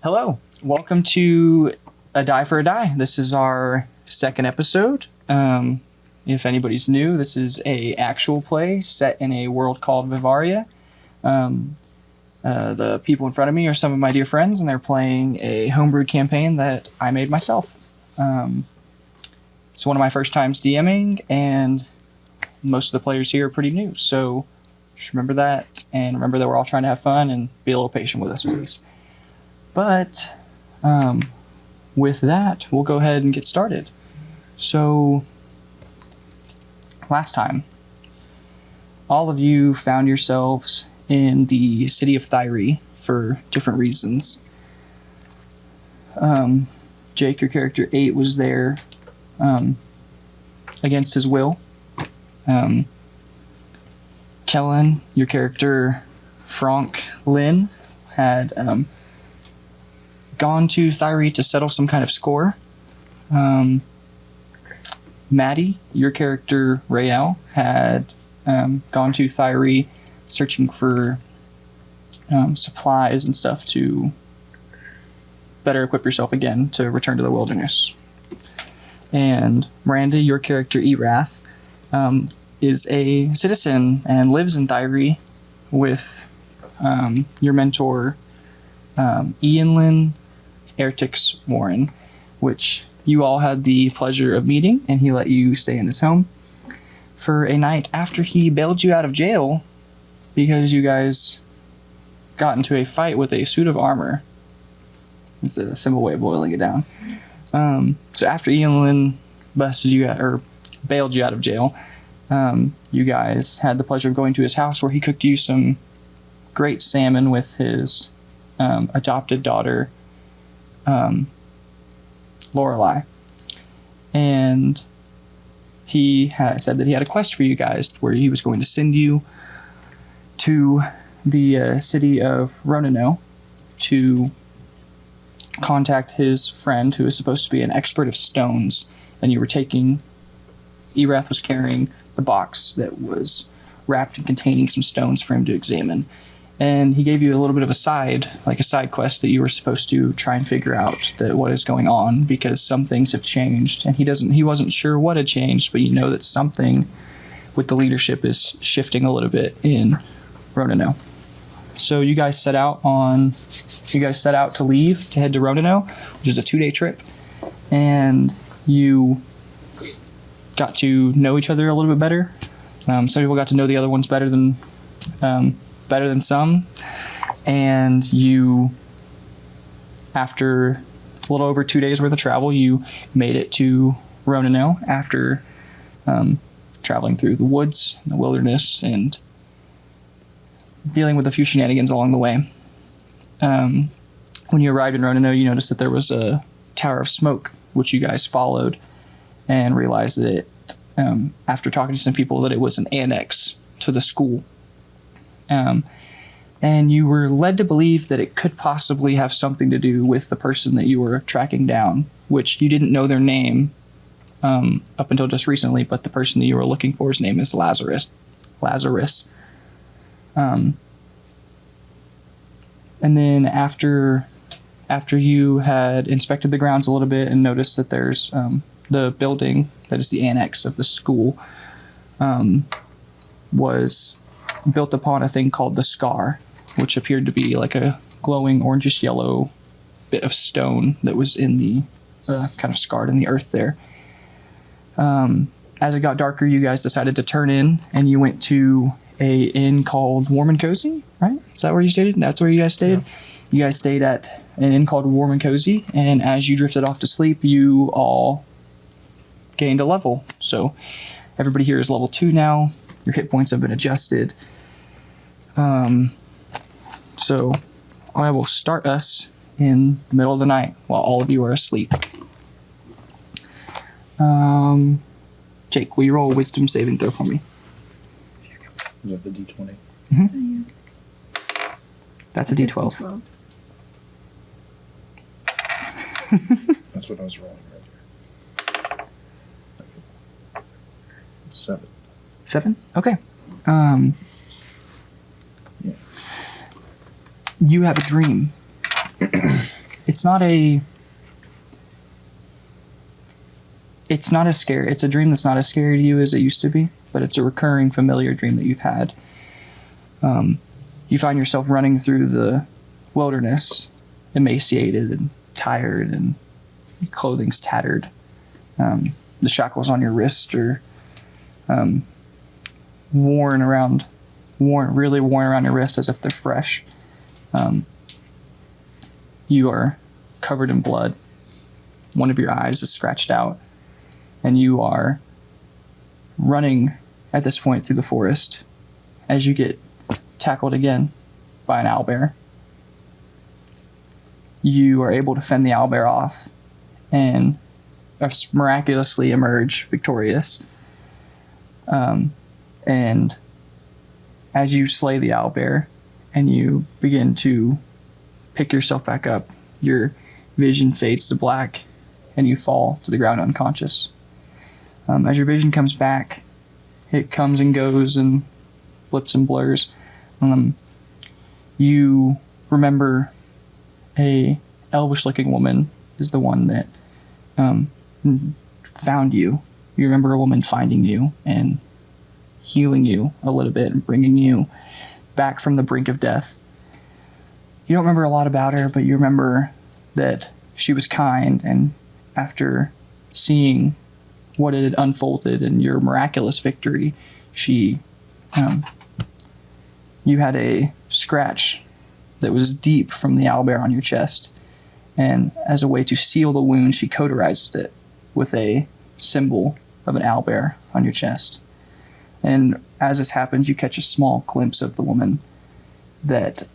Hello, welcome to A Die for a Die. This is our second episode. If anybody's new, this is a actual play set in a world called Vivaria. The people in front of me are some of my dear friends, and they're playing a homebrewed campaign that I made myself. It's one of my first times DMing, and most of the players here are pretty new, so just remember that, and remember that we're all trying to have fun, and be a little patient with us, please. But with that, we'll go ahead and get started. So, last time, all of you found yourselves in the city of Thyre for different reasons. Jake, your character 8, was there against his will. Kellen, your character Frank Lynn, had gone to Thyre to settle some kind of score. Maddie, your character Rael, had gone to Thyre searching for supplies and stuff to better equip yourself again to return to the wilderness. And Miranda, your character Erath, is a citizen and lives in Thyre with your mentor Ianlyn Airtix Warren, which you all had the pleasure of meeting, and he let you stay in his home for a night after he bailed you out of jail because you guys got into a fight with a suit of armor. It's a simple way of boiling it down. So after Ianlyn busted you out, or bailed you out of jail, you guys had the pleasure of going to his house where he cooked you some great salmon with his adopted daughter, Lorelei. And he said that he had a quest for you guys where he was going to send you to the city of Ronano to contact his friend who is supposed to be an expert of stones. And you were Erath was carrying the box that was wrapped and containing some stones for him to examine. And he gave you a little bit of a side quest that you were supposed to try and figure out what is going on, because some things have changed, and he wasn't sure what had changed, but you know that something with the leadership is shifting a little bit in Ronano. So you guys set out to leave to head to Ronano, which is a 2-day trip, and you got to know each other a little bit better. Some people got to know the other ones better than some, and you, after a little over 2 days worth of travel, you made it to Ronano after traveling through the woods and the wilderness and dealing with a few shenanigans along the way. When you arrived in Ronano, you noticed that there was a tower of smoke, which you guys followed, and realized that after talking to some people, that it was an annex to the school. And you were led to believe that it could possibly have something to do with the person that you were tracking down, which you didn't know their name up until just recently, but the person that you were looking for's name is Lazarus. And then after you had inspected the grounds a little bit and noticed that there's the building that is the annex of the school was built upon a thing called the Scar, which appeared to be like a glowing orangish yellow bit of stone that was in the kind of scarred in the earth there. As it got darker, you guys decided to turn in, and you went to a inn called Warm and Cozy, right? Is that where you stayed? That's where you guys stayed? Yeah. You guys stayed at an inn called Warm and Cozy, and as you drifted off to sleep, you all gained a level. So everybody here is level 2 now. Your hit points have been adjusted. So I will start us in the middle of the night while all of you are asleep. Jake, will you roll a wisdom saving throw for me? Is that the D20? Mm-hmm. That's a D12. That's what I was rolling right here. 7. 7? Okay. Yeah. You have a dream it's not as scary. It's a dream that's not as scary to you as it used to be, but it's a recurring familiar dream that you've had. You find yourself running through the wilderness, emaciated and tired, and your clothing's tattered. The shackles on your wrist are really worn around your wrist as if they're fresh. You are covered in blood. One of your eyes is scratched out, and you are running at this point through the forest as you get tackled again by an owlbear. You are able to fend the owlbear off and miraculously emerge victorious. And as you slay the owlbear and you begin to pick yourself back up, your vision fades to black and you fall to the ground unconscious. As your vision comes back, it comes and goes and blips and blurs. You remember a elvish-looking woman is the one that found you. You remember a woman finding you and healing you a little bit and bringing you back from the brink of death. You don't remember a lot about her, but you remember that she was kind, and after seeing what had unfolded and your miraculous victory, you had a scratch that was deep from the owlbear on your chest, and as a way to seal the wound, she cauterized it with a symbol of an owlbear on your chest. And as this happens, you catch a small glimpse of the woman that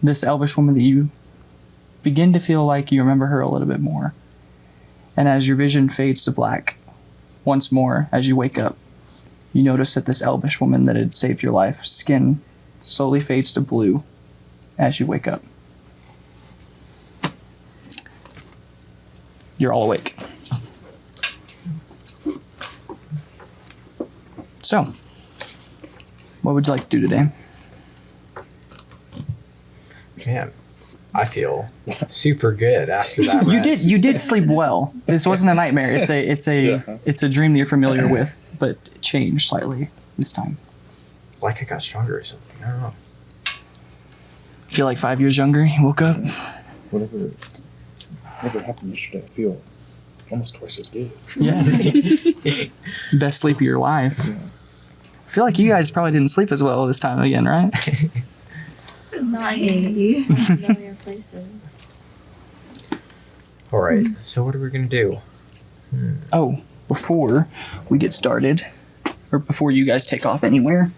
this elvish woman that you begin to feel like you remember her a little bit more. And as your vision fades to black once more, as you wake up, you notice that this elvish woman that had saved your life, skin slowly fades to blue as you wake up. You're all awake. So, what would you like to do today? Man, I feel super good after that rest. You did sleep well. This wasn't a nightmare. It's a dream that you're familiar with, but it changed slightly this time. It's like I got stronger or something. I don't know. Feel like 5 years younger. You woke up. Whatever happened yesterday, I feel almost twice as good. Yeah. Best sleep of your life. Yeah. I feel like you guys probably didn't sleep as well this time again, right? Familiar places. All right. So what are we gonna do? Oh, before we get started, or before you guys take off anywhere,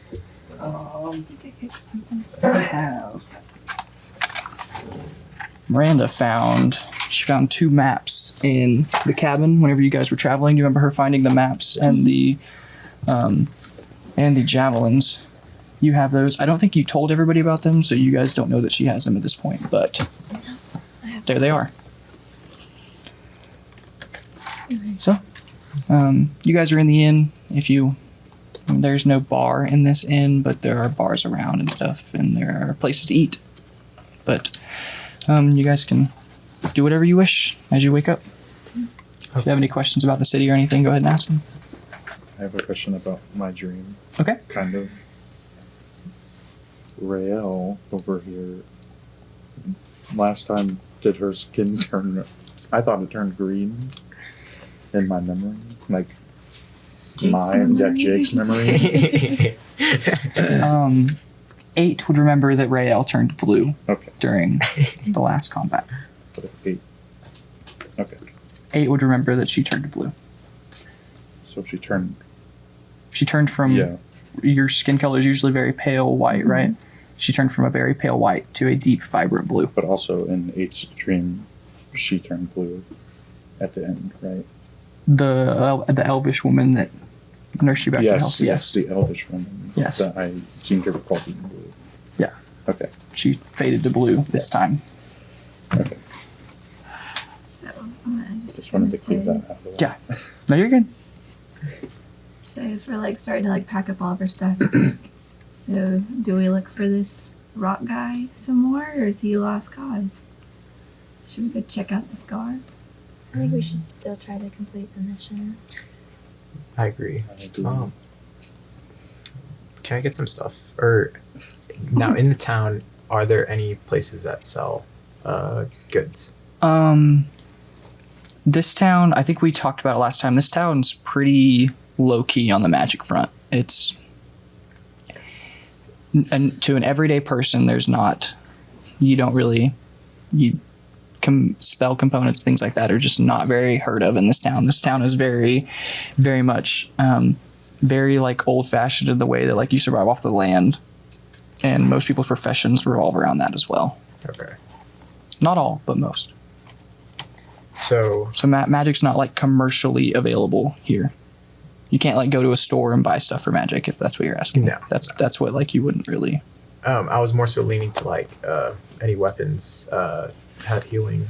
Miranda found 2 maps in the cabin whenever you guys were traveling. Do you remember her finding the maps and the javelins? You have those. I don't think you told everybody about them, so you guys don't know that she has them at this point, but there they are. So, you guys are in the inn. There's no bar in this inn, but there are bars around and stuff, and there are places to eat. But you guys can do whatever you wish as you wake up. If you have any questions about the city or anything, go ahead and ask them. I have a question about my dream. Okay. Kind of. Raelle over here, last time did her skin turn, I thought it turned green in my memory. Like, Jake's memory. 8 would remember that Raelle turned blue Okay. during the last combat. But if 8. Okay. 8 would remember that she turned blue. So she turned. She turned from, Yeah. your skin color is usually very pale white, right? She turned from a very pale white to a deep, vibrant blue. But also in 8's dream, she turned blue at the end, right? The elvish woman that nursed you back to health. Yes, the elvish woman. Yes. That I seem to recall being blue. Yeah. Okay. She faded to blue this Yes. time. Okay. So, Just wanted to clear that out of the way. Yeah. No, you're good. So as we're starting to pack up all of our stuff, so do we look for this rock guy some more, or is he lost cause? Should we go check out the scar? I think we should still try to complete the mission. I agree. I agree. Can I get some stuff? Or now in the town, are there any places that sell goods? This town, I think we talked about it last time. This town's pretty low key on the magic front. It's and to an everyday person, there's not. You don't really spell components, things like that are just not very heard of in this town. This town is very, very much very like old fashioned in the way that like you survive off the land, and most people's professions revolve around that as well. Okay. Not all, but most. So Magic's not like commercially available here. You can't like go to a store and buy stuff for Magic if that's what you're asking. No. That's what like you wouldn't really. I was more so leaning to like any weapons, had healing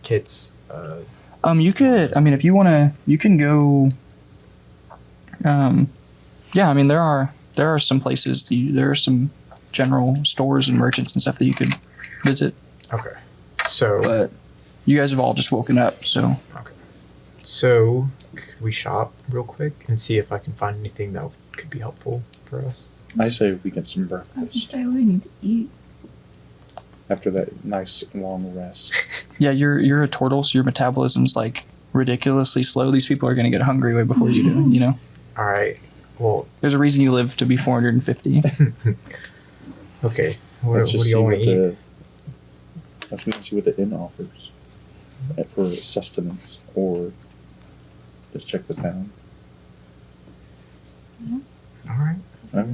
kits. You could. I mean, if you want to, you can go. Yeah, I mean there are some places. There are some general stores and merchants and stuff that you could visit. Okay. So. But you guys have all just woken up, so. Okay. So could we shop real quick and see if I can find anything that could be helpful for us? I say we get some I was just breakfast saying we need to eat. after that nice long rest. Yeah, you're a turtle, so your metabolism's like ridiculously slow. These people are gonna get hungry way before you do. You know. All right. Well. There's a reason you live to be 450. Okay. What Let's do just you see want what to eat? the. Let's see what the inn offers for sustenance, or just check the town. All right. Okay.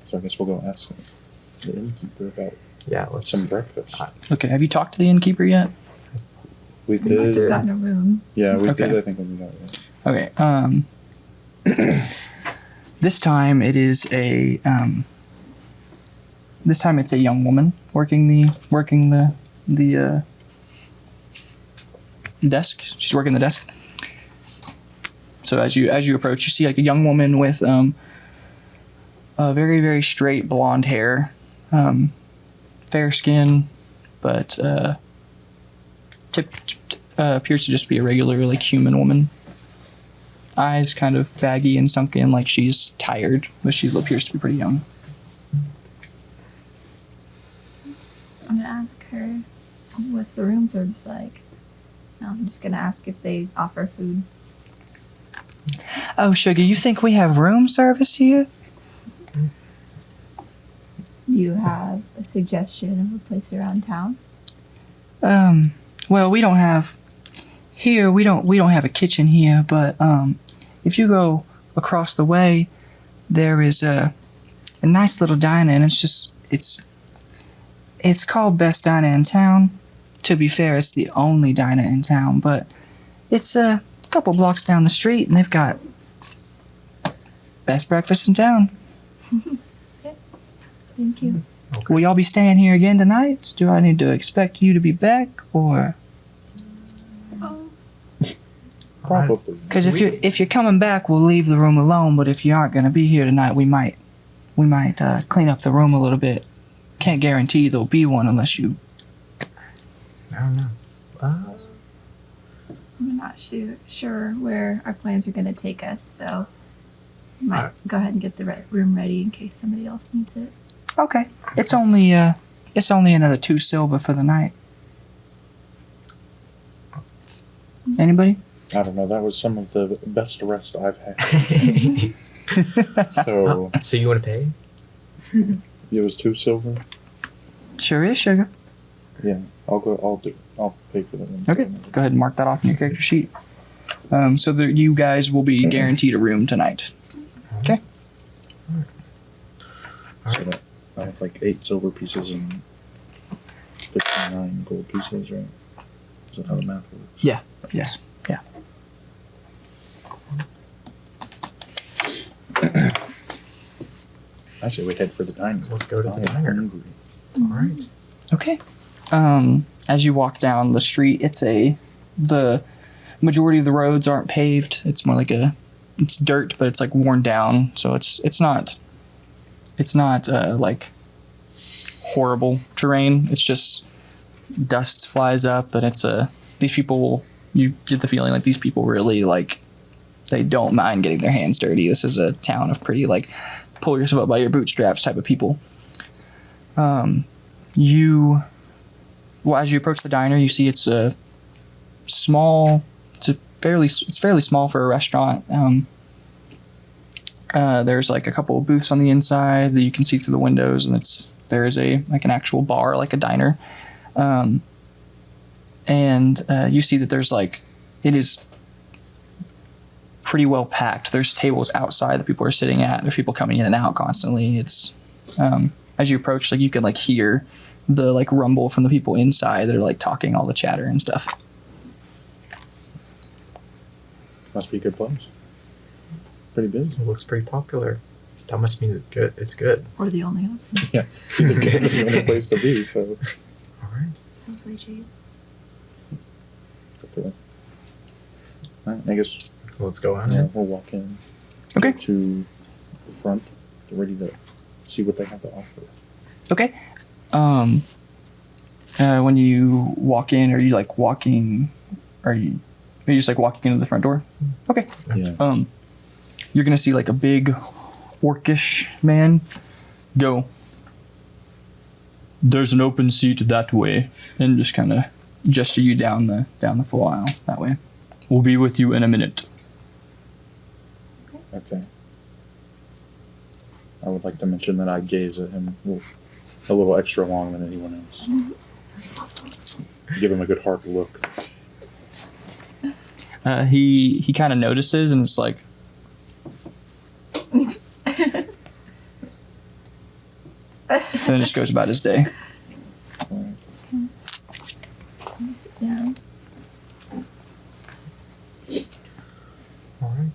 So I guess we'll go ask the innkeeper about Yeah. Let's. some breakfast. Okay, have you talked to the innkeeper yet? We We must have did. gotten a room. Yeah, we Okay. did. I think when we got it. Okay. This time it is a this time it's a young woman working the desk. She's working the desk. So as you approach, you see like a young woman with a very, very straight blonde hair, fair skin, but appears to just be a regular like human woman. Eyes kind of baggy and sunken, like she's tired, but she appears to be pretty young. So I'm gonna ask her, what's the room service like? No, I'm just gonna ask if they offer food. Oh, Sugar, you think we have room service here? Do you have a suggestion of a place around town? Well, we don't have a kitchen here, but if you go across the way, there is a nice little diner, and it's called Best Diner in Town. To be fair, it's the only diner in town, but it's a couple blocks down the street, and they've got best breakfast in town. Thank you. Will y'all be staying here again tonight? Do I need to expect you to be back, or? Oh, Probably. Because if you're coming back, we'll leave the room alone. But if you aren't going to be here tonight, we might clean up the room a little bit. Can't guarantee there'll be one unless you. I don't know. I'm not sure where our plans are gonna take us, so we might Alright. go ahead and get the room ready in case somebody else needs it. Okay, it's only another 2 silver for the night. Anybody? I don't know. That was some of the best rest I've had. So So you want to pay? it was 2 silver. Sure is, Sugar. Yeah, I'll pay for that one. Okay, go ahead and mark that off in your character sheet. So that you guys will be guaranteed a room tonight. Okay. So that I have like 8 silver pieces and 59 gold pieces, right? Is that how the math works? Yeah. Yes. Yeah. I say we head for the diner. Let's go to the I am diner. hungry. All right. Okay. As you walk down the street, the majority of the roads aren't paved. It's more like it's dirt, but it's like worn down. So it's not it's not like horrible terrain. It's just dust flies up, and it's these people. You get the feeling like these people really like they don't mind getting their hands dirty. This is a town of pretty like pull yourself up by your bootstraps type of people. As you approach the diner, you see it's a small. It's fairly small for a restaurant. There's like a couple of booths on the inside that you can see through the windows, and there is an actual bar, like a diner. And you see that there's it is pretty well packed. There's tables outside that people are sitting at. There's people coming in and out constantly. It's as you approach, you can hear the rumble from the people inside that are talking all the chatter and stuff. Must be a good place. Pretty busy. It looks pretty popular. That must mean it's good. It's good. Or the only option. Yeah, either good or the only place to be. So, All right. Hopefully cheap. hopefully. All right, I guess Let's go on. yeah, we'll walk in. Okay. Get to the front, get ready to see what they have to offer. Okay. When you walk in, are you walking? Are you just walking into the front door? Okay. Yeah. You're gonna see a big orcish man go. There's an open seat that way, and just kind of gesture you down the full aisle that way. We'll be with you in a minute. Okay. I would like to mention that I gaze at him a little extra long than anyone else. Give him a good hard look. He kind of notices, and it's and then just goes about his day. Alright. Let me sit down. All right.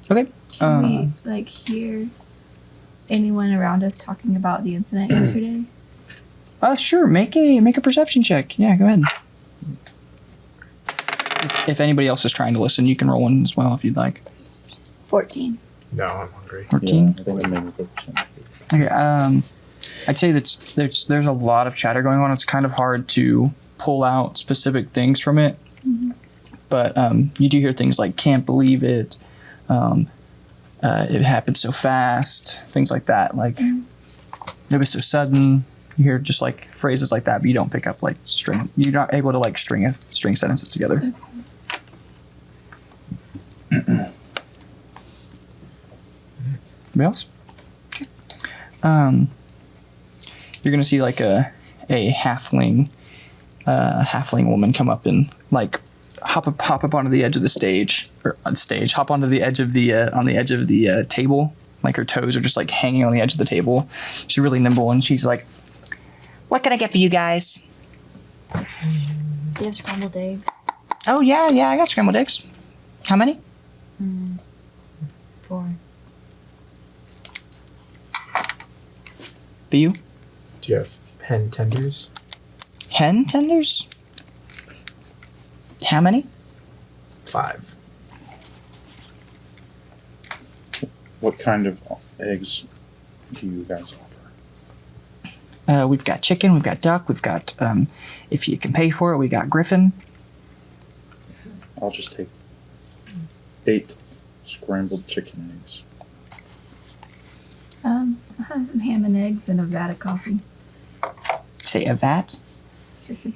Okay. Can we hear anyone around us talking about the incident yesterday? Sure. Make a perception check. Yeah, go ahead. If anybody else is trying to listen, you can roll one as well if you'd like. 14. No, I'm hungry. 14. Yeah, I think I made me 50%. Okay. I'd say that there's a lot of chatter going on. It's kind of hard to pull out specific things from it, but you do hear things like "can't believe it," "it happened so fast," things like that. It was so sudden. You hear just phrases like that, but you don't pick up string. You're not able to string sentences together. Anybody else? You're gonna see a halfling woman come up and hop up onto the edge of the stage hop onto the edge of the on the edge of the table. Her toes are just hanging on the edge of the table. She's really nimble, and she's like, "What can I get for you guys?" Do you have scrambled eggs? "Oh yeah, I got scrambled eggs. How many?" 4. For you? Do you have hen tenders? Hen tenders? How many? 5. What kind of eggs do you guys offer? We've got chicken, we've got duck, we've got, if you can pay for it, we got griffin. I'll just take 8 scrambled chicken eggs. I'll have some ham and eggs and a vat of coffee. Say a vat. Just the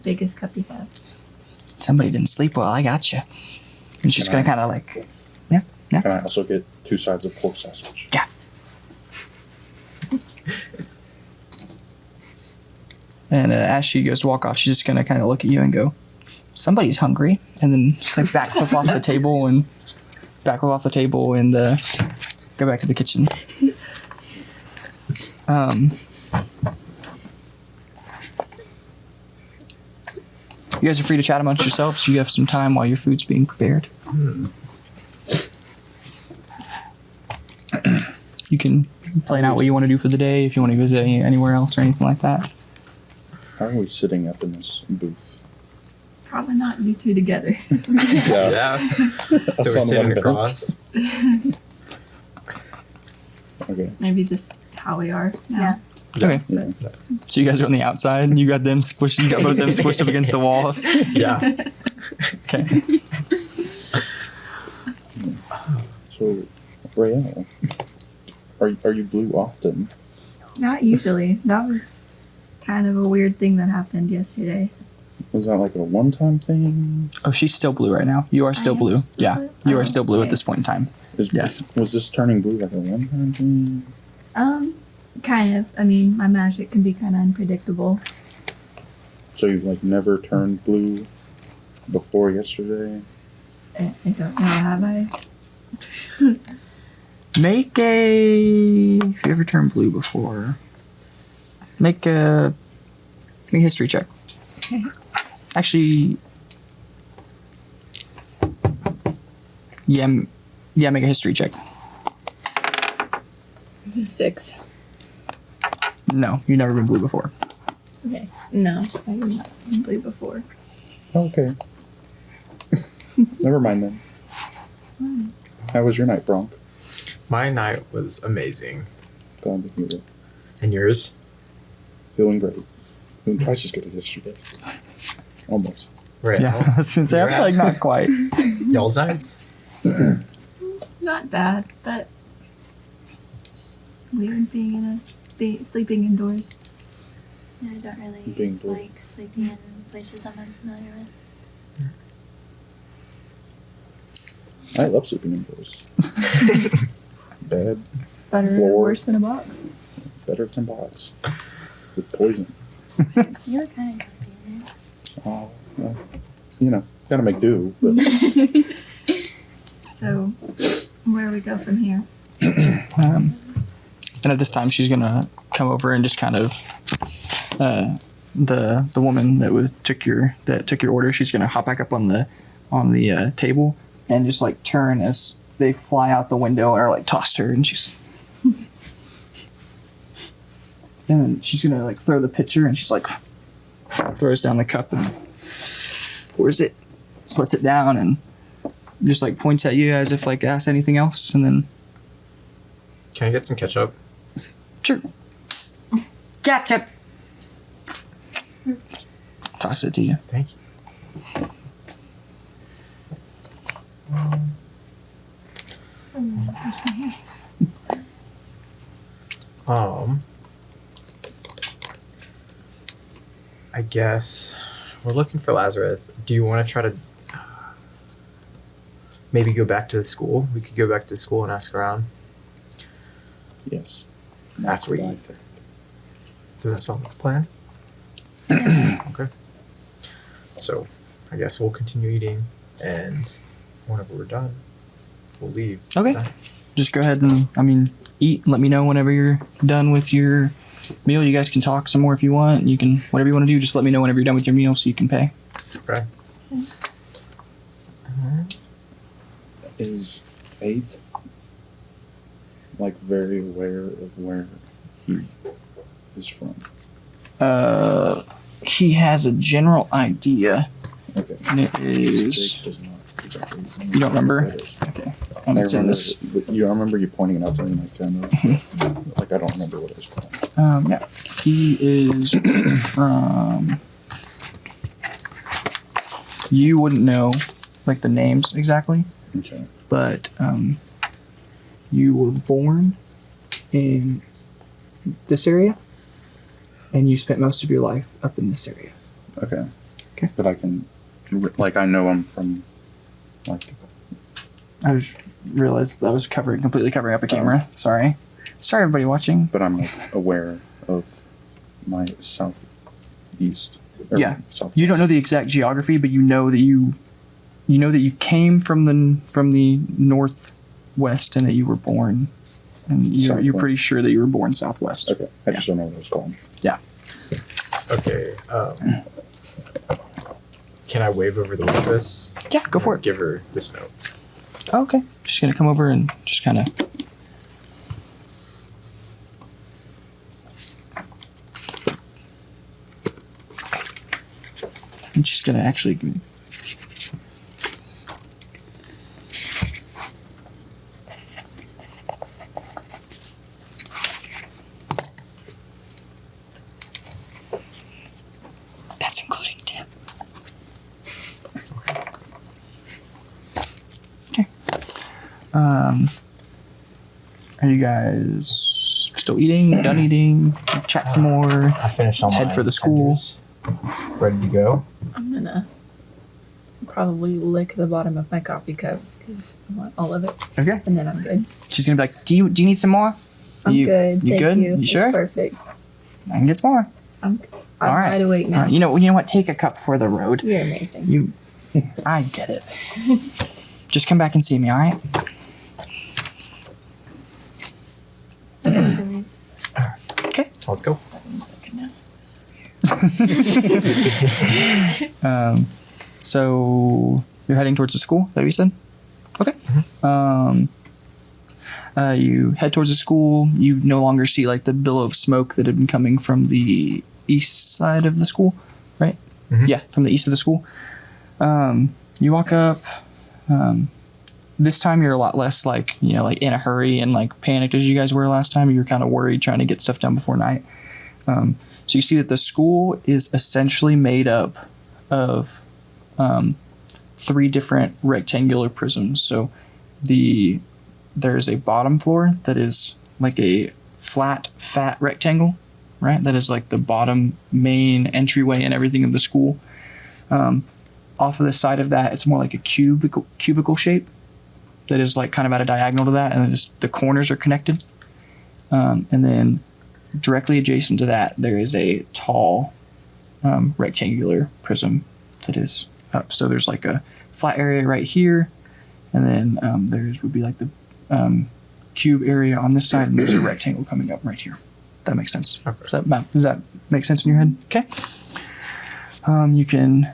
biggest cup you have. Somebody didn't sleep well, I got you. And she's Can gonna I- kind of yeah. Can I also get 2 sides of pork sausage? Yeah. And as she goes to walk off, she's just gonna kind of look at you and go, "Somebody's hungry," and then just backflip off the table and go back to the kitchen. You guys are free to chat amongst yourselves. You have some time while your food's being prepared. You can plan out what you want to do for the day, if you want to visit anywhere else or anything like that. How are we sitting up in this booth? Probably not you two together. Yeah. So we're Son of sitting a bitch. across. Okay. Maybe just how we are now. Okay. Yeah. So you guys are on the outside, and you got them squished. You got both of them squished up against the walls. Yeah. Okay. So, Rael, are you blue often? Not usually. That was kind of a weird thing that happened yesterday. Was that like a one-time thing? Oh, she's still blue right now. You are still I am blue. still Yeah, blue? you Oh, are still blue at okay. this point in time. Yes. Was this turning blue like a one-time thing? Kind of. I mean, my magic can be kind of unpredictable. So you've like never turned blue before yesterday? I don't know. Have I? Make a. If you ever turned blue before, make a history check. Okay. Actually, yeah, make a history check. 6. No, you've never been blue before. Okay. No, I have not been blue before. Okay. Never mind then. How was your night, Frank? My night was amazing. Glad to hear it. And yours? Feeling great. Feeling twice as good as yesterday. Almost. Right. Yeah, I was gonna say, I feel like not quite. Y'all's nights? Not bad, but just weird being sleeping indoors. Yeah, I don't really Being blue. like sleeping in places I'm unfamiliar with. I love sleeping indoors. Bed, Better or Floor. worse than a box. better than box. With poison. You look kind of comfy in there. Oh, well, you know, gotta make do. But So, where do we go from here? And at this time, she's gonna come over and just kind of the woman that took your order. She's gonna hop back up on the table and just like turn as they fly out the window or like tossed her, and then she's gonna like throw the pitcher, and she's like throws down the cup and pours it, slits it down, and just like points at you as if like ask anything else, and then Can I get some ketchup? sure. Ketchup. Toss it to you. Thank you. So, where's from here? I guess we're looking for Lazarus. Do you want to try to maybe go back to the school? We could go back to the school and ask around. yes. That's what what I you- think. Does that sound like a plan? Okay. So, I guess we'll continue eating, and whenever we're done, we'll leave. Okay. Just go ahead and, eat. Let me know whenever you're done with your meal. You guys can talk some more if you want. You can, whatever you want to do, just let me know whenever you're done with your meal so you can pay. Okay. Is 8 like very aware of where he is from? He has a general idea, Okay. and it is, Jake does not exactly. you don't remember? That is. Okay. I And it's in remember, this. I remember you pointing it out to me like kind of like I don't remember what it was called. Yeah. He is from, you wouldn't know, like, the names exactly. Okay. But you were born in this area, and you spent most of your life up in this area. Okay. Okay. But I can, like, I know him from, like, I just realized that I was completely covering up a camera. Sorry, everybody watching. but I'm like aware of my southeast. Or Yeah. Southwest. You don't know the exact geography, but you know that you came from the northwest and that you were born, and you're Southwest. pretty sure that you were born southwest. Okay. I just don't know what it was called. Okay. Can I wave over the waitress? Yeah, go for it. Give her this note. Okay, just gonna come over and just kind of. I'm just gonna actually. Are you guys still eating? Done eating? Chat some more? I finished all Head my for the school. tenders. Ready to go. I'm gonna probably lick the bottom of my coffee cup because I want all of it, Okay. and then I'm good. She's gonna be like, "Do you need some more? I'm good. You Thank good? you. You sure? It's perfect. I can get some more." I'm All right. wide awake now. You know what? Take a cup for the road. You're amazing. I get it. Just come back and see me, all right? Okay. So let's go. So you're heading towards the school. Is that what you said? Okay. You head towards the school. You no longer see like the billow of smoke that had been coming from the east side of the school, right? Mhm. Yeah, from the east of the school. You walk up. This time you're a lot less like in a hurry and like panicked as you guys were last time. You were kind of worried trying to get stuff done before night. So you see that the school is essentially made up of 3 different rectangular prisms. So there's a bottom floor that is like a flat, fat rectangle, right? That is like the bottom main entryway and everything of the school. Off of the side of that, it's more like a cubicle shape that is like kind of at a diagonal to that, and then the corners are connected. And then directly adjacent to that, there is a tall rectangular prism that is up. So there's like a flat area right here, and then there's would be like the cube area on this side, and there's a rectangle coming up right here. That makes sense. Okay. Does that make sense in your head? Okay. You can.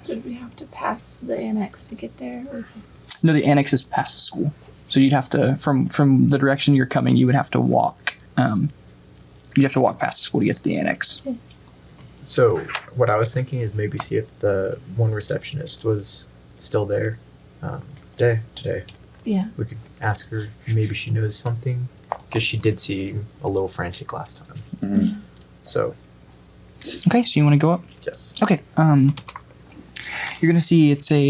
Did we have to pass the annex to get there? Or is it... No, the annex is past the school, so you'd have to from the direction you're coming. You would have to walk. You'd have to walk past the school to get to the annex. So what I was thinking is maybe see if the one receptionist was still there today. Yeah. We could ask her. Maybe she knows something because she did seem a little frantic last time. Mhm. So Okay, so you want to go up? yes. Okay. You're gonna see it's a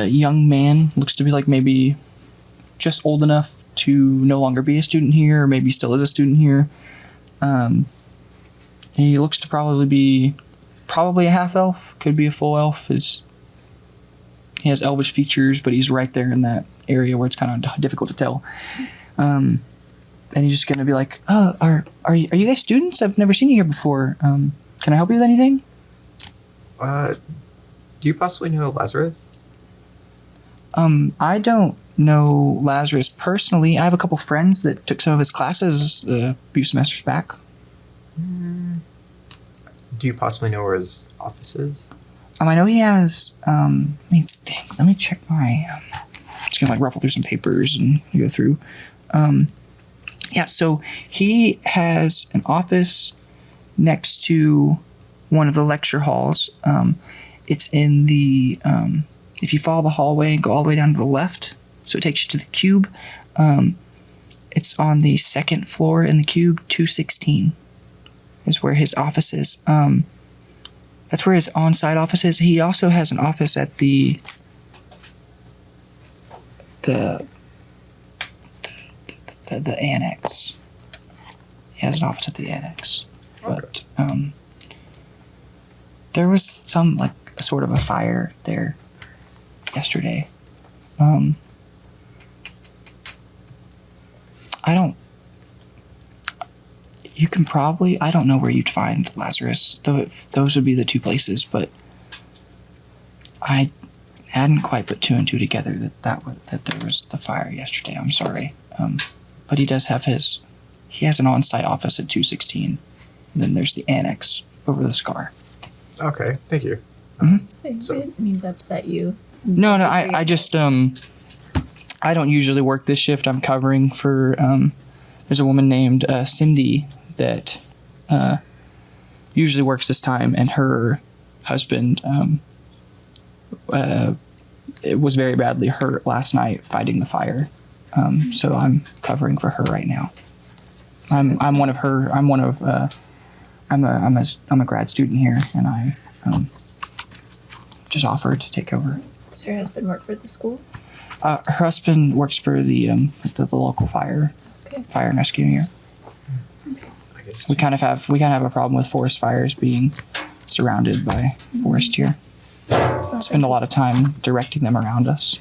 young man. Looks to be like maybe just old enough to no longer be a student here, or maybe still is a student here. He looks to probably be a half elf. Could be a full elf. He has elvish features, but he's right there in that area where it's kind of difficult to tell. And he's just gonna be like, "Oh, are you guys students? I've never seen you here before. Can I help you with anything?" Do you possibly know Lazarus? I don't know Lazarus personally. I have a couple friends that took some of his classes a few semesters back. Do you possibly know where his office is? I know he has. Let me think. Let me check my. Just gonna like ruffle through some papers and go through. Yeah, so he has an office next to one of the lecture halls. It's in the. If you follow the hallway and go all the way down to the left, so it takes you to the cube. It's on the second floor in the cube, 216 is where his office is. That's where his on-site office is. He also has an office at the annex. He has an office at the annex. But there was some like sort of a fire there yesterday. You can probably, I don't know where you'd find Lazarus. Those would be the 2 places, but I hadn't quite put 2 and 2 together that there was the fire yesterday. I'm sorry. But he does have he has an on-site office at 216. And then there's the annex over the scar. Okay, thank you. So I didn't mean to upset you. No, I just, I don't usually work this shift. I'm covering for, there's a woman named Cindy that usually works this time, and her husband was very badly hurt last night fighting the fire. So I'm covering for her right now. I'm a grad student here, and I just offered to take over. Does her husband work for the school? Her husband works for the local fire and rescue here. I guess. We kind of have a problem with forest fires being surrounded by forest here. Spend a lot of time directing them around us.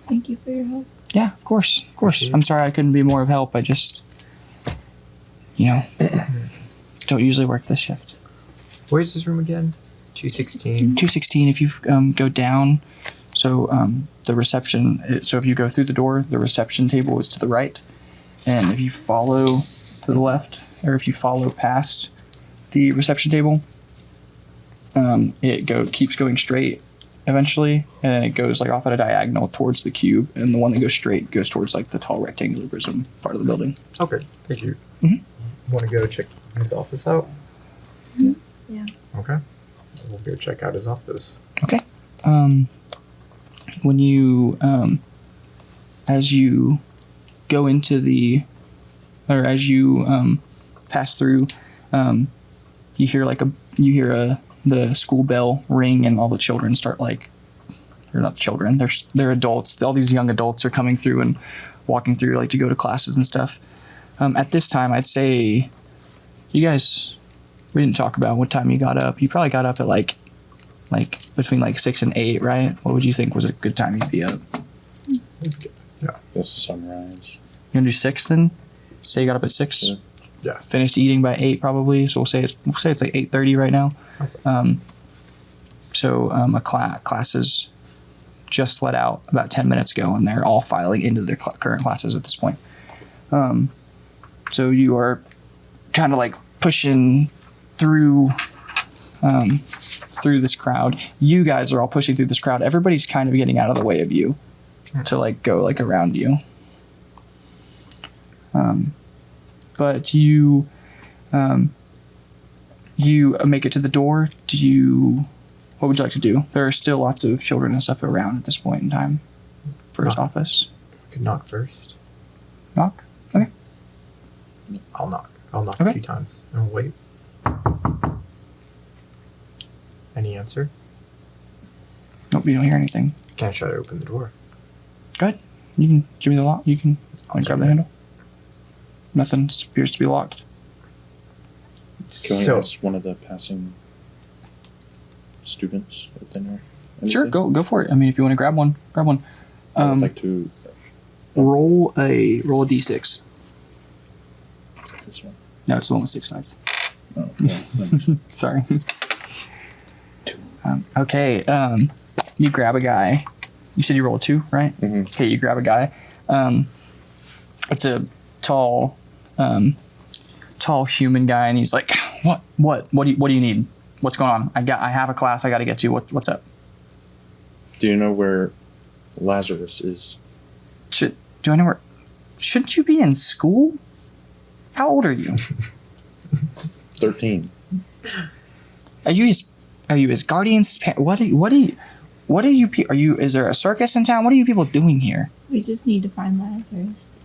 Thank you for your help. Yeah, of course. Appreciate it. I'm sorry I couldn't be more of help. I just, don't usually work this shift. Where's this room again? 216. 216. If you go down, so the reception. So if you go through the door, the reception table is to the right, and if you follow to the left, or if you follow past the reception table, it keeps going straight eventually, and then it goes like off at a diagonal towards the cube, and the one that goes straight goes towards like the tall rectangular prism part of the building. Okay, thank you. Mhm. Want to go check his office out? Yeah. Okay. We'll go check out his office. Okay. When you, as you go into as you pass through, you hear the school bell ring, and all the children start they're not children, they're adults. All these young adults are coming through and walking through to go to classes and stuff. At this time, I'd say you guys, we didn't talk about what time you got up. You probably got up at like between 6 and 8, right? What would you think was a good time you'd be up? This is sunrise. You gonna do 6 then? Say you got up at 6. Yeah. Yeah. Finished eating by 8 probably. So we'll say it's like 8:30 right now. Classes just let out about 10 minutes ago, and they're all filing into their current classes at this point. So you are kind of pushing through this crowd. You guys are all pushing through this crowd. Everybody's kind of getting out of the way of you to go around you. But you make it to the door. What would you like to do? There are still lots of children and stuff around at this point in time for his office. We could knock first. Knock? Okay. I'll knock. I'll knock Okay. a few times. And we'll wait. Any answer? Nope, you don't hear anything. Can I try to open the door? Go ahead. You can give me the lock. You can grab the handle. Nothing appears to be locked. Can I So, ask one of the passing students if they know? Sure, anything? go for it. I mean, if you want to grab one, grab one. I would like to. Roll a d6. This one. No, it's the one with 6 sides. Oh, yeah. Sorry. Okay. You grab a guy. You said you roll a 2, right? Mhm. Okay, you grab a guy. It's a tall human guy, and he's like, "What do you need? What's going on? I have a class I got to get to. What's up? Do you know where Lazarus is? Do I know where? Shouldn't you be in school? How old are you? 13. Are you his guardians? His what are you? Is there a circus in town? What are you people doing here? We just need to find Lazarus.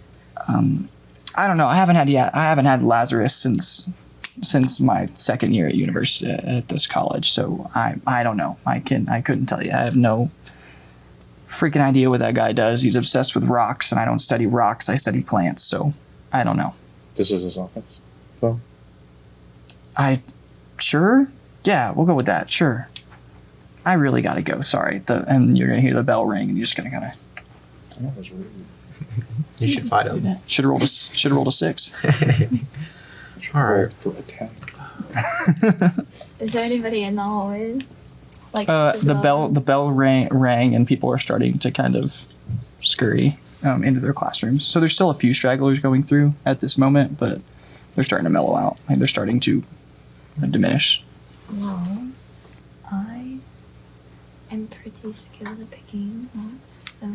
I don't know. I haven't had Lazarus since my second year at university at this college. So I don't know. I couldn't tell you. I have no freaking idea what that guy does. He's obsessed with rocks, and I don't study rocks. I study plants. So I don't know. This is his office. Well, Sure. Yeah, we'll go with that. Sure. I really gotta go. Sorry. And you're gonna hear the bell ring, and you're just gonna kind of that was rude. you should fight him. should have rolled a 6. All right. For a 10. Is there anybody in the hallway? The bell rang, and people are starting to kind of scurry into their classrooms. So there's still a few stragglers going through at this moment, but they're starting to mellow out. Like they're starting to diminish. Well, I am pretty skilled at picking locks, so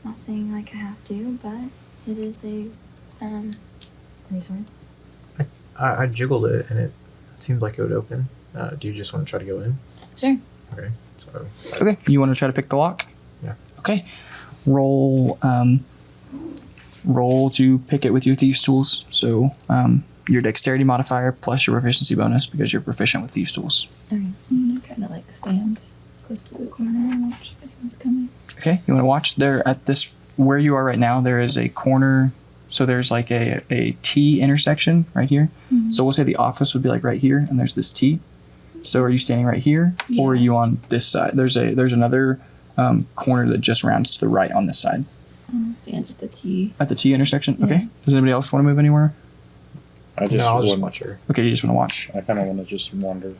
not saying I have to, but it is a resource. I jiggled it, and it seems like it would open. Do you just want to try to go in? Sure. Okay. So. Okay, you want to try to pick the lock? Yeah. Okay. Roll to pick it with your thieves tools. So your dexterity modifier plus your proficiency bonus because you're proficient with these tools. Okay. Kind of stand close to the corner and watch if anyone's coming. Okay, you want to watch there at this where you are right now. There is a corner, so there's like a T intersection right here. Mm-hmm. So we'll say the office would be like right here, and there's this T. So are you standing right here, or are you on this side? There's another corner that just rounds to the right on this side. I'll stand at the T. At the T intersection. Okay. Yeah. Does anybody else want to move anywhere? I just, No, I'll just want- watch her. Okay, you just want to watch. I kind of want to just wander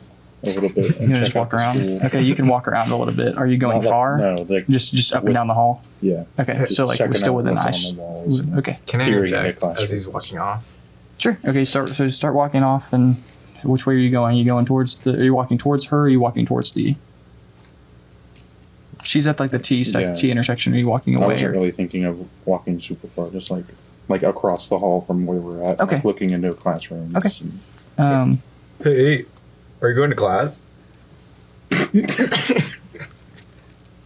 a little bit. You want to just walk around? Okay, you can walk around a little bit. Are you going far? No, like, Just up and With- down the hall. yeah. Okay, Just so like we're checking still out within what's eyes. on the walls and- Okay, Can I Hearing in the interject as classroom. he's walking off? sure. Okay, start walking off, and which way are you going? Are you going towards the? Are you walking towards her? Or are you walking towards the? She's at like the T Yeah. T intersection. Are you walking I away? wasn't Or? really thinking of walking super far, just like across the hall from where we're at. Okay. Like looking into a classroom. Okay. Um, Hey, are you going to class?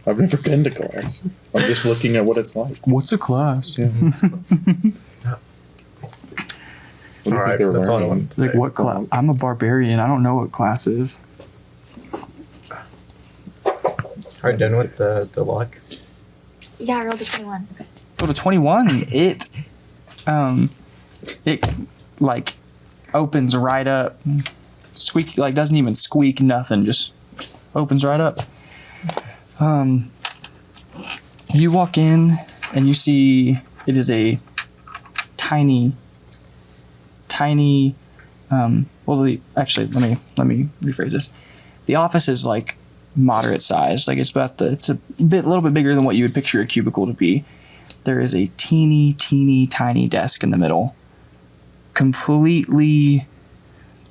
I've never been to class. I'm just looking at what it's like. what's a class? Yeah. What do you think they're that's all I learning? wanted to say. Like what class? I'm a barbarian. I don't know what class is. Alright, done with the luck. Yeah, I rolled a 21. Go to 21. It like opens right up. Squeak, like doesn't even squeak, nothing, just opens right up. You walk in and you see it is a tiny actually let me rephrase this. The office is like moderate size, like it's a little bit bigger than what you would picture a cubicle to be. There is a teeny tiny desk in the middle, completely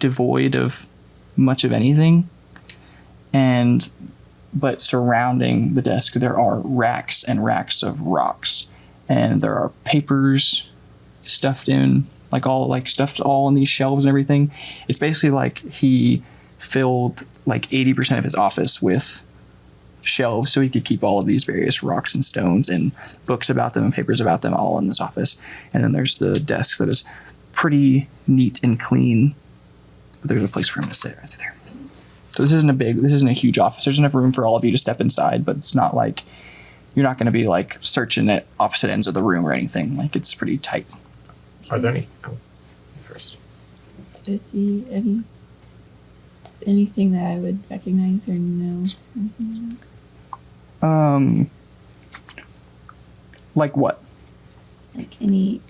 devoid of much of anything, but surrounding the desk there are racks and racks of rocks, and there are papers stuffed in stuffed all in these shelves and everything. It's basically like he filled like 80% of his office with shelves so he could keep all of these various rocks and stones and books about them and papers about them all in this office. And then there's the desk that is pretty neat and clean, but there's a place for him to sit right there. So this isn't a huge office. There's enough room for all of you to step inside, but it's not like you're not going to be like searching at opposite ends of the room or anything. Like it's pretty tight. Are there any? Oh, first. Did I see anything that I would recognize or know? Anything Like what? like any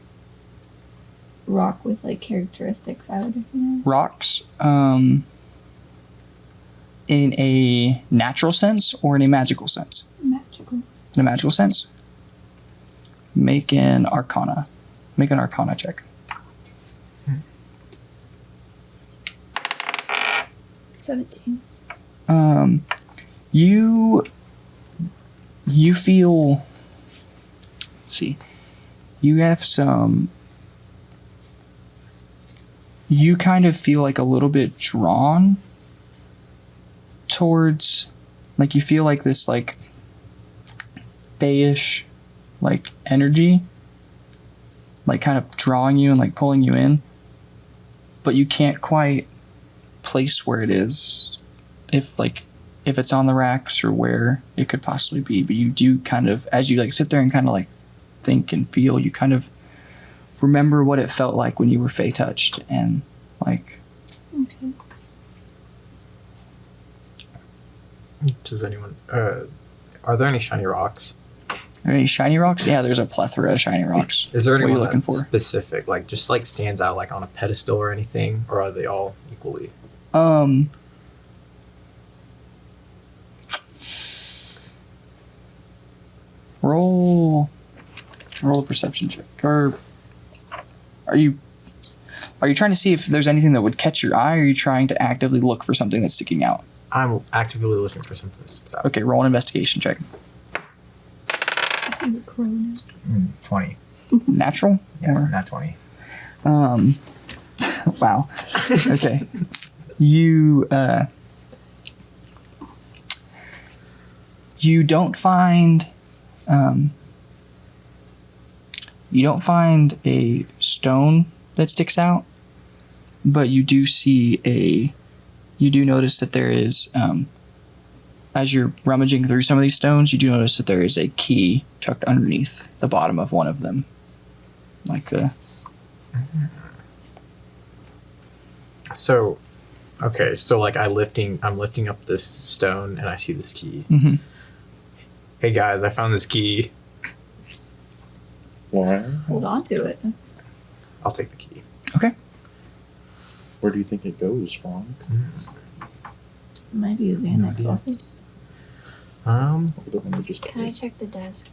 rock with like characteristics I would recognize? Rocks, in a natural sense or in a magical sense? Magical. In a magical sense. Make an arcana check. 17. You feel, let's see, you kind of feel like a little bit drawn towards, like you feel like this like fayish like energy like kind of drawing you and like pulling you in, but you can't quite place where it is, if it's on the racks or where it could possibly be. But you do kind of, as you like sit there and kind of like think and feel, you kind of remember what it felt like when you were Fey touched, and like Okay. Does anyone? Are there any shiny rocks? are any shiny rocks? Yeah, there's a plethora of shiny rocks. Is there What are you anyone looking that's for? specific, like just like stands out like on a pedestal or anything, or are they all equally? Roll a perception check. Or are you trying to see if there's anything that would catch your eye, or are you trying to actively look for something that's sticking out? I'm actively looking for something that sticks out. Okay, roll an investigation check. I have a corona. 20. Natural? Yes, Or- not 20. Wow. Okay. You don't find a stone that sticks out, but you do notice that there is as you're rummaging through some of these stones, you do notice that there is a key tucked underneath the bottom of one of them. So, okay, so like I'm lifting up this stone and I see this key. Mm-hmm. Hey guys, I found this key. Why? Hold on to it. I'll take the key. Okay. Where do you think it goes, Frank? Might be his No annex idea. office. The one we just Can I check the desk?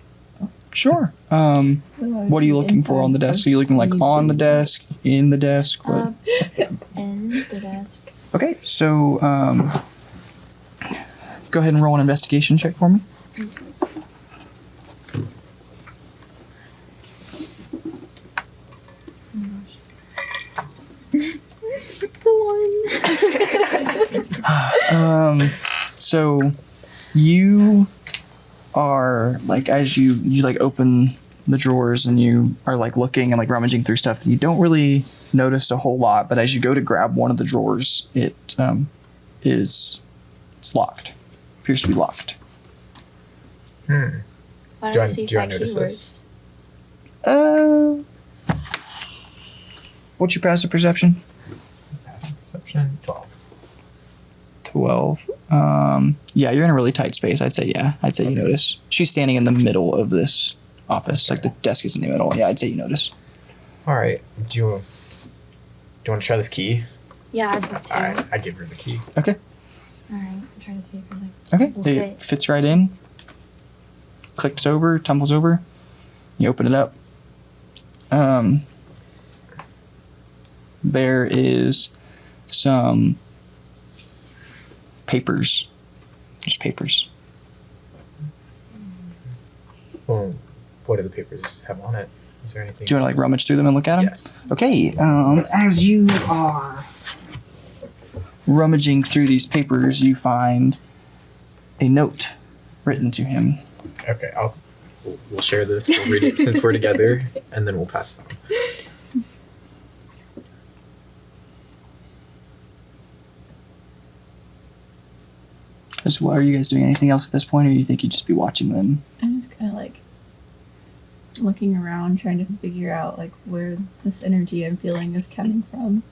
Sure. What are you looking for on the desk? Are you looking like on the desk, in the desk? What? In the desk. Okay, so go ahead and roll an investigation check for me. So you are like, as you like open the drawers and you are like looking and like rummaging through stuff, you don't really notice a whole lot, but as you go to grab one of the drawers, it's locked. Appears to be locked. Why Do don't I- I see if do I that notice key this? works? What's your passive perception? Passive perception 12. 12. Yeah, you're in a really tight space. I'd say you notice. She's standing in the middle of this office. Like the desk is in the middle. Yeah, I'd say you notice. All right. Do you want to try this key? Yeah, I'd love to. All right. I give her the key. Okay. Alright, I'm trying to see if it's like. Okay. will It fit. fits right in. Clicks over, tumbles over. You open it up. There is some papers. Just papers. Well, what do the papers have on it? Is there anything? Do you want to like rummage through them and look at them? Yes. Okay. As you are rummaging through these papers, you find a note written to him. Okay. We'll share this. We'll read it since we're together, and then we'll pass it on. So, are you guys doing anything else at this point, or you think you'd just be watching them? I'm just kind of like looking around, trying to figure out like where this energy I'm feeling is coming from.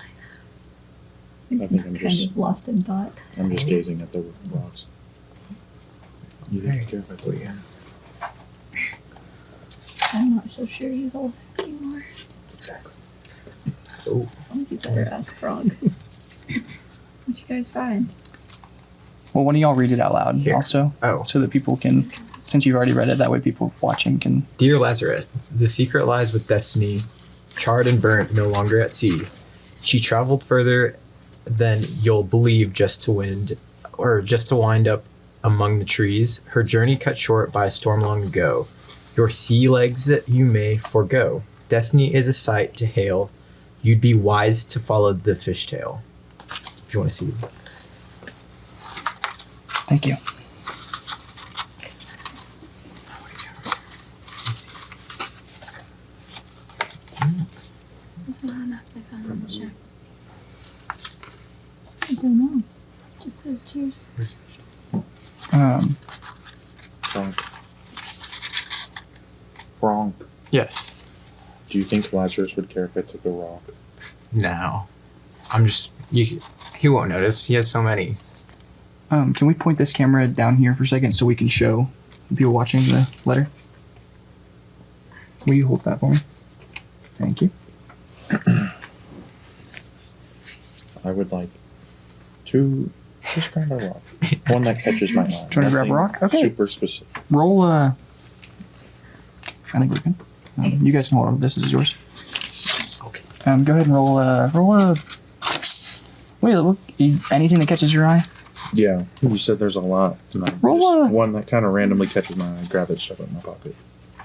I think I'm kind just- of lost in thought. I'm just gazing at the rocks. You think you care if I Oh, do yeah. I'm not so sure he's alive anymore. Exactly. Oh. I think you better ask Frog. What you guys find? Well, one of y'all read it out loud Here. also, Oh. so that people can, since you've already read it, that way people watching can. Dear Lazarus, the secret lies with Destiny, charred and burnt, no longer at sea. She traveled further than you'll believe just to wind up among the trees. Her journey cut short by a storm long ago. Your sea legs you may forego. Destiny is a sight to hail. You'd be wise to follow the fishtail. If you want to see. Thank you. Let's see. That's one of the maps I found in the shack. I don't know. Just says cheers. Where's- Frank. Frank. Yes. Do you think Lazarus would care if I took a rock? No. I'm just. He won't notice. He has so many. Can we point this camera down here for a second so we can show the people watching the letter? Will you hold that for me? Thank you. I would like to just grab a rock. One that catches my eye. Do you want to grab a Nothing rock? Okay. Super specific. Roll I think we're good. You guys can hold on to this. This is yours. Okay. Go ahead and roll a. Wait, look. Anything that catches your eye? Yeah, you said there's a lot. And I Roll just- a- one that kind of randomly catches my eye. Grab it, shove it in my pocket.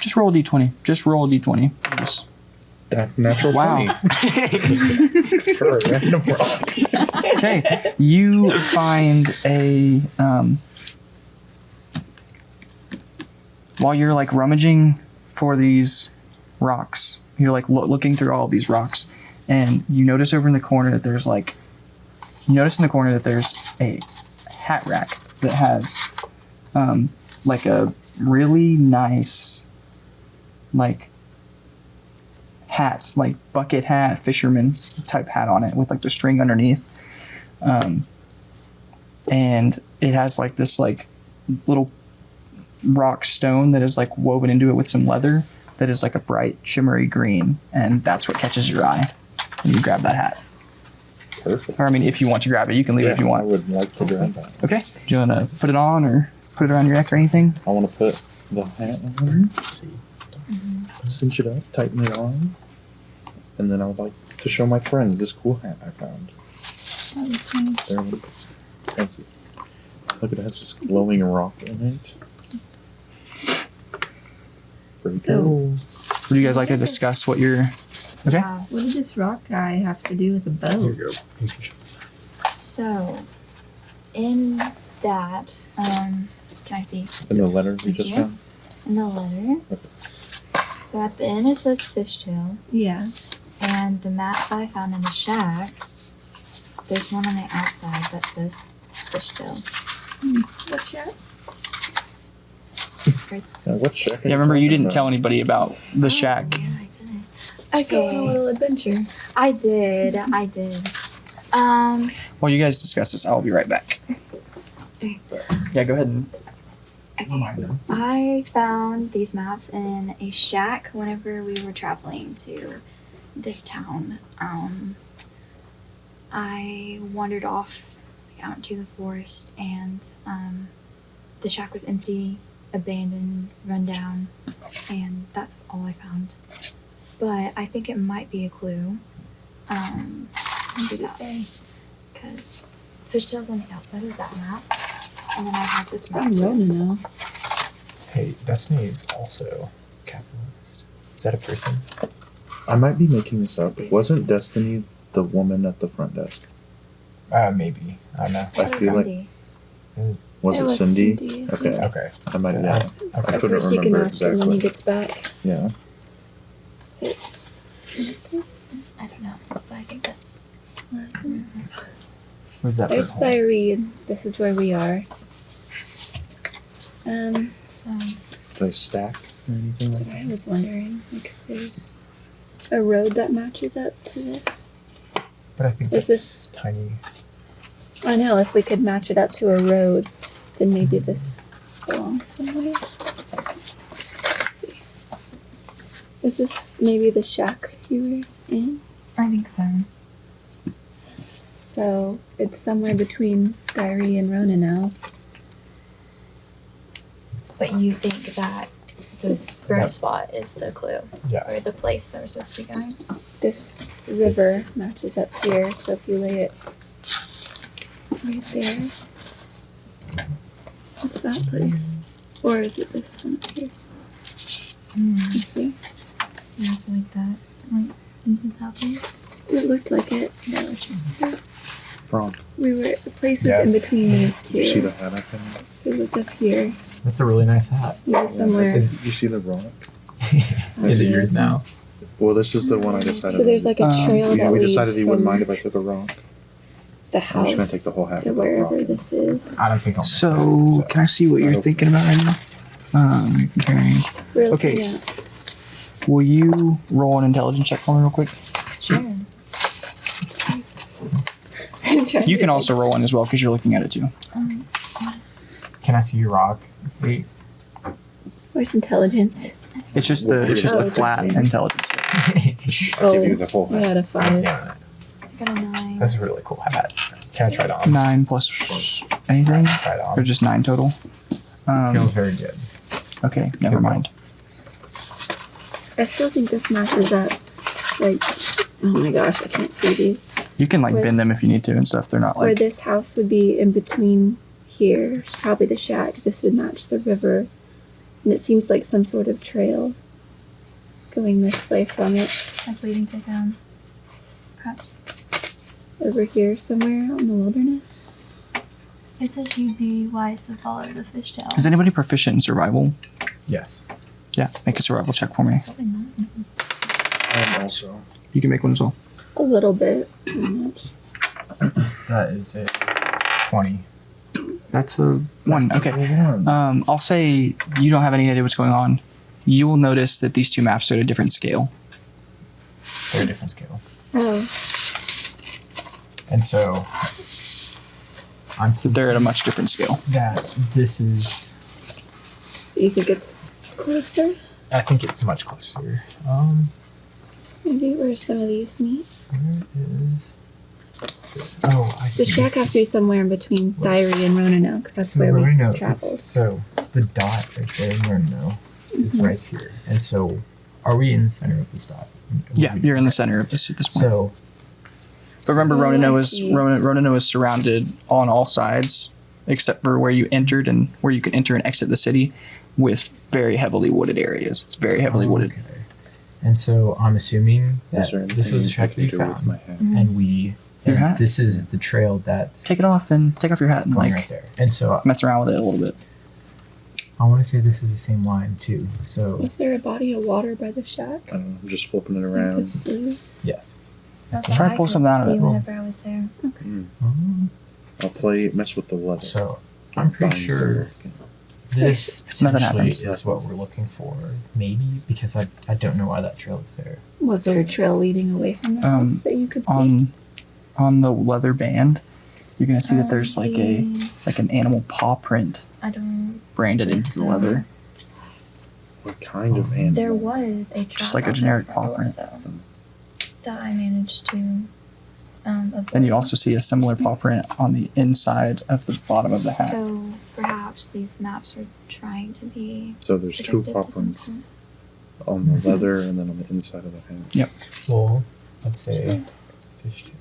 Just roll a d20. Just roll a d20. Just, That natural Wow. 20. For a random rock. okay. You find a. While you're like rummaging for these rocks, you're like looking through all of these rocks, and you notice over in the corner that there's like. You notice in the corner that there's a hat rack that has like a really nice, like, hat, like bucket hat, fisherman's type hat on it with like the string underneath. And it has like this like little rock stone that is like woven into it with some leather that is like a bright shimmery green, and that's what catches your eye when you grab that hat. Perfect. Or I mean, if you want to grab it, you can leave it if you I want. would like to grab that. Okay. Do you want to put it on or put it around your neck or anything? I want to put the hat on, cinch it up, tighten it on, and then I would like to show my friends this cool hat I found. That looks nice. There it is. Thank you. Look, it has this glowing rock in it. Pretty So- cool. Would you guys like to discuss what you're... Okay. Yeah. What did this rock guy have to do with the Here boat? you go. Here's your shot. So, in that, can I see? In the Yes. letter we Thank just you. found. In the letter. So at the end it says fishtail, Yeah. and the maps I found in the shack, there's one on the outside that says fishtail. What's that? What shack? Yeah, remember you didn't tell anybody about the shack. Oh, yeah, I did. Go on a Okay. little adventure. I did. While you guys discuss this, I'll be right back. Okay. Yeah, go ahead and... Okay. I found these maps in a shack whenever we were traveling to this town. I wandered off out into the forest, and the shack was empty, abandoned, run down, and that's all I found. But I think it might be a clue. What did it say? Because fishtail's on the outside of that map, and then I have this map I'm too. Rona now. Hey, Destiny is also capitalist. Is that a person? I might be making this up. Wasn't Destiny the woman at the front desk? Maybe. I don't know. I It was feel like- Cindy. Was it, was Cindy? Cindy. Okay. Okay. I might be. Yeah. I Okay. couldn't Of course, you can remember ask him when he exactly. gets back. Yeah. So, I don't know, but I think that's. Where's that there's for? Thyreed. This is where we are. So Do they stack or anything That's like what I that? was wondering. Like, if there's a road that matches up to this. But I think Is that's tiny. I know, if we could match it up to a road, then maybe this belongs somewhere. Let's see. Is this maybe the shack you were in? I think so. So it's somewhere between Thyre and Rona now. But you think that this burn Yep. spot is the clue, or Yes. the place that we're supposed to be going? This river matches up here, so if you lay it right there. What's that place? Or is it this one up here? You see? Yeah, so like that. Like, is it that place? It looked like it. Oops. Frog. We were the places Yes. in between these Did you see two. the hat I found? So what's up here? That's a really nice hat. Maybe somewhere. Did you see the rock? Is it yours now? Well, this is the one I decided. So there's like a trail yeah, that we leads decided he wouldn't from mind if I took a rock. the I'm house just gonna take the whole hat to without wherever rocking. this is. I don't think I'll miss So, that, can I see what you're thinking about right now? Comparing. We're Okay. looking at- Will you roll an intelligence check for me real quick? Sure. I'm trying You to can think. also roll one as well because you're looking at it too. What is Can I see your rock? Wait. Where's intelligence? It's just the Oh, flat okay. intelligence. I'll give you the whole I hat. had a I'm 5. seeing that. I got a 9. That's a really cool hat. Can I try it on? 9 plus anything, Try it or on. just 9 total. Feels very good. Okay, never mind. I still think this matches up. Like, oh my gosh, I can't see these. You can like Where- bend them if you need to and stuff. They're not Or like this house would be in between here. Probably the shack. This would match the river. And it seems like some sort of trail going this way from it. Like leading to down. Perhaps. Over here somewhere out in the wilderness. It says you'd be wise to follow the fishtail. Is anybody proficient in survival? Yes. Yeah, make a survival check for me. Probably not. And also, You can make one as well. A little bit. Not much. That is a 20. That's a 1. Okay. One. I'll say you don't have any idea what's going on. You will notice that these two maps are at a different scale. They're a different scale. Oh, And so I'm thinking They're at a much different scale. that this is. so you think it's closer? I think it's much closer. Maybe where some of these meet. Where is? Oh, I see. The shack has to be somewhere in between Diary and Roanoke, because that's where we Roanoke, traveled. so the dot right there in Roanoke is Mhm. right here. And so, are we in the center of this dot? Yeah, you're in the center of this at this point. So, But remember, Oh, Roanoke I is see. Roanoke is surrounded on all sides, except for where you entered and where you can enter and exit the city, with very heavily wooded areas. It's very heavily wooded. Okay. And so, I'm assuming that Is there this is a anything I shack can we do with found, my hat? and we. Your and hat? This is the trail that's Take it off and take off your hat and going like right there. And so, mess around with it a little bit. I want to say this is the same line too. So, Was there a body of water by the shack? I don't know. I'm just flipping it Like around. this blue? yes. That's Try what to pull I something out of couldn't it. see whenever I was there. I'll mess with the leather. So, I'm pretty Binds sure the- this Nothing potentially happens. is what we're looking for. Maybe because I don't know why that trail is there. Was there a trail leading away from the house that you could see? On the leather band, you're gonna see that there's like Yeah. an animal paw print I don't. branded into the leather. What kind of animal? There was a Just trap like a out generic there paw for print. though, that I managed to. And you also see a similar paw print on the inside of the bottom of the hat. So perhaps these maps are trying to be. So there's two predictive paw to some prints extent. on the leather and then on the inside of the hat. Well, let's say fish tail.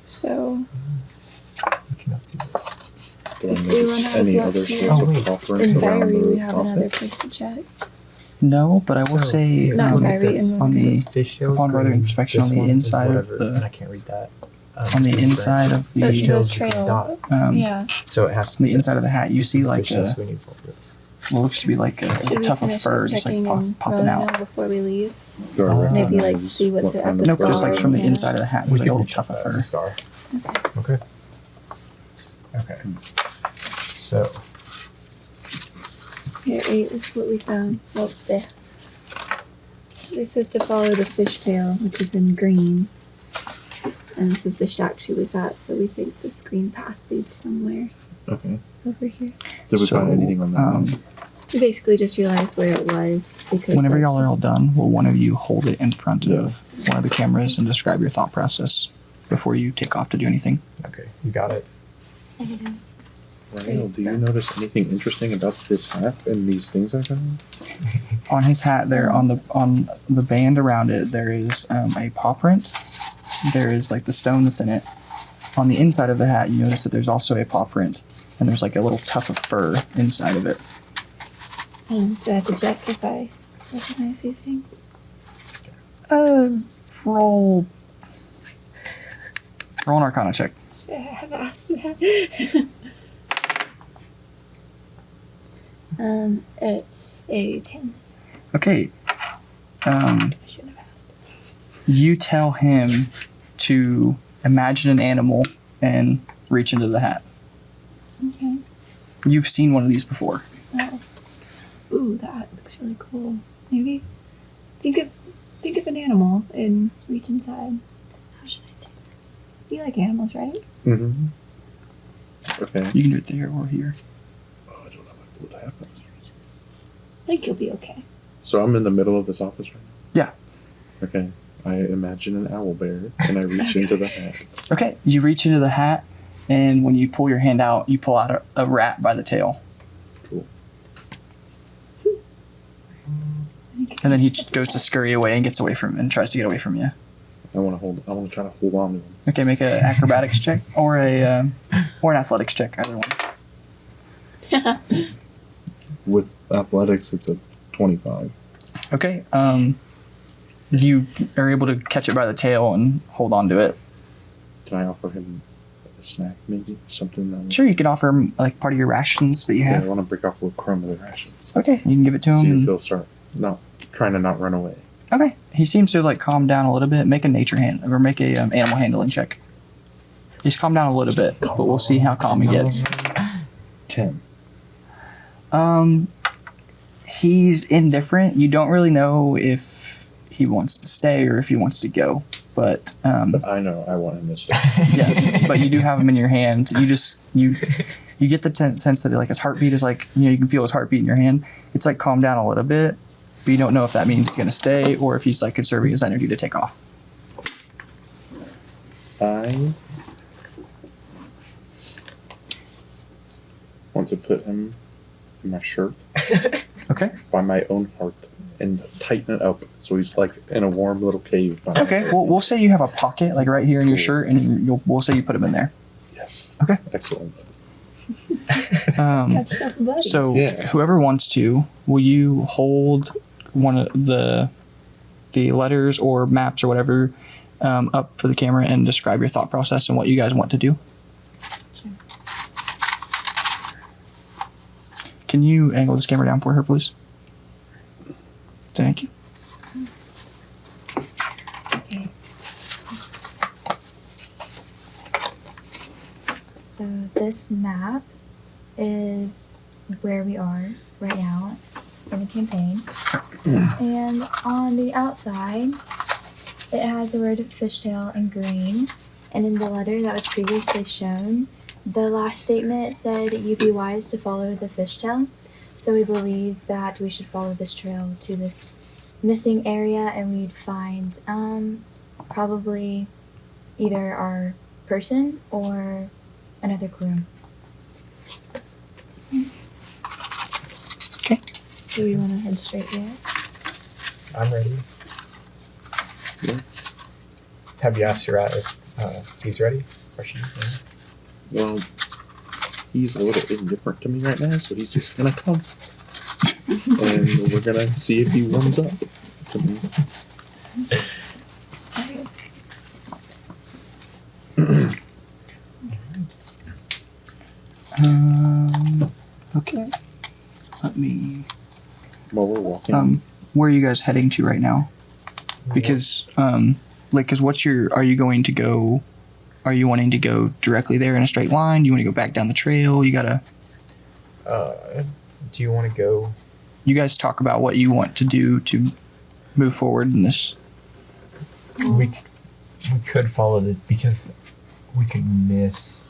So You cannot see this. Do I If we notice run out of any luck other here- sorts Oh, of wait. paw prints in around Diary, the we have another office? place to check. No, but I will So, say Not um, Diary and on the Those fish tails upon further green, inspection this on the one is inside of whatever, the- and I can't read that. on the green inside branch. of But Fish the tails the green trail, dot. yeah. So it has to on be the inside this. of the hat, you This see is the like fish tails, a so we need both of this. what looks to be like a Should we tuft of finish fur up just like checking and popping out. know before we leave? Do I Uh, Maybe like recognize see what's what at kind the of Nope, just like scar, from the yeah. inside of the hat, We there's like a can little reach tuft up of that fur. scar. Okay. Okay. Okay. So Here, 8, this is what we found. Oh, there. This says to follow the fishtail, which is in green. And this is the shack she was at, so we think this green path leads somewhere Okay. over here. Did we So, find anything on that? one? We basically just realized where it was because Whenever like, y'all are all this- done, will one of you hold it in front Yeah. of one of the cameras and describe your thought process before you take off to do anything? okay, you got it. Negative. Ryan, do you notice anything interesting about this hat and these things I found? On his hat, there on the band around it, there is a paw print. There is like the stone that's in it. On the inside of the hat, you notice that there's also a paw print, and there's like a little tuft of fur inside of it. Do I have to check if I recognize these things? Roll an Arcana check. Should I have asked that? It's a 10. Okay. I shouldn't have asked. You tell him to imagine an animal and reach into the hat. Okay. You've seen one of these before. Oh. Ooh, that looks really cool. Maybe think of an animal and reach inside. How should I do? You like animals, right? Mm-hmm. Okay. You can do it there or here. Oh, I don't know what happened. I think you'll be okay. So I'm in the middle of this office right now? Yeah. Okay. I imagine an owl bear and I reach into the hat. Okay, you reach into the hat, and when you pull your hand out, you pull out a rat by the tail. Cool. And then he goes to scurry away and gets away from and tries to get away from you. I want to try to hold on to him. Okay, make an acrobatics check or an athletics check, either one. With athletics, it's a 25. Okay, you are able to catch it by the tail and hold on to it. Can I offer him a snack, maybe? Something that Sure, you can offer him like part of your rations that you Yeah, I have. want to break off a little crumb of the rations. Okay, you can give it to See him. if and- he'll start trying to not run away. Okay, he seems to like calm down a little bit. Make a nature hand or make a animal handling check. He's calmed down a little bit, but we'll see how calm he gets. 10. He's indifferent. You don't really know if he wants to stay or if he wants to go. But But I know I want him to stay. yes, but you do have him in your hand. You get the sense that like his heartbeat is like, you can feel his heartbeat in your hand. It's like calmed down a little bit, but you don't know if that means he's going to stay or if he's like conserving his energy to take off. I want to put him in my shirt Okay. by my own heart and tighten it up so he's like in a warm little cave. By Okay. Well, we'll say you have a pocket like right here in your shirt, and we'll say you put him in there. Yes. Okay. Excellent. Got yourself a buddy. So Yeah. whoever wants to, will you hold one of the letters or maps or whatever up for the camera and describe your thought process and what you guys want to do? Sure. Can you angle this camera down for her, please? Thank you. Okay. So this map is where we are right now in the campaign. And on the outside, it has the word fishtail in green. And in the letter that was previously shown, the last statement said, "You be wise to follow the fishtail." So we believe that we should follow this trail to this missing area, and we'd find probably either our person or another clue. Do we want to head straight there? I'm ready. Yeah. Have you asked your rat if he's ready? Or she's ready? Well, he's a little indifferent to me right now, so he's just gonna come. And we're gonna see if he warms up to me. Okay. Let me. While we're walking, Where are you guys heading to right now? Because are you going to go? Are you wanting to go directly there in a straight line? Do you want to go back down the trail? You gotta. Do you want to go? You guys talk about what you want to do to move forward in this. We could follow because we could miss.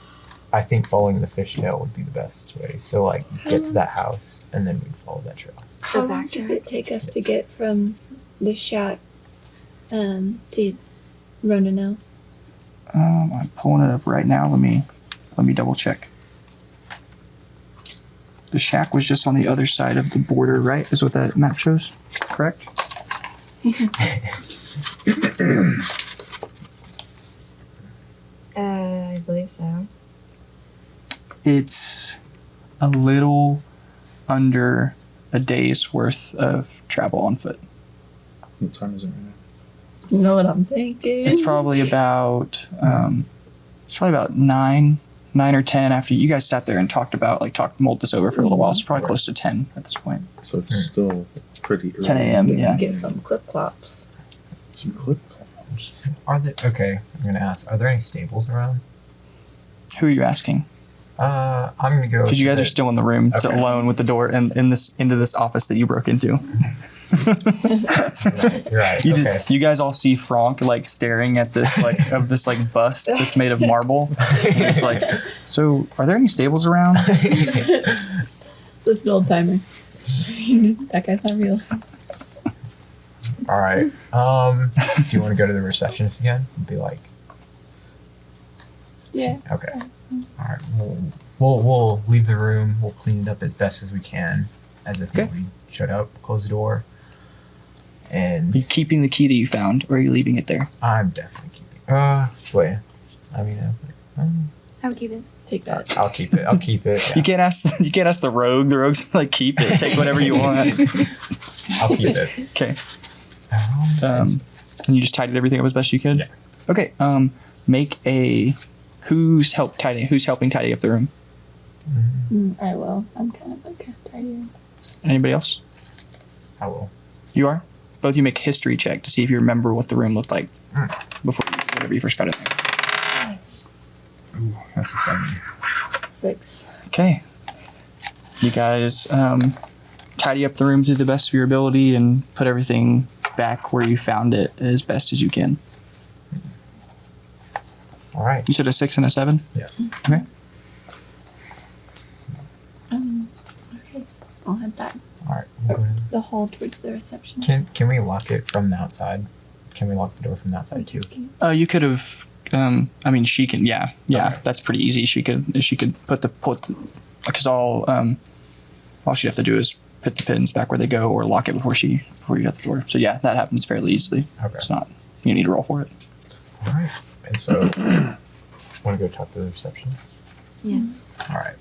I think following the fishtail would be the best way. So like get to that house and then we'd follow that trail. How So long backtrack. did it take us to get from the shack to Ronanel? I'm pulling it up right now. Let me double check. The shack was just on the other side of the border, right? Is what that map shows, correct? I believe so. It's a little under a day's worth of travel on foot. what time is it right now? You know what I'm thinking? It's probably about 9 or 10 after you guys sat there and mulled this over for a little while. It's probably close to 10 at this point. So it's still pretty early. 10 a.m., yeah. Get some clip clops. Some clip clops. Are there? Okay, I'm gonna ask. Are there any stables around? Who are you asking? I'm gonna go. Because you guys are still in the room Okay. alone with the door and into this office that you broke into. You're right. Okay. You guys all see Franck like staring at this bust that's made of marble. And it's like, so are there any stables around? Listen, old timer. That guy's not real. All right. Do you want to go to the receptionist again and be like? Yeah. Okay. All right. We'll leave the room. We'll clean it up as best as we can, as if Okay. we shut up, close the door, and Are you keeping the key that you found, or are you leaving it there? I'm definitely keeping. Wait. I mean, I would keep it. Take that. I'll keep it. I'll keep it. You can't ask the rogue. The rogue's like, keep it, take whatever you want. I'll keep it. Okay. It's- And you just tidied everything up as best you could? Yeah. Okay. Make a who's helping tidy up the room? I will. I'm kind of like a tidier. Anybody else? I will. You are? Both of you make a history check to see if you remember what the room looked like Mm. whenever you first got in there. Ooh, that's a 7. 6. Okay. You guys tidy up the room to the best of your ability and put everything back where you found it as best as you can. All right. You said a 6 and a 7? Yes. Okay. Okay. I'll head back. All right. We'll go to The hall towards the receptionist. Can we lock it from the outside? Can we lock the door from the outside too? You could have. I mean, she can. Yeah. Okay. That's pretty easy. She could put because all she'd have to do is put the pins back where they go, or lock it before you shut the door. So yeah, that happens fairly easily. Okay. It's not. You need to roll for it. All right. And so, want to go talk to the receptionist? Yes. All right.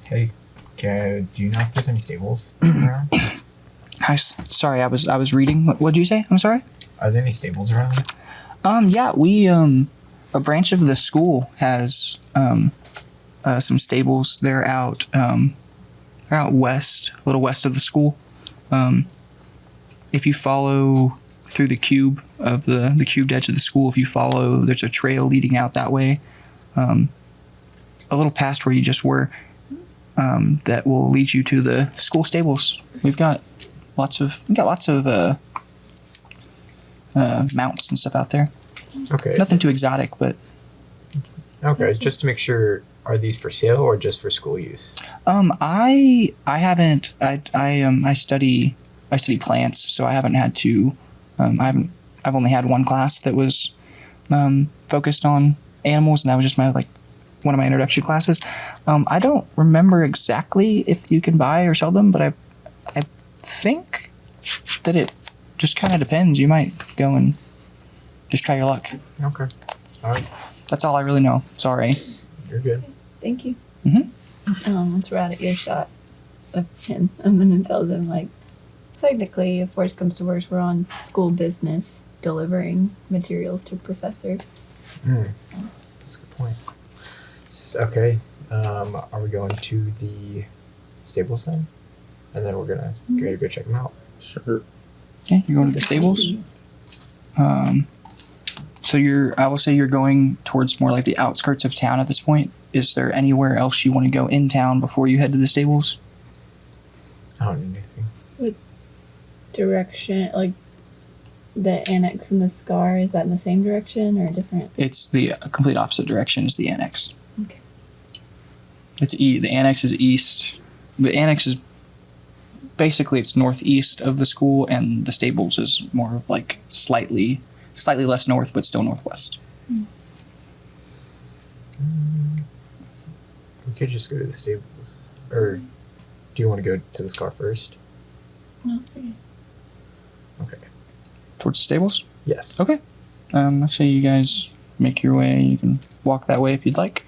Hey, do you know if there's any stables around? Sorry, I was reading. What did you say? I'm sorry. Are there any stables around? Yeah, we a branch of the school has some stables. They're out west, a little west of the school. If you follow through the cube of the cubed edge of the school, if you follow, there's a trail leading out that way, a little past where you just were. That will lead you to the school stables. We've got lots of mounts and stuff out there. Okay. Nothing too exotic, but Okay, just to make sure, are these for sale or just for school use? I haven't. I study plants, so I haven't had to. I've only had one class that was focused on animals, and that was just one of my introduction classes. I don't remember exactly if you can buy or sell them, but I think that it just kind of depends. You might go and just try your luck. Okay. All right. That's all I really know. Sorry. You're good. Thank you. Mhm. Once we're out of earshot of Chin, I'm gonna tell them technically, if worst comes to worst, we're on school business delivering materials to professor. That's a good point. Okay. Are we going to the stables then? And then we're gonna go check them out. Sure. Okay, you're going to the stables. So I will say you're going towards more like the outskirts of town at this point. Is there anywhere else you want to go in town before you head to the stables? I don't need anything. Direction, the annex and the scar, is that in the same direction or different? It's the complete opposite direction as the annex. Okay. It's the annex is east. The annex is basically it's northeast of the school, and the stables is more of slightly less north, but still northwest. We could just go to the stables, or do you want to go to the scar first? No, it's okay. Okay. Towards the stables? Yes. Okay. Let's say you guys make your way. You can walk that way if you'd like.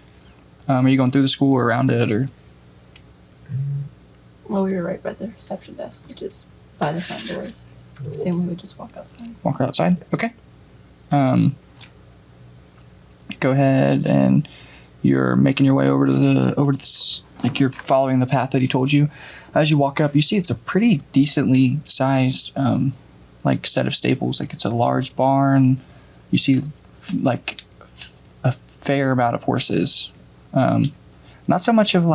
Are you going through the school or around it, or? Well, we were right by the reception desk, which is by the front doors. Assume we would just walk outside. Walk outside? Okay. Go ahead, and you're making your way over to this, you're following the path that he told you. As you walk up, you see it's a pretty decently sized set of stables. It's a large barn. You see a fair amount of horses. Not so much of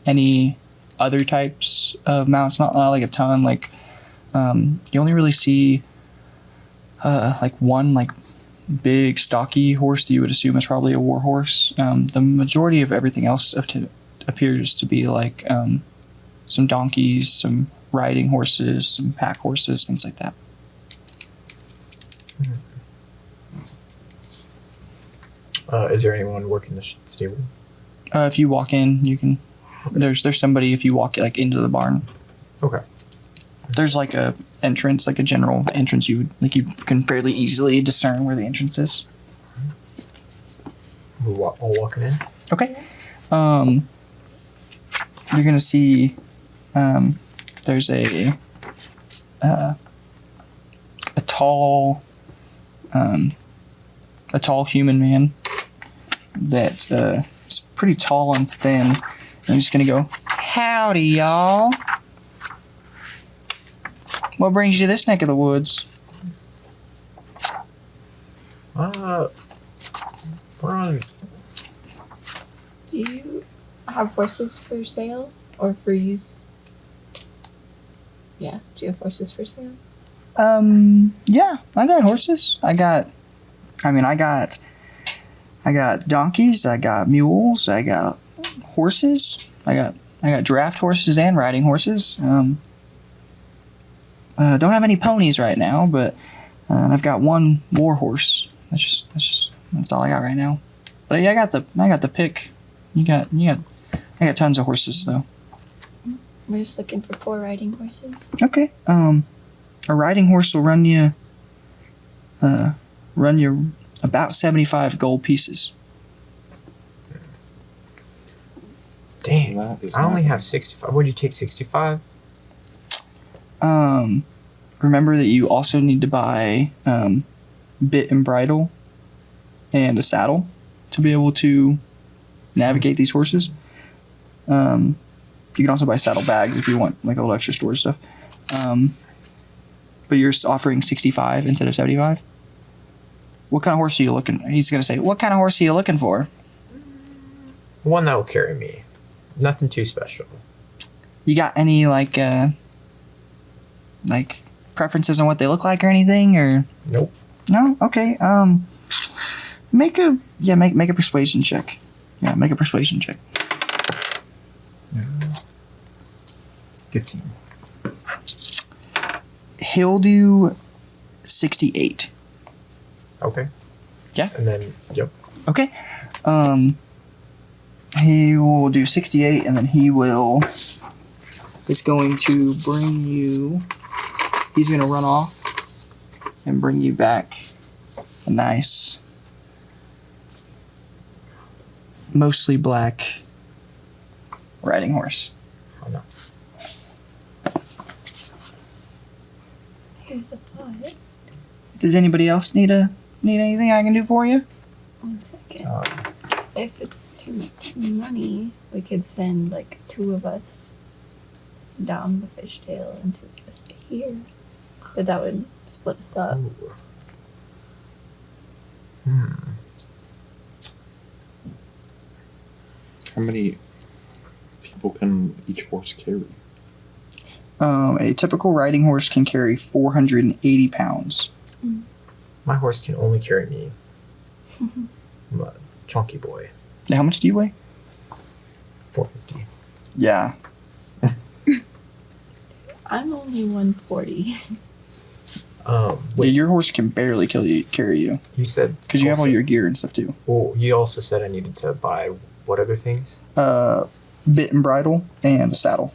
any other types of mounts, not a ton. You only really see one big stocky horse that you would assume is probably a war horse. The majority of everything else appears to be some donkeys, some riding horses, some pack horses, things like that. Is there anyone working the stable? If you walk in, you can. There's somebody if you walk into the barn. Okay. There's a entrance, a general entrance. You can fairly easily discern where the entrance is. We're all walking in. Okay. You're gonna see. There's a tall human man that is pretty tall and thin. I'm just gonna go, "Howdy, y'all. What brings you to this neck of the woods?" Run. Do you have horses for sale or for use? Yeah, do you have horses for sale? Yeah, I got horses. I got donkeys, I got mules, I got horses, I got draft horses and riding horses. Don't have any ponies right now, but I've got one war horse. That's all I got right now. But yeah, I got the pick. I got tons of horses though. We're just looking for 4 riding horses. Okay. A riding horse will run you about 75 gold pieces. Dang. That is I only not- have 65. Would you take 65? Remember that you also need to buy bit and bridle and a saddle to be able to navigate these horses. You can also buy saddle bags if you want like a little extra storage stuff. But you're offering 65 instead of 75. What kind of horse are you looking? He's gonna say, "What kind of horse are you looking for?" One that will carry me. Nothing too special. You got any like preferences on what they look like or anything, or Nope. no? Okay. Make a persuasion check. Yeah, make a persuasion check. 15. He'll do 68. Okay. Yeah. And then, yep. Okay. He will do 68, and then is going to bring you. He's going to run off and bring you back a nice, mostly black riding horse. Oh, no. Here's a pot. Does anybody else need anything I can do for you? 1 second. Um, If it's too much money, we could send like 2 of us down the fishtail and 2 of us to here. But that would split us up. ooh. Hmm. How many people can each horse carry? A typical riding horse can carry 480 pounds. My horse can only carry me. I'm a chunky boy. Now, how much do you weigh? 450. Yeah. I'm only 140. Yeah, Wait, your horse can barely carry you you said because you have all also- your gear and stuff too. Well, you also said I needed to buy what other things? Bit and bridle and a saddle.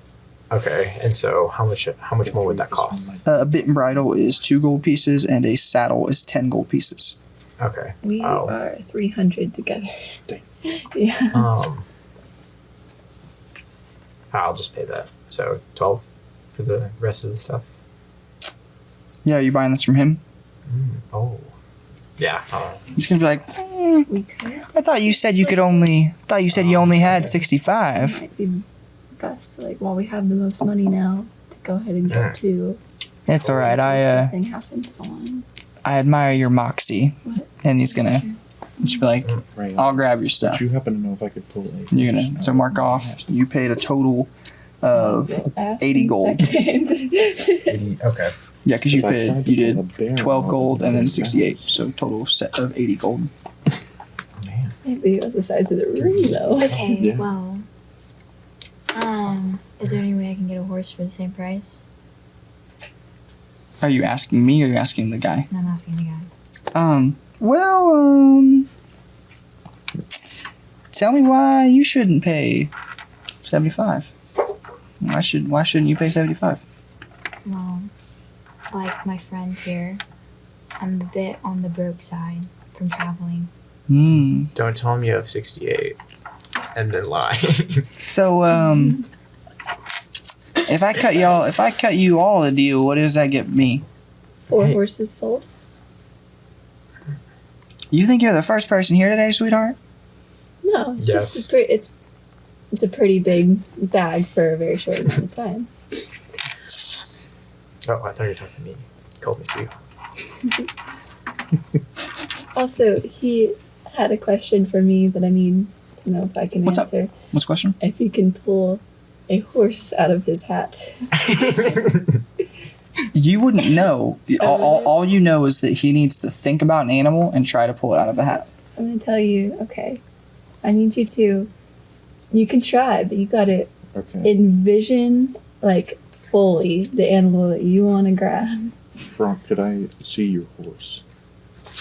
Okay, and so how much more would that cost? A bit and bridle is 2 gold pieces, and a saddle is 10 gold pieces. Okay. We Oh. are 300 together. Dang. Yeah. I'll just pay that. So 12 for the rest of the stuff. Yeah, you buying this from him? Oh. Yeah. He's gonna be like, We could. I thought you said you only had 65. Might be best, like, while we have the most money now, to go ahead and Yeah. get 2. It's all right. Something happens to one. I admire your moxie. What? And he's gonna just be like, Right. I'll grab your Would stuff. you happen to know if I could pull a You're horse gonna out so mark of my off. hamster? You paid a total of Ask 80 in a gold. second. 80, okay. Yeah, because you If I tried to you pull a did bear 12 out gold of and then his 68, mouth. so total set of 80 gold. Man. Maybe it was the size of the room, though. Okay, Yeah. well, is there any way I can get a horse for the same price? Are you asking me or are you asking the guy? No, I'm asking the guy. Tell me why you shouldn't pay 75. Why shouldn't you pay 75? Well, like my friend here, I'm a bit on the broke side from traveling. Don't tell him you have 68 and then lie. So if I cut you all a deal, what does that get me? 4 Hey. horses sold. You think you're the first person here today, sweetheart? No, it's Yes. just it's a pretty big bag for a very short amount of time. Oh, I thought you were talking to me. You called me sweet. Also, he had a question for me that I need to know if I can What's up? answer. What's the question? If you can pull a horse out of his hat. You wouldn't know. All you know is that he needs to think about an animal and try to pull it out of a hat. I'm gonna tell you, okay. I need you to. You can try, but you gotta Okay. envision, like, fully the animal that you want to grab. Frog, could I see your horse?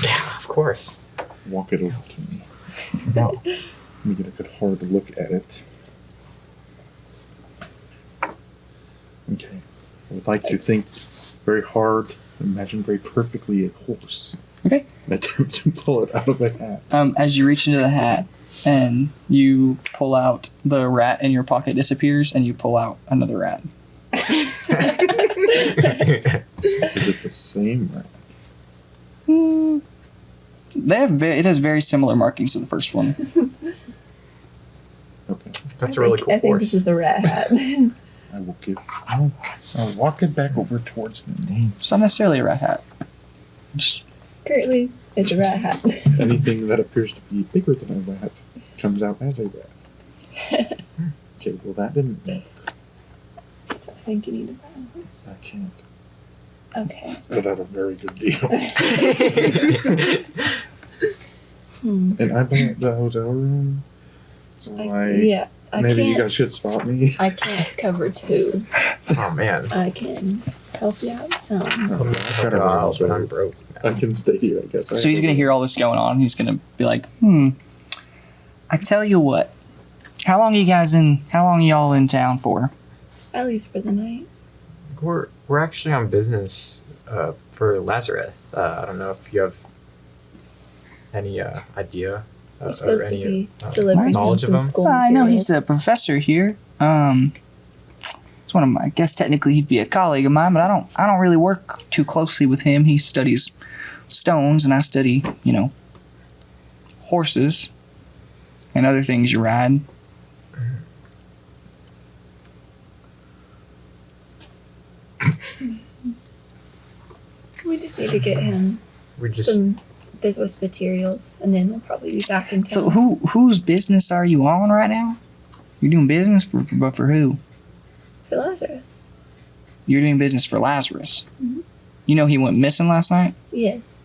Yeah, of course. Walk it over to me. No. Let me get a good hard look at it. Okay. I would like to think very hard, imagine very perfectly a horse. Okay. And attempt to pull it out of a hat. As you reach into the hat and you pull out, the rat in your pocket disappears and you pull out another rat. Is it the same rat? It has very similar markings to the first one. Okay. That's a really cool I think horse. this is a rat hat. I will I'll walk it back over towards him. It's not necessarily a rat hat. Just Currently, it's a rat hat. Anything that appears to be bigger than a rat comes out as a rat. Okay, well that didn't work. So I think you need to buy a horse. I can't. Okay. Without a very good deal. Hmm. And I bought the hotel room. So Yeah, I maybe you can't. guys should spot me. I can't cover two. Oh man. I can help you out some. Oh, Oh, I got a God, house but I'm room. broke. I can stay here, I guess. so he's gonna hear all this going on. He's gonna be like, I tell you what. How long are y'all in town for? At least for the night. We're actually on business for Lazarus. I don't know if you have any idea We're or supposed to any be delivering knowledge of some him? school I know he's a materials. professor here. It's one of my. I guess technically he'd be a colleague of mine, but I don't really work too closely with him. He studies stones, and I study, horses and other things you ride. We just need to get him We just some business materials, and then we'll probably be back in town. So whose business are you on right now? You're doing business but for who? For Lazarus. You're doing business for Lazarus. Mhm. You know he went missing last night? Yes.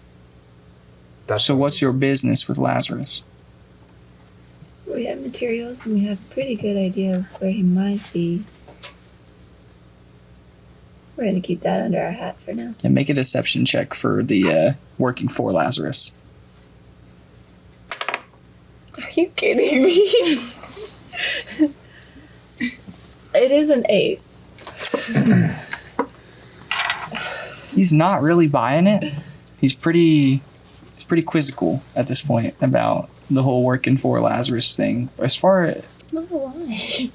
that's So what's your business with Lazarus? We have materials, and we have a pretty good idea of where he might be. We're going to keep that under our hat for now. And make a deception check for the working for Lazarus. Are you kidding me? It is an 8. He's not really buying it. He's pretty quizzical at this point about the whole working for Lazarus thing. As far as It's not a lie.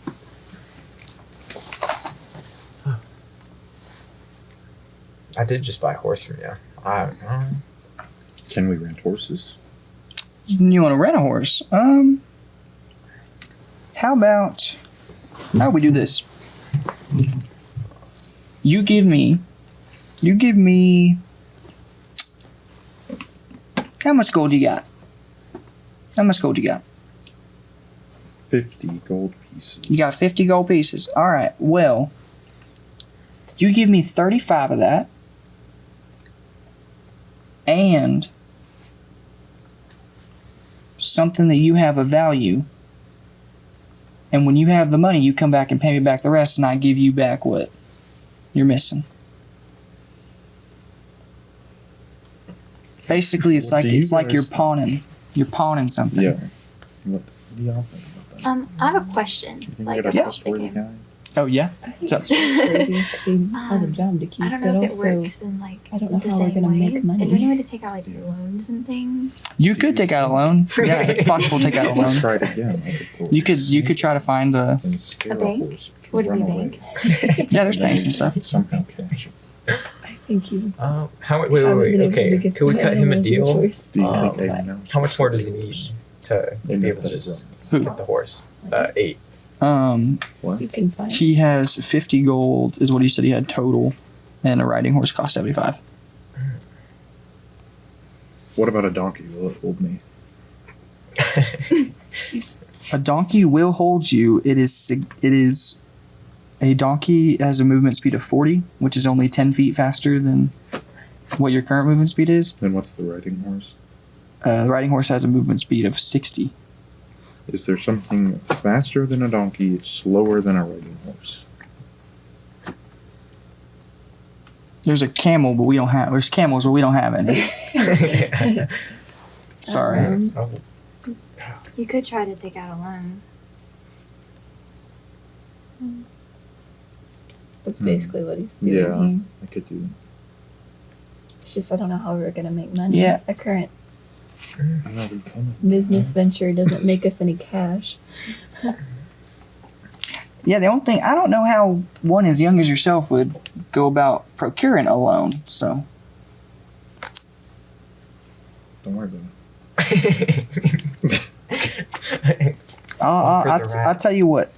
I did just buy a horse from you. I don't know. Can we rent horses? you want to rent a horse, how about we do this? You give me how much gold you got? 50 gold pieces. You got 50 gold pieces. All right. Well, you give me 35 of that, and something that you have of value. And when you have the money, you come back and pay me back the rest, and I give you back what you're missing. Basically, it's What like do you you're guys- pawning. You're pawning something. Yeah. What do y'all think about that? I have a question. Do you think Like, we got I'm a not trustworthy thinking. guy? Oh yeah. I think So- it's trustworthy because he has a job to keep, I don't but know if also it works in like I don't know the how we're same gonna way. make money. Is there any way to take out like loans and things? You could take out a loan. Yeah, it's possible to take out a loan. Try it again. I could pull You could try to find a. and scare A bank? horse to Would it be run a away. bank? Yeah, there's banks and stuff. Somehow catch it. I think you How wait, haven't been able to okay. get Could we the cut him a animal of your deal? choice. Do you Oh, think they but know? How much more does he need to They be know able to that it just Who? get the horse? 8. What? You can find. He has 50 gold, is what he said he had total, and a riding horse cost 75. What about a donkey? Will it hold me? A donkey will hold you. It is a donkey has a movement speed of 40, which is only 10 feet faster than what your current movement speed is. Then what's the riding horse? The riding horse has a movement speed of 60. Is there something faster than a donkey, slower than a riding horse? There's a camel, but we don't have. There's camels, but we don't have any. Sorry. Oh, You could try to take out a loan. That's basically what he's doing Yeah. here. I could do It's just I don't know how we're gonna make money. Yeah. A current another one. business venture doesn't make us any cash. Yeah, the only thing I don't know how one as young as yourself would go about procuring a loan. So Don't worry about it. I'll tell you what.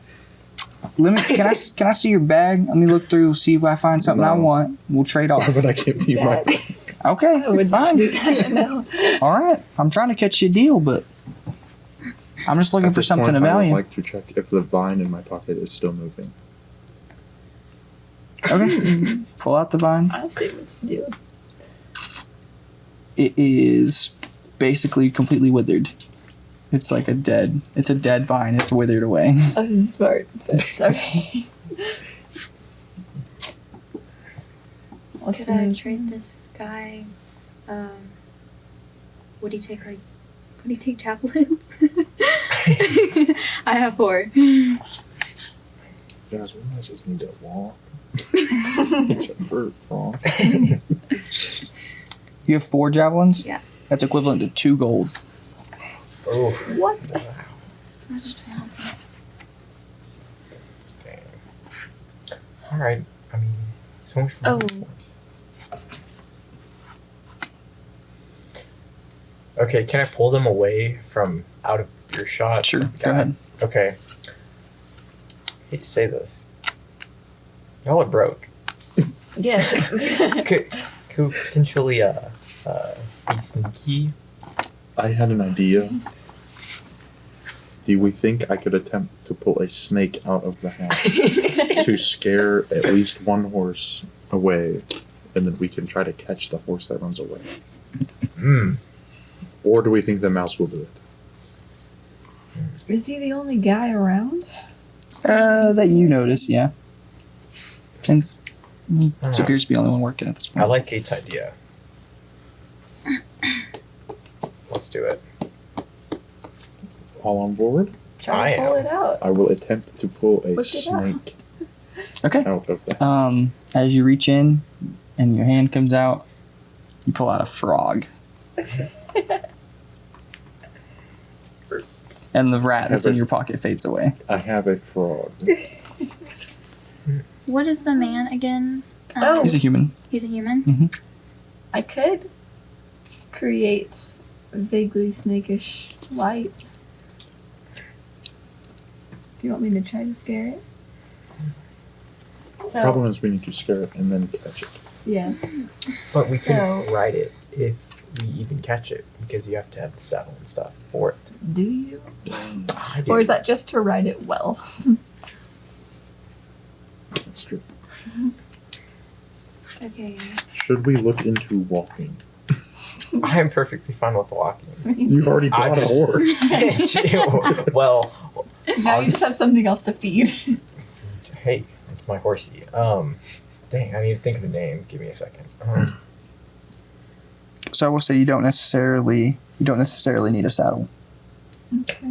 Can I see your bag? Let me look through, see if I find something I No. want. We'll trade Why off. would I give you my That's- Okay, I would fine. do that. No. All right, I'm trying to catch you a deal, but I'm just looking At for this something point, of I would value. like to check if the vine in my pocket is still moving. Okay, pull out the vine. I see what you do. It is basically completely withered. It's like a dead vine. It's withered away. I was smart. That's okay. What's Could the I move? trade this guy? Would he take javelins? I have 4. Guys, we might just need to walk. Except for Frank. You have 4 javelins? Yeah. That's equivalent to 2 gold. oh. What? All right. I mean, so much fun. Oh. Okay, can I pull them away from out of earshot? Sure, of the go guy? ahead. Okay. Hate to say this. Y'all are broke. Yes. Could potentially be sneaky. I had an idea. Do we think I could attempt to pull a snake out of the hat to scare at least one horse away, and then we can try to catch the horse that runs away? Hmm. Or do we think the mouse will do it? Is he the only guy around? That you notice, yeah. And he Alright. appears to be the only one working at this I point. like Kate's idea. Let's do it. All on board? Try to I pull am. it out. I will attempt to pull a Look it up. snake Okay. out of the hat. As you reach in and your hand comes out, you pull out a frog. And the rat that's in your pocket fades away. I have a frog. What is the man again? Oh. He's a human. He's a human? I could create vaguely snakish light. Do you want me to try to scare it? So, Problem is we need to scare it and then catch it. yes. But we So- can ride it if we even catch it, because you have to have the saddle and stuff for it. Do you? I do. Or is that just to ride it well? That's true. Okay. Should we look into walking? I am perfectly fine with walking. You already I bought a just- horse. Well, Now you just have something else to feed. hey, it's my horsey. Dang, I need to think of a name. Give me a second. So I will say you don't necessarily need a saddle. Okay.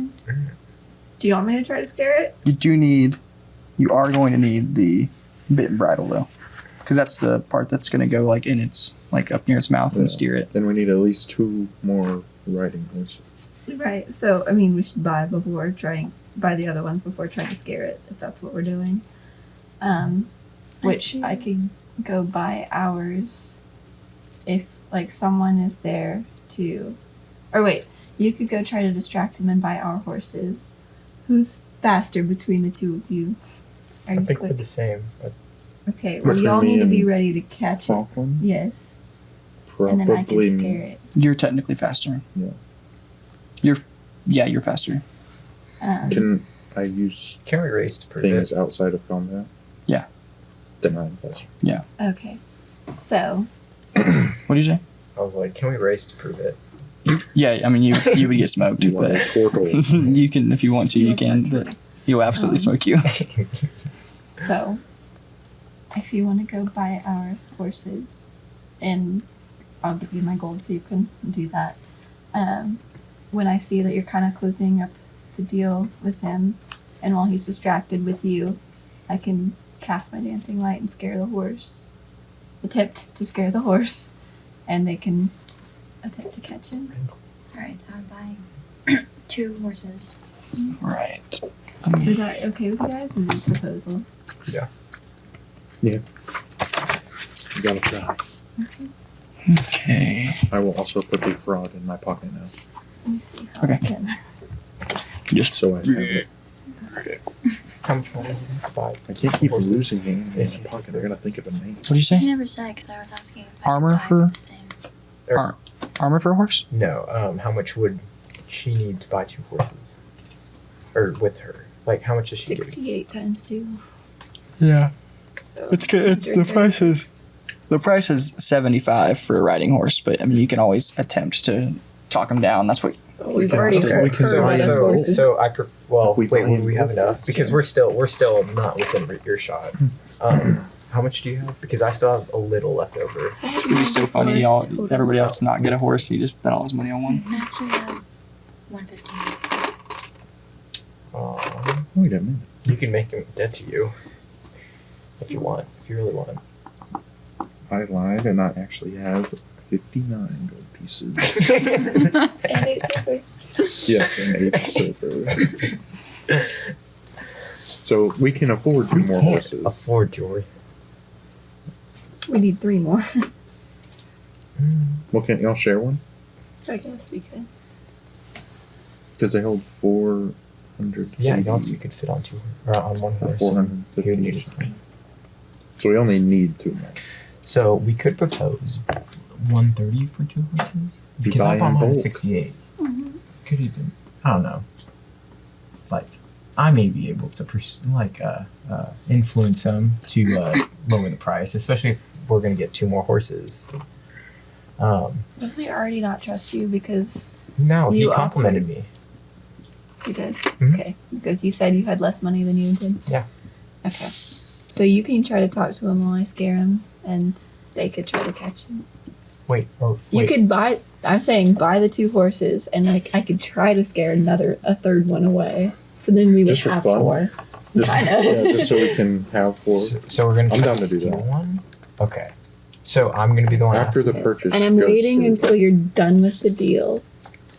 Do you want me to try to scare it? You are going to need the bit and bridle though. Because that's the part that's going to go like in its, like up near its mouth and Yeah. steer it. Then we need at least 2 more riding horses. Right. So, I mean, we should buy the other ones before trying to scare it, if that's what we're doing. Which I could go buy ours if, like, someone is there to... Or wait, you could go try to distract him and buy our horses. Who's faster between the two of you? Are I you think we're quick? the same. But Okay, well, Between y'all me need to be and ready to catch it. Falkland? Yes. And then I Probably can me. scare it. You're technically faster. Yeah. You're Yeah, you're faster. Can I use Can we race to prove things it? outside of combat? Yeah. Then I'm faster. Okay. So, What do you say? I was like, can we race to prove it? Yeah, I mean, you would get smoked, You want a but turtle? you can, if you want to, you can, but he'll absolutely smoke you. so, if you want to go buy our horses, and I'll give you my gold so you can do that. When I see that you're kind of closing up the deal with him, and while he's distracted with you, I can cast my dancing light and scare the horse. Attempt to scare the horse, and they can attempt to catch him. Alright, so I'm buying 2 horses. Right. Is that okay with you guys? Is this proposal? You gotta try. Okay. I will also put the fraud in my pocket now, Let me see how Okay. I can. Just so I have it. How much money did you buy? I can't keep Horses. losing it in my pocket. They're gonna think of a name. what do you He say? never said because I was asking if I Armor could buy for- the same. Armor for a horse? No. How much would she need to buy 2 horses? Or with her? Like, how much is she giving? 68 times 2. Yeah. So It's good. It's- the price is- The price is 75 for a riding horse, but I mean, you can always attempt to talk him down. That's what. We've already Okay. heard We can her buy riding him horses. So well, If we wait, buy would him we have both, enough? that's Because good. we're still not within earshot. How much do you have? Because I still have a little left over. It would be so funny, y'all. Everybody else not get a horse. He just spent all his money on one. I actually have 115. Wait a minute. You can make him dead to you if you want. If you really want. I lied, and I actually have 59 gold pieces. And 8 silver. Yes, and 8 silver. So we can afford 2 more Can't horses. afford to worry. We need 3 more. Well, can't y'all share one? I guess we could. Because they hold 400. Yeah, you could fit on 2 or on one horse. You would need 450. it. So we only need 2 more. So we could propose 130 for 2 horses You because buy I bought in mine at bulk. 68. Mm-hmm. Could even I don't know. Like I may be able to influence them to lower the price, especially if we're going to get 2 more horses. Does he already not trust you because No, he You complimented me. you did? Mhm. Okay. Because you said you had less money than you did? Yeah. Okay. So you can try to talk to him while I scare him, and they could try to catch him. Wait. You could buy. I'm saying buy the 2 horses, and like I could try to scare a third one away. So then we would Just for have fun? 4. Just, Kinda. yeah, just so we can have 4. So we're going to I'm try down to to do steal that. one? Okay. So I'm going to be the one After the asking. purchase. And I'm goes waiting through. until you're done with the deal,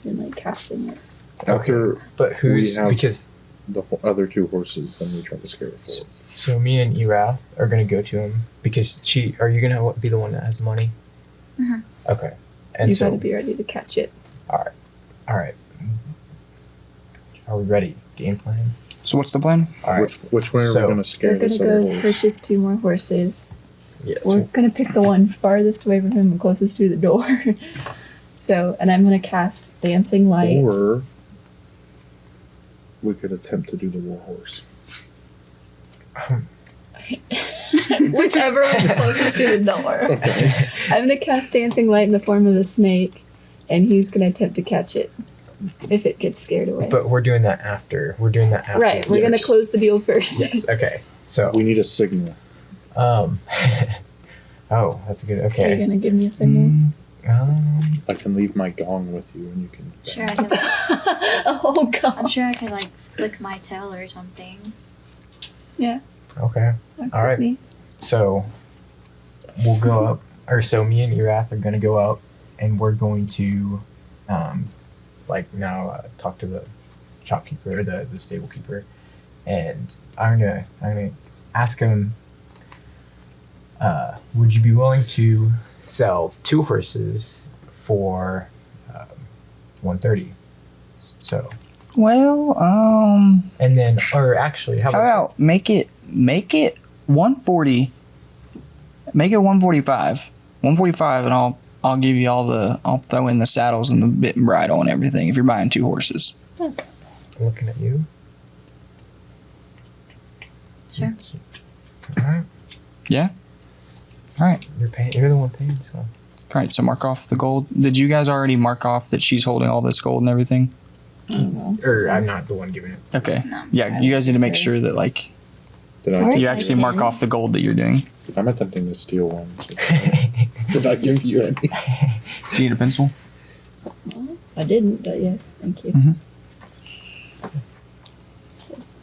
and like casting it. After But who's we have- because the other 2 horses, then we try to scare the 4th. so me and Erath are going to go to him because are you going to be the one that has money? Mhm. Okay. And You so gotta be ready to catch it. all right. Are we ready? Game plan. So what's the plan? All right. Which one are So- we going to scare We're gonna this other go horse? purchase 2 more horses. Yes. We're gonna pick the one farthest away from him and closest to the door. So, and I'm gonna cast Dancing Light. Or we could attempt to do the war horse. Whichever one's closest to the door. Okay. I'm gonna cast Dancing Light in the form of a snake, and he's gonna attempt to catch it if it gets scared away. But we're doing that after. Right, we're gonna Yes. close the deal first. Yes. Okay. So. We need a signal. Oh, that's good. Are you Okay. gonna give me a signal? I can leave my gong with you, and you can. Sure, I could, Oh god. I'm sure I could like flick my tail or something. Okay. Works All right. with me. So we'll go up, or so me and Erath are gonna go out, and we're going to, talk to the shopkeeper, or the stable keeper, and I'm gonna ask him, would you be willing to sell 2 horses for 130? So, Well, and then, or actually, how how about about make it 140. Make it 145. 145, and I'll give you I'll throw in the saddles and the bit and bridle and everything if you're buying 2 horses. That's I'm looking at you. Sure. All right. Yeah. All right. You're the one paying, so. All right. So mark off the gold. Did you guys already mark off that she's holding all this gold and everything? Or I'm not the one giving it. Okay. No. Yeah. You guys need to make sure that like Did I? Where's you my actually mark pen? off the gold that you're doing. I'm attempting to steal one. Did I give you any? Do you need a pencil? Well, I didn't, but yes, thank you. Mhm. Yes.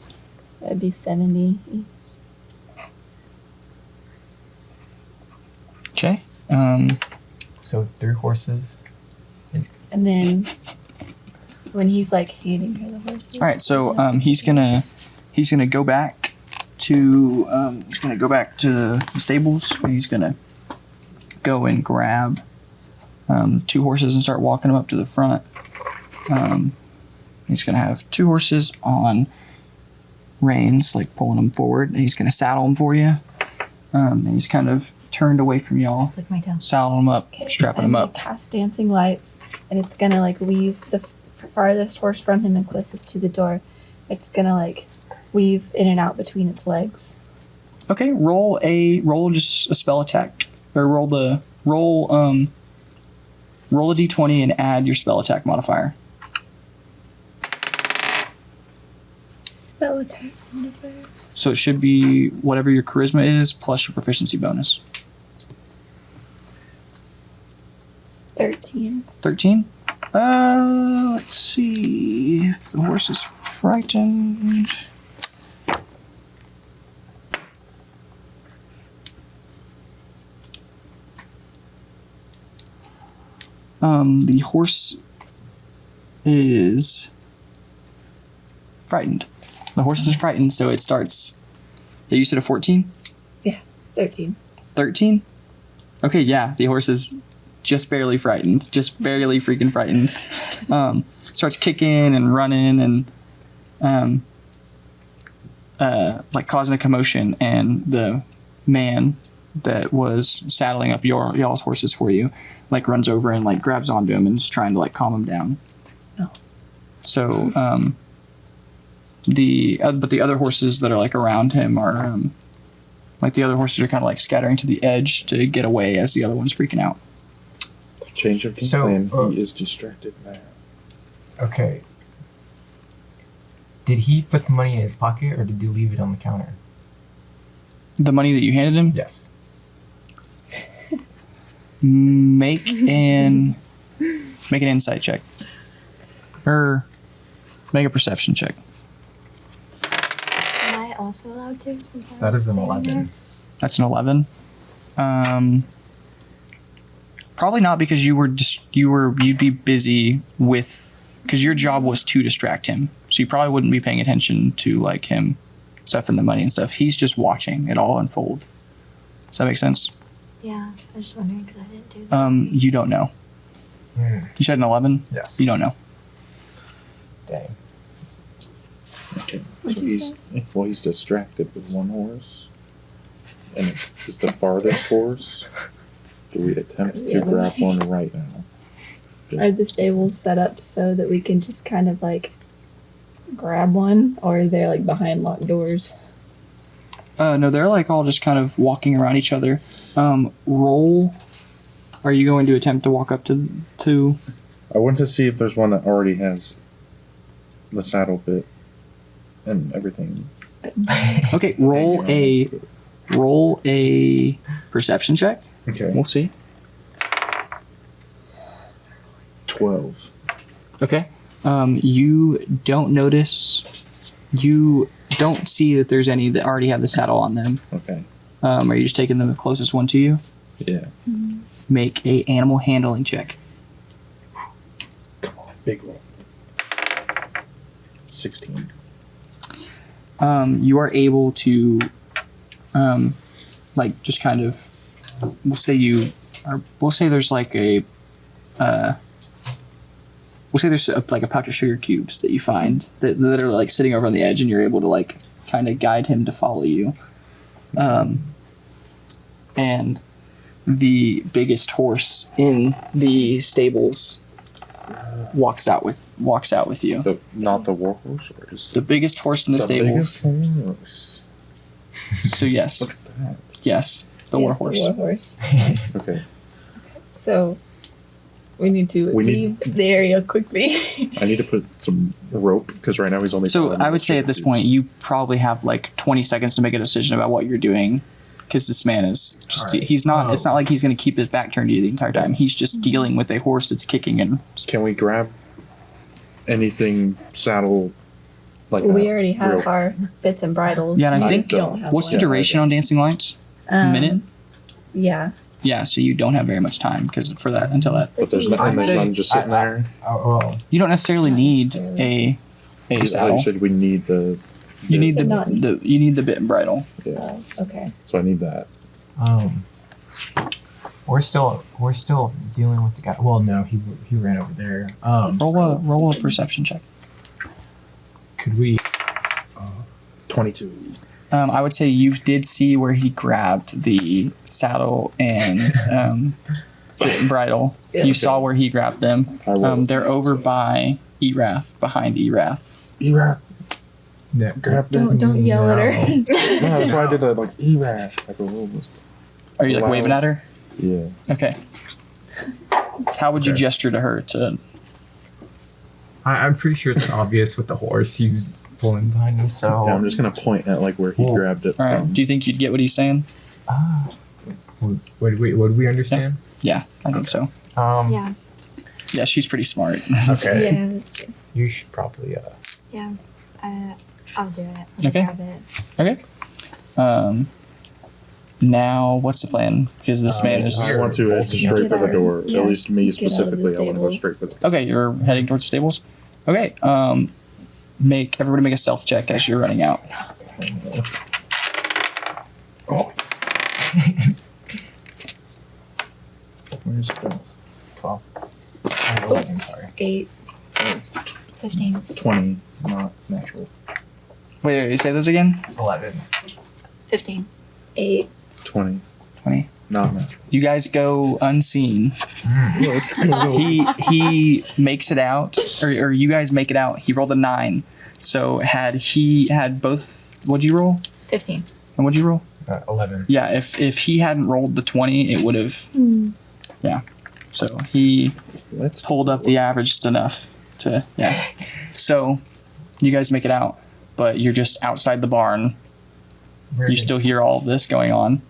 That'd be 70 each. Okay. So 3 horses. And then when he's like handing her the horses. All right. So he's gonna go back to the stables. And he's gonna go and grab 2 horses and start walking them up to the front. He's gonna have 2 horses on reins, like pulling them forward, and he's gonna saddle them for you. And he's kind of turned away from y'all, Flick my tail. saddling them up, strapping them up. Cast dancing lights, and it's gonna like weave the farthest horse from him and closest to the door. It's gonna like weave in and out between its legs. Okay, roll just a spell attack, or roll a d20 and add your spell attack modifier. Spell attack modifier. So it should be whatever your charisma is plus your proficiency bonus. 13. 13. Let's see if the horse is frightened. The horse is frightened. The horse is frightened, so it starts. Yeah, you said a 14? 13. 13? Okay, yeah, the horse is just barely frightened. Just barely freaking frightened. Starts kicking and running and like causing a commotion, and the man that was saddling up y'all's horses for you like runs over and like grabs onto him and is trying to like calm him down. Oh. So the other horses that are like around him are like the other horses are kind of like scattering to the edge to get away as the other one's freaking out. Change of game So, plan. He is distracted now. Okay. Did he put the money in his pocket or did he leave it on the counter? The money that you handed him, Yes. make an insight check, or make a perception check. Am I also allowed to? Since I That was is an sitting 11. there? That's an 11. Probably not, because you'd be busy with, because your job was to distract him, so you probably wouldn't be paying attention to like him stuffing the money and stuff. He's just watching it all unfold. Does that make sense? Yeah, I was just wondering because I didn't do that. You don't know. You said an 11? Yes. You don't know. Dang. Okay. What'd So you he's distracted with one horse, and it is the farthest horse. Do we attempt to grab one right now? Are the stables set up so that we can just kind of like grab one, or are they like behind locked doors? No, they're like all just kind of walking around each other. Roll. Are you going to attempt to walk up to? I want to see if there's one that already has the saddle bit and everything. Okay, roll a perception check. Okay. We'll see. 12. Okay. You don't notice. You don't see that there's any that already have the saddle on them. Okay. Are you just taking the closest one to you? Yeah. Make a animal handling check. Come on, big roll. 16. You are able to, like, just kind of. We'll say there's like a. We'll say there's like a pouch of sugar cubes that you find that are like sitting over on the edge, and you're able to like kind of guide him to follow you. And the biggest horse in the stables walks out with you. Not the war horse, or is The biggest horse in the stables. biggest horse? So yes, Look at that. yes, the war Yes, horse. The war horse. Okay. So we need to We leave the area quickly. I need to put some rope because right now he's only. So following I the would say at this chickens. point you probably have like 20 seconds to make a decision about what you're doing, because this man is just Alright. he's not. It's Oh. not like he's going to keep his back turned to you the entire time. He's just dealing with a horse that's kicking and. Can we grab anything saddle like that? We already have Real- our bits and bridles. Yeah, and I We think- just don't have What's the one. duration on Dancing Lights? Minute? Yeah. Yeah, so you don't have very much time because for that until that. But there's This not, is- and there's none just sitting there. Oh, well, You don't necessarily Not need necessarily. a You saddle. said we need the. You need So the, not- you need the bit and bridle. Yeah. Okay. So I need that. we're still dealing with the guy. Well, no, he ran over there. Roll a perception check. Could we? 22. I would say you did see where he grabbed the saddle and bit and bridle. Yeah. You saw where he grabbed them. I will. They're over by Erath, behind Erath. Erath. No. Grab them. Don't yell at her. No, that's why I did that. Like Erath. Like a little. Are you like Wow. waving at her? Yeah. Okay. How would you Okay. gesture to her to? I'm pretty sure it's obvious with the horse. He's pulling behind him. So. Yeah, I'm just gonna point at like where he Well, grabbed it All right. from. Do you think you'd get what he's saying? Would we understand? Yeah, I think so. Yeah. Yeah, she's pretty smart. Okay. Yeah, that's true. You should probably. Yeah. I'll do it. I'll Okay. grab it. Okay. Now what's the plan? Because this man is. I want to head straight for the door. Yeah, At least me get out of the specifically. I want to go stables. straight for the. Okay, you're heading towards the stables. Okay. Make everybody make a stealth check as you're running out. Oh. Where's the 12. 11, sorry. 8. 15. 20? Not natural. Wait, say those again. 11. 15. 8. 20. 20. Not natural. You guys go unseen. Let's go. He makes it out, or you guys make it out. He rolled a 9. So had he had both, what'd you roll? 15. And what'd you roll? 11. Yeah, if he hadn't rolled the 20, it would have. Yeah. So he Let's pulled up the average just enough to, yeah. So you guys make it out, but you're just outside the barn. You still hear all of this going on.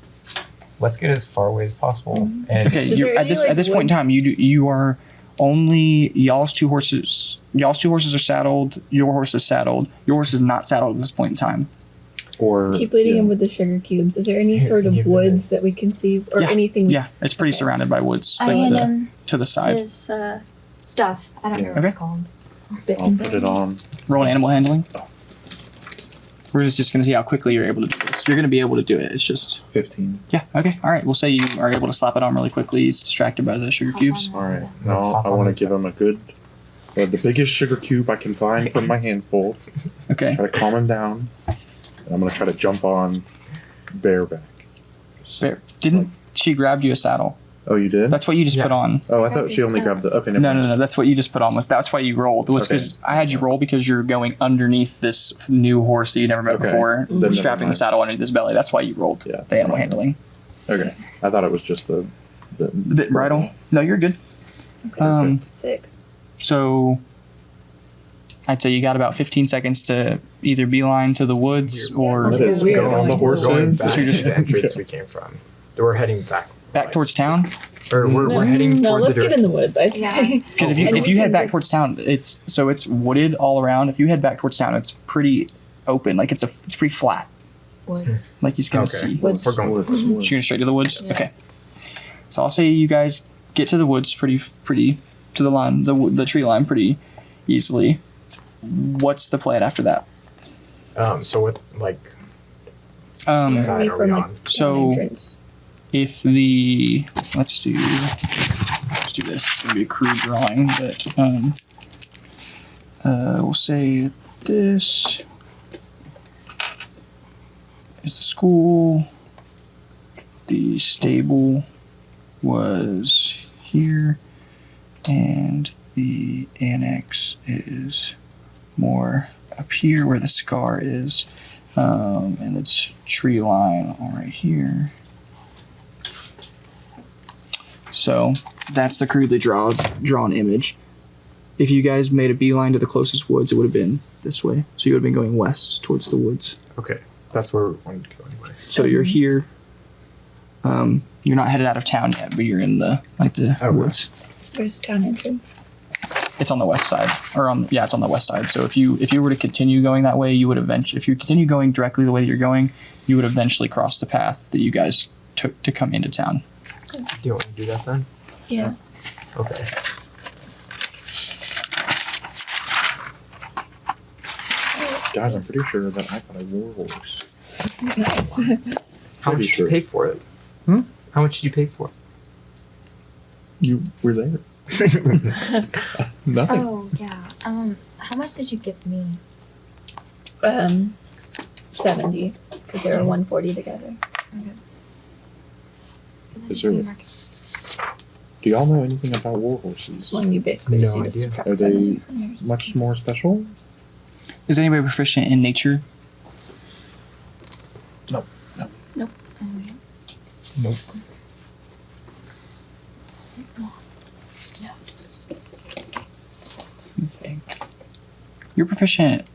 Let's get as far away as possible. And Okay, Is you're, there at any, this like, at this point in woods? time, you are only y'all's two horses. Y'all's two horses are saddled. Your horse is saddled. Your horse is not saddled at this point in time. Or Keep leading yeah. him with the sugar cubes. Is there any Here, sort can of you give me woods this? that we can see, or Yeah, anything? Yeah, it's pretty Okay. surrounded by woods, I like hand the, him to the side. his stuff. I don't know what Okay. it's called. Bit I'll and put it bridle? on. Roll an animal handling. We're just going to see how quickly you're able to do this. You're going to be able to do it. It's just 15. yeah. Okay. All right. We'll say you are able to slap it on really quickly. He's distracted by the sugar cubes. All right. Let's Now hop I on want to this give him a good, the biggest sugar cube I can find from my handful. Okay. Try to calm him down. And I'm gonna try to jump on bareback. Fair. Didn't she grab you a saddle? Oh, you did? That's what you just Yeah. put on. Oh, I thought she only grabbed the. Okay, never No, mind. no, no. That's what you just put on with. That's why you rolled. It was Okay. because I had you roll because you're going underneath this new horse that you never met Okay. before, Then never strapping the mind. saddle underneath his belly. That's why you rolled. Yeah. The animal handling. Okay, I thought it was just the The bit and bridle. No, you're good. Sick. So I'd say you got about 15 seconds to either beeline to the woods or That's Let's weird. go on the we're going horses. back So you're to just- the entrance we came from. We're heading back. back towards town. Or we're heading No, toward let's the get in the woods. I say. Yeah. Because Oh, if you we head can back just- towards town, it's wooded all around. If you head back towards town, it's pretty open. Like it's pretty flat. Woods. Like he's gonna Okay. see. Woods. We're going Woods. Shooting straight to the woods. Yeah. Okay. So I'll say you guys get to the woods pretty to the line, the tree line pretty easily. What's the plan after that? So with like Um, side Away are from, we like, on? so entrance. if the let's do this. It's gonna be a crude drawing, but we'll say this is the school. The stable was here, and the annex is more up here where the scar is. And it's tree line all right here. So that's the crudely drawn image. If you guys made a beeline to the closest woods, it would have been this way. So you would have been going west towards the woods. Okay, that's where we wanted to go anyway. So you're here. You're not headed out of town yet, but you're in the woods. Where's town entrance? It's on the west side, it's on the west side. So if you were to continue going that way, you would eventually, if you continue going directly the way that you're going, you would eventually cross the path that you guys took to come into town. Do you want to do that then? Yeah. Okay. Guys, I'm pretty sure that I got a warhorse. Nice. How much Pretty did sure. you pay for it? Hmm? How much did you pay for it? You were there. Nothing. Oh yeah. How much did you give me? 70, because they were 140 together. Is there- Do y'all know anything about warhorses? When you basically No just need to idea. subtract Are 70 they from yours. much more special? Is anybody proficient in nature? Oh, Nope. I think you're proficient.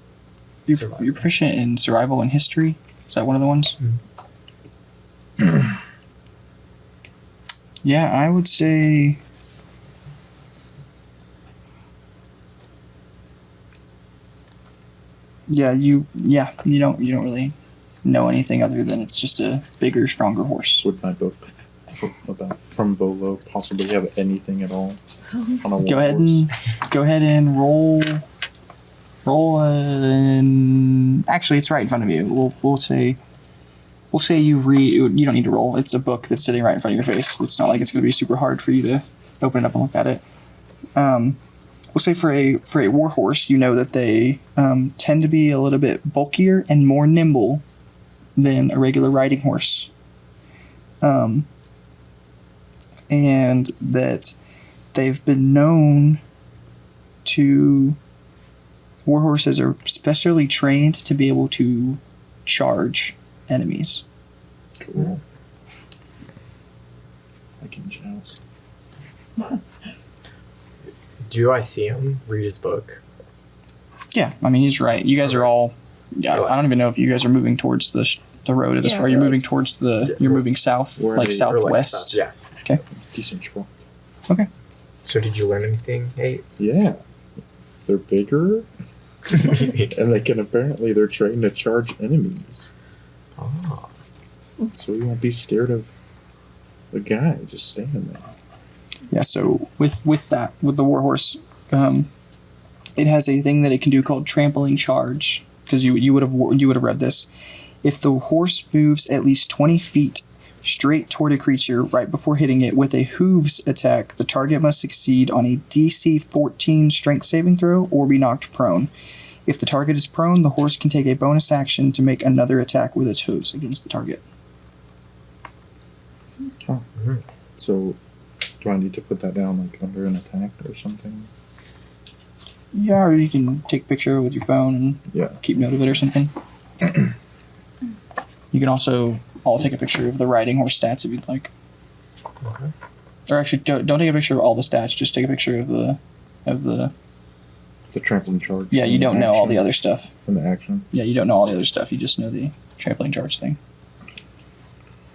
Survival. You're proficient in survival and history. Is that one of the ones? Yeah, I would say. You don't really know anything other than it's just a bigger, stronger horse. Would my book from Volo possibly have anything at all on a Go ahead and roll. Actually, it's right in front of you. We'll say you don't need to roll. It's a book that's sitting right in front of your face. It's not like it's going to be super hard for you to open it up and look at it. We'll say for a war horse, you know that they tend to be a little bit bulkier and more nimble than a regular riding horse. And that they've been known to. War horses are specially trained to be able to charge enemies. Cool. I can joust. Do I see him read his book? Yeah, I mean he's right. You guys are all. Yeah, I don't even know if you guys are moving towards the road at this. Yeah, Are you we're moving towards the? You're moving south, Where are like they- Or like southwest. south- yes. Decent truck. So did you learn anything, Hey? Yeah. They're bigger, and they're trained to charge enemies. Oh. So we won't be scared of the guy just standing there. Yeah. So with the war horse, it has a thing that it can do called Trampoline Charge. Because you would have read this. If the horse moves at least 20 feet straight toward a creature right before hitting it with a hooves attack, the target must succeed on a DC 14 strength saving throw or be knocked prone. If the target is prone, the horse can take a bonus action to make another attack with its hooves against the target. So, do I need to put that down like under an attack or something? Yeah, or you can take a picture with your phone and Yeah. keep note of it or something. You can also all take a picture of the riding horse stats if you'd like. Okay. Or actually, don't take a picture of all the stats. Just take a picture of the. The trampoline charge. Yeah, you and don't know all the action. other stuff. And the action. Yeah, you don't know all the other stuff. You just know the trampoline charge thing.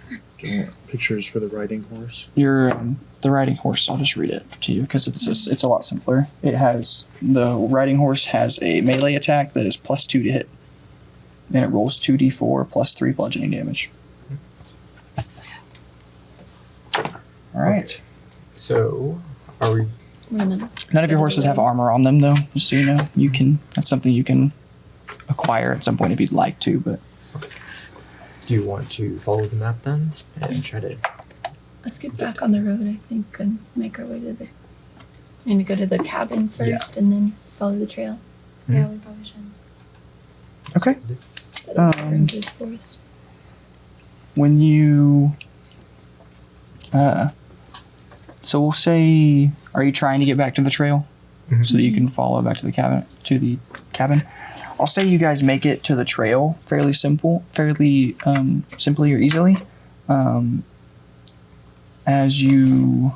Do you want pictures for the riding horse? The riding horse. I'll just read it to you because it's a lot simpler. The riding horse has a melee attack that is +2 to hit, and it rolls 2d4 +3 bludgeoning damage. All right. Okay. So, are we? None None of your horses have armor on them, though. Just so you know, that's something you can acquire at some point if you'd like to. But Do you want to follow the map then and try to? Let's get back on the road, I think, and make our way to the. And go to the cabin first, and then follow the trail. Yeah, we probably should. okay. That'll take her into the forest. When you so we'll say, are you trying to get back to the trail? so that you can follow back to the cabin. I'll say you guys make it to the trail fairly simply or easily. As you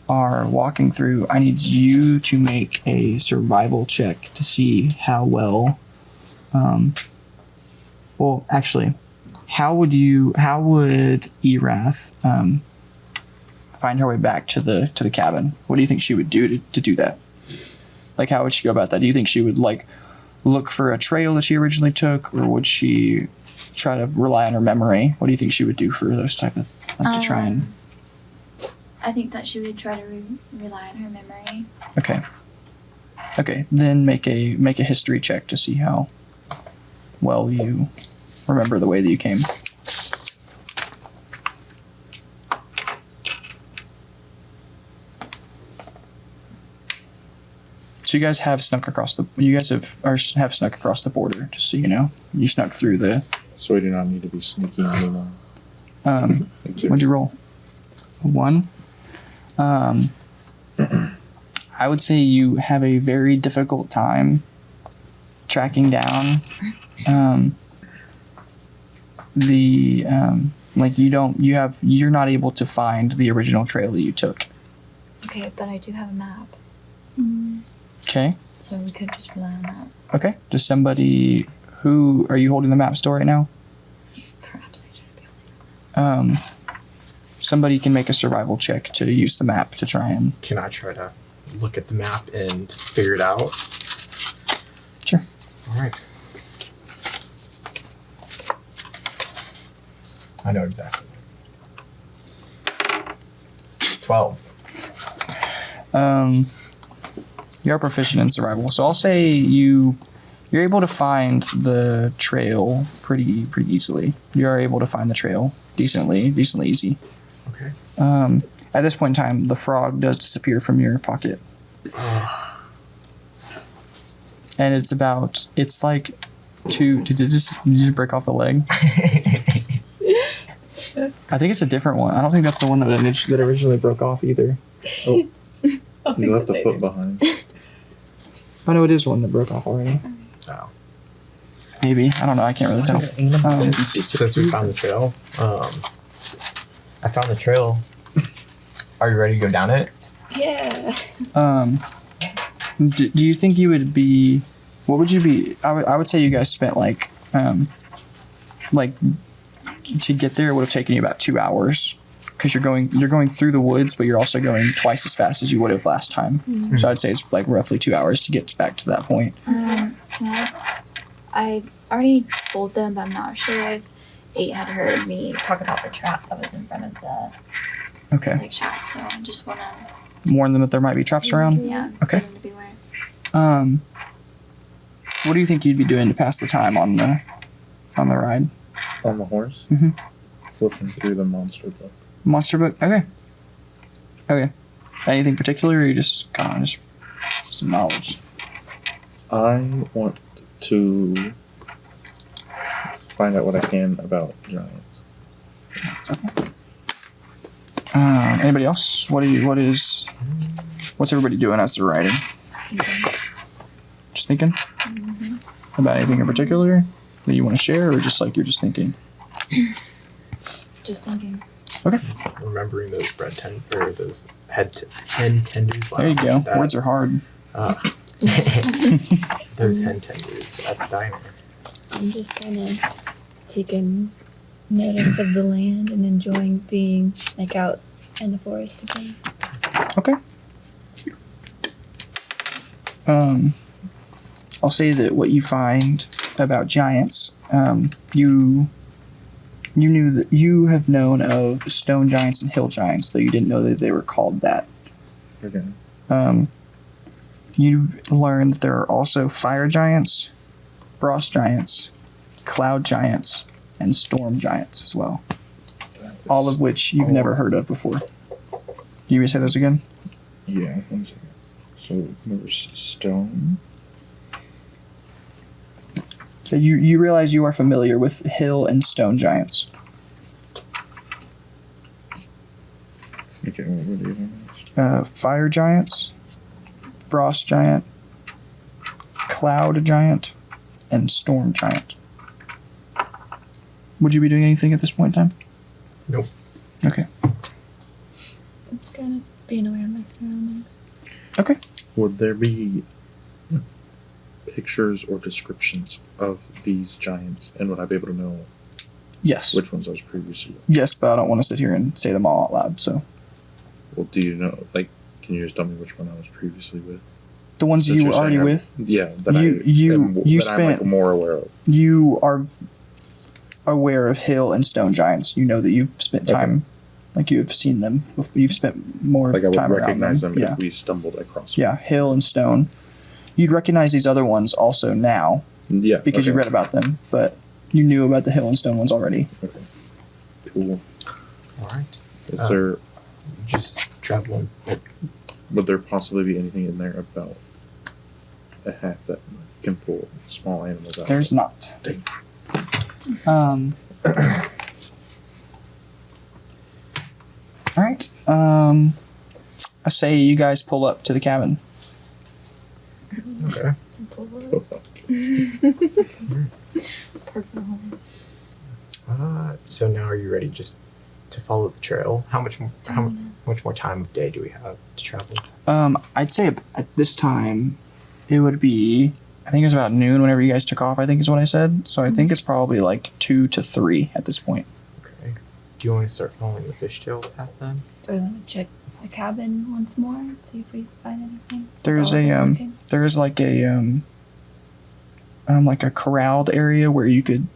are walking through, I need you to make a survival check to see how well. Well, actually, how would Erath find her way back to the cabin? What do you think she would do to do that? Like, how would she go about that? Do you think she would like look for a trail that she originally took, or would she try to rely on her memory? What do you think she would do for those type of to try and? I think that she would try to rely on her memory. Okay. Then make a history check to see how well you remember the way that you came. So you guys have snuck across the border, just so you know. You snuck through the. So we do not need to be sneaking anymore. What'd you roll? 1. I would say you have a very difficult time tracking down you're not able to find the original trail that you took. Okay, but I do have a map, Okay. so we could just rely on that. Okay. Does somebody who are you holding the map still right now? Perhaps I should be able to. Somebody can make a survival check to use the map to try and. Can I try to look at the map and figure it out? Sure. All right. I know exactly. 12. You're proficient in survival, so I'll say you're able to find the trail pretty easily. You are able to find the trail decently easy. Okay. At this point in time, the frog does disappear from your pocket, and it's like two. Did you just break off the leg? I think it's a different one. I don't think that's the one that originally broke off either. Oh, you left a foot behind. Oh no, it is one that broke off already. Oh. Maybe. I don't know. I can't really tell. Since we found the trail, I found the trail. Are you ready to go down it? Yeah. Do you think you would be? What would you be? I would say you guys spent like to get there. It would have taken you about 2 hours because you're going through the woods, but you're also going twice as fast as you would have last time. Mm-hmm. So I'd say it's like roughly 2 hours to get back to that point. Well, I already told them, but I'm not sure if 8 had heard me talk about the trap that was in front of the shack. So I just want to warn them that there might be traps around. Yeah. Okay. For them to beware. What do you think you'd be doing to pass the time on the ride? On the horse? Mm-hmm. Flipping through the monster book. Monster book? Okay. Anything particular, or you just kind of just some knowledge? I want to find out what I can about giants. Okay. Anybody else? What's everybody doing as they're riding? Just thinking? Mm-hmm. About anything in particular that you want to share, or just like you're just thinking? Just thinking. Okay. Remembering those those hen tenders. There you go. Words are hard. Those hen tenders at the diner. I'm just kind of taking notice of the land and enjoying being like out in the forest again. Okay. I'll say that what you find about giants, you have known of stone giants and hill giants, though you didn't know that they were called that. Okay. You learn that there are also fire giants, frost giants, cloud giants, and storm giants as well. All of which you've never heard of before. You want to say those again? Yeah, 1 second. So there's stone. So you realize you are familiar with hill and stone giants. Okay, what do you think? Fire giants, Frost Giant, Cloud Giant, and Storm Giant. Would you be doing anything at this point in time? Nope. Okay. I'm just kind of being aware of my surroundings. Okay. Would there be pictures or descriptions of these giants, and would I be able to know Yes. which ones I was previously with? Yes, but I don't want to sit here and say them all out loud. So Well, do you know, like, can you just tell me which one I was previously with? the ones Since you you're were already saying with, Yeah, that I'm like, spent more aware of. you are aware of hill and stone giants. You know that you've spent Okay. time, like you've seen them. You've spent more Like, I would time around recognize them Yeah, if we stumbled across them. yeah, hill and stone. You'd recognize these other ones also now Yeah. because you okay. read about them, but you knew about the hill and stone ones already. Okay. Cool. All right. Is Uh, there, Just traveling. would there possibly be anything in there about a hat that can pull small animals out? There's not. Dang. All right. I say you guys pull up to the cabin. Okay. Purple horse. So now are you ready just to follow the trail? How much more time of day do we have to travel? I'd say at this time, it would be. I think it was about noon whenever you guys took off. I think is what I said. So I think it's probably like 2 to 3 at this point. Okay. Do you want to start following the fishtail path then? Do we want to check the cabin once more and see if we find anything? There's All of us a looking? there's like a corralled area where you could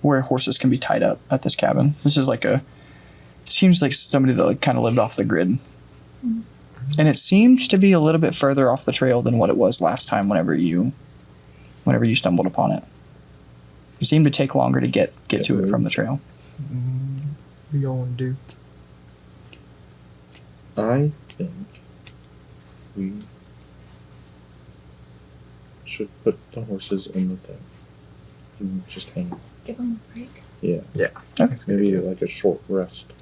where horses can be tied up at this cabin. This is like seems like somebody that like kind of lived off the grid. Mm. And it seems to be a little bit further off the trail than what it was last time whenever you stumbled upon it. It seemed to take longer to get to it from the trail. What do y'all want to do? I think we should put the horses in the thing and just hang. Give them a break. Yeah. Yeah. Okay. Maybe like a short rest.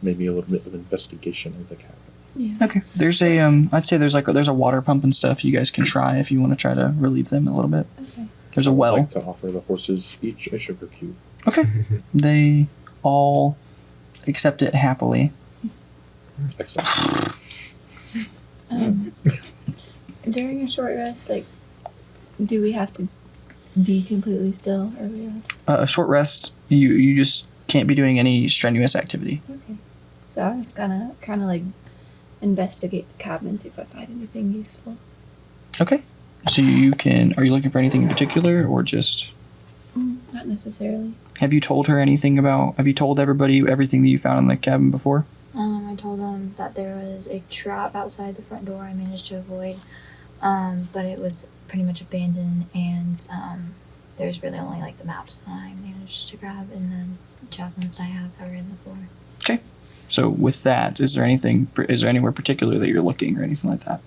Maybe a little bit of investigation of the cabin. Yeah. Okay. There's a I'd say there's a water pump and stuff you guys can try if you want to try to relieve them a little bit. Okay. There's a I would well. like to offer the horses each a sugar cube. Okay. They all accept it happily. Excellent. During a short rest, like, do we have to be completely still, or we allowed? A short rest. You just can't be doing any strenuous activity. Okay. So I was kind of like investigate the cabin and see if I find anything useful. Okay. So you can. Are you looking for anything in particular, or just? Not necessarily. Have you told her anything about? Have you told everybody everything that you found in the cabin before? I told them that there was a trap outside the front door I managed to avoid, but it was pretty much abandoned, and there's really only like the maps that I managed to grab, and then the javelins that I have are in the floor. Okay. So with that, is there anywhere particular that you're looking or anything like that?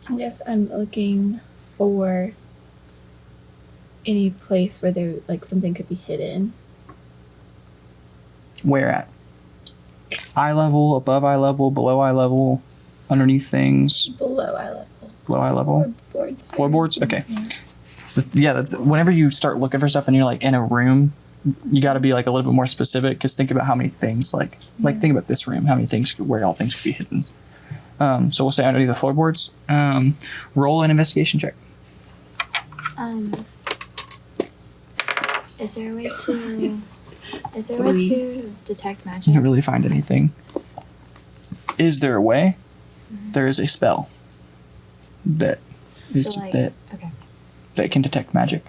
I guess I'm looking for any place where there like something could be hidden. Where at? Eye level, above eye level, below eye level, underneath things, Below eye level. below eye level. Floorboards. Floorboards? Okay. Yeah. Yeah, whenever you start looking for stuff and you're like in a room, you got to be like a little bit more specific because think about how many things think about this room, how many things where all things could be hidden. So we'll say underneath the floorboards. Roll an investigation check. Is there a way to detect magic? You don't really find anything. Is there a way? There is a spell that okay. that can detect magic.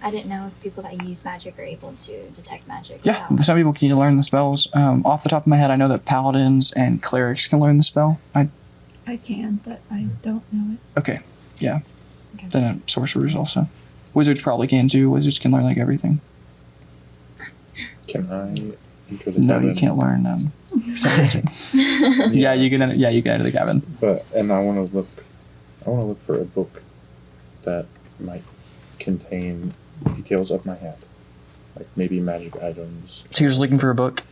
I didn't know if people that use magic are able to detect magic. Yeah, without- some people can learn the spells. Off the top of my head, I know that paladins and clerics can learn the spell. I can, but I don't know it. Okay, yeah. Okay. Then sorcerers also. Wizards probably can too. Wizards can learn like everything. Can I enter the No, cabin? you can't learn magic. Yeah, you can. Yeah, you can enter the cabin. But I want to look for a book that might contain details of my hat, like maybe magic items. So you're just looking for a book.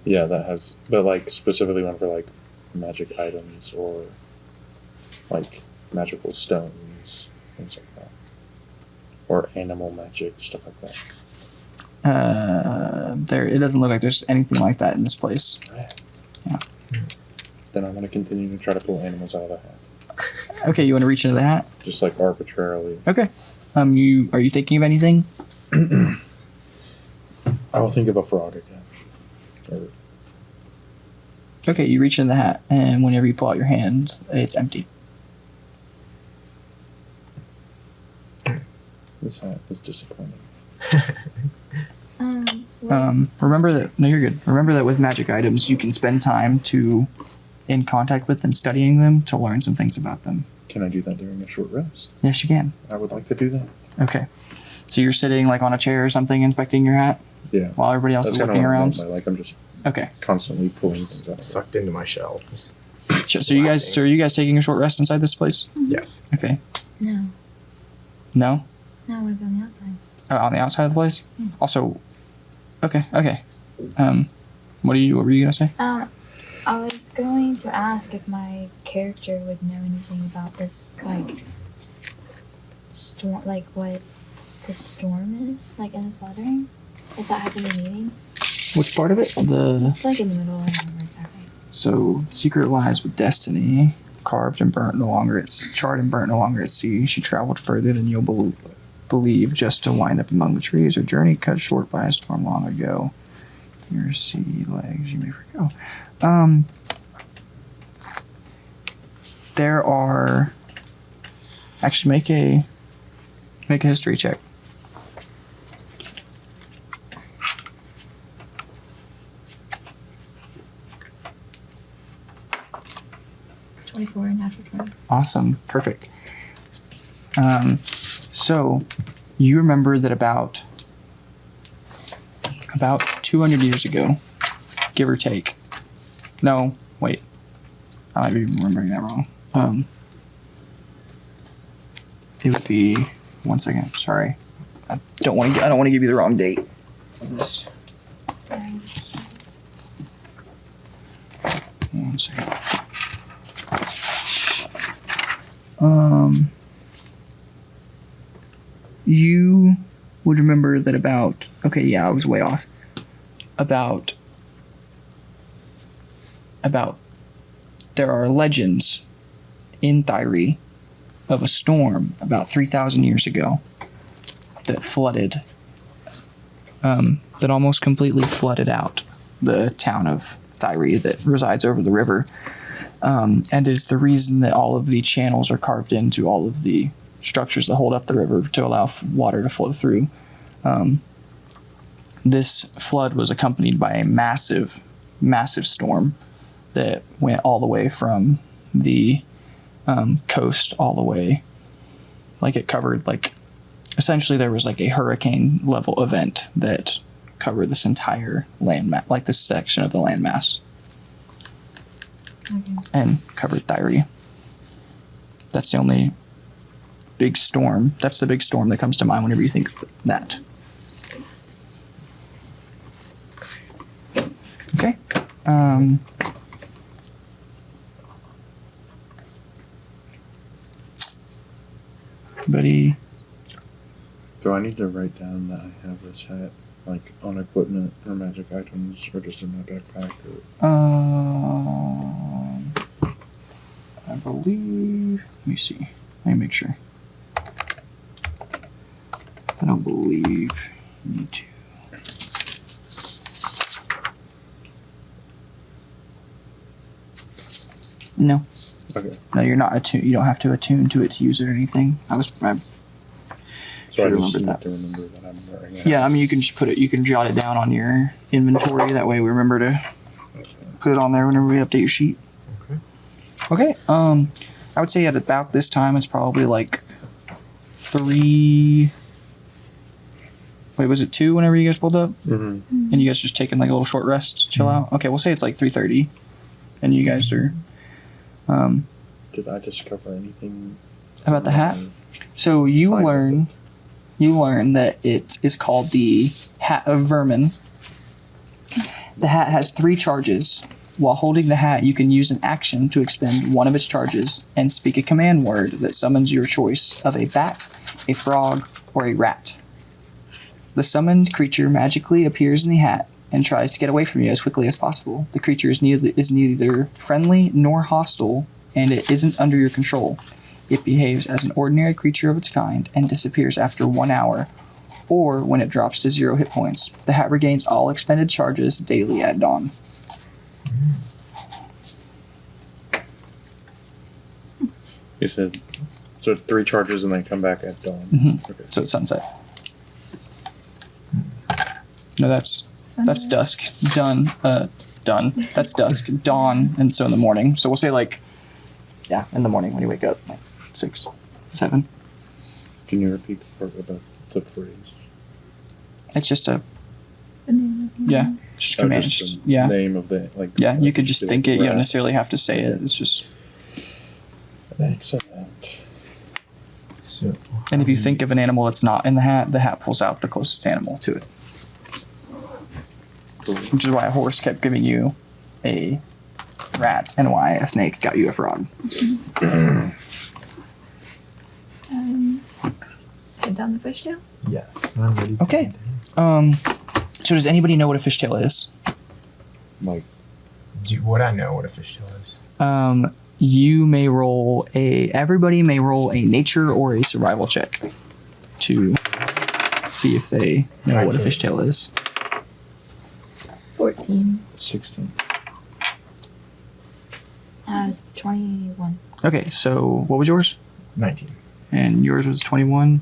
Yeah, that has, but like specifically one for like magic items or like magical stones, things like that, or animal magic, stuff like that. It doesn't look like there's anything like that in this place. Right. Yeah. Then I'm gonna continue to try to pull animals out of the hat, Okay, you want to reach into the hat? just like arbitrarily. Okay. Are you thinking of anything? I will think of a frog again. Or, Okay, you reach in the hat, and whenever you pull out your hand, it's empty. this hat is disappointing. Remember that. No, you're good. Remember that with magic items, you can spend time in contact with and studying them to learn some things about them. Can I do that during a short rest? Yes, you can. I would like to do that. Okay. So you're sitting like on a chair or something, inspecting your hat Yeah. while everybody else That's is kind of looking what I around. meant by, like, I'm just Okay. constantly pulling things out. Sucked into my shell. Just- So are you guys taking a short rest inside this place? Yes. Okay. No. No. No, I want to be on the outside. On the outside of the place. Yeah. Also. Okay. What were you gonna say? I was going to ask if my character would know anything about this, like, storm, like what this storm is, like in this lettering. If that has any meaning. Which part of it? It's like in the middle, I don't remember exactly. So, secret lies with destiny, carved and burnt no longer at charred and burnt no longer at sea. She traveled further than you'll believe just to wind up among the trees. Her journey cut short by a storm long ago. Your sea legs, you may forget. There are. Actually, make a history check. 24, natural 20. Awesome. Perfect. So, you remember that about 200 years ago, give or take. No, wait. I might be remembering that wrong. It would be 1 second. Sorry, I don't want to give you the wrong date of this. 1 second. You would remember that about. Okay, yeah, I was way off. About. There are legends in Thyri of a storm about 3,000 years ago that flooded, that almost completely flooded out the town of Thyri that resides over the river, and is the reason that all of the channels are carved into all of the structures that hold up the river to allow water to flow through. This flood was accompanied by a massive, massive storm that went all the way from the coast all the way, like it covered, like, essentially there was like a hurricane level event that covered this entire landmass, like this section of the landmass, and covered Thyri. That's the only big storm. That's the big storm that comes to mind whenever you think of that. Okay. Buddy. Do I need to write down that I have this hat, like on equipment or magic items, or just in my backpack? Or... I believe. Let me see. Let me make sure. I don't believe you need to. No. Okay. No, you're not attuned. You don't have to attune to it to use it or anything. So I Should just remember need that. to remember that I'm wearing it. Yeah, I mean, you can just put it. You can jot it down on your inventory. That way, we remember to Okay. put it on there whenever we update your sheet. Okay. Okay. I would say at about this time, it's probably like 3. Wait, was it 2 whenever you guys pulled up? Mm-hmm. And you guys just taking like a little short rest to chill out? Okay, we'll say it's like 3:30. And you guys are. Did I discover anything About the hat? So you learn that it is called the Hat of Vermin. The hat has 3 charges. While holding the hat, you can use an action to expend one of its charges and speak a command word that summons your choice of a bat, a frog, or a rat. The summoned creature magically appears in the hat and tries to get away from you as quickly as possible. The creature is neither friendly nor hostile, and it isn't under your control. It behaves as an ordinary creature of its kind and disappears after 1 hour, or when it drops to 0 hit points. The hat regains all expended charges daily at dawn. You said so 3 charges and they come back at dawn. Mhm. Okay. So it's sunset. No, that's dusk. Done. Done. That's dusk. Dawn, and so in the morning. So we'll say in the morning when you wake up, 6, 7. Can you repeat the part about the phrase? It's just a just Oh, command. just the Yeah. name of the You could just think it. You don't rat. necessarily have to say it. It's just. Excellent. So, And if you think of an animal that's not in the hat pulls out the closest animal to it. Cool. Which is why a horse kept giving you a rat, and why a snake got you a frog. Put down the fishtail. yes, I'm ready. Okay. So does anybody know what a fishtail is? Like Would I know what a fishtail is? You may roll everybody may roll a nature or a survival check to see if they know what a fishtail is. 14. 16. It's 21. Okay, so what was yours? 19. And yours was 21.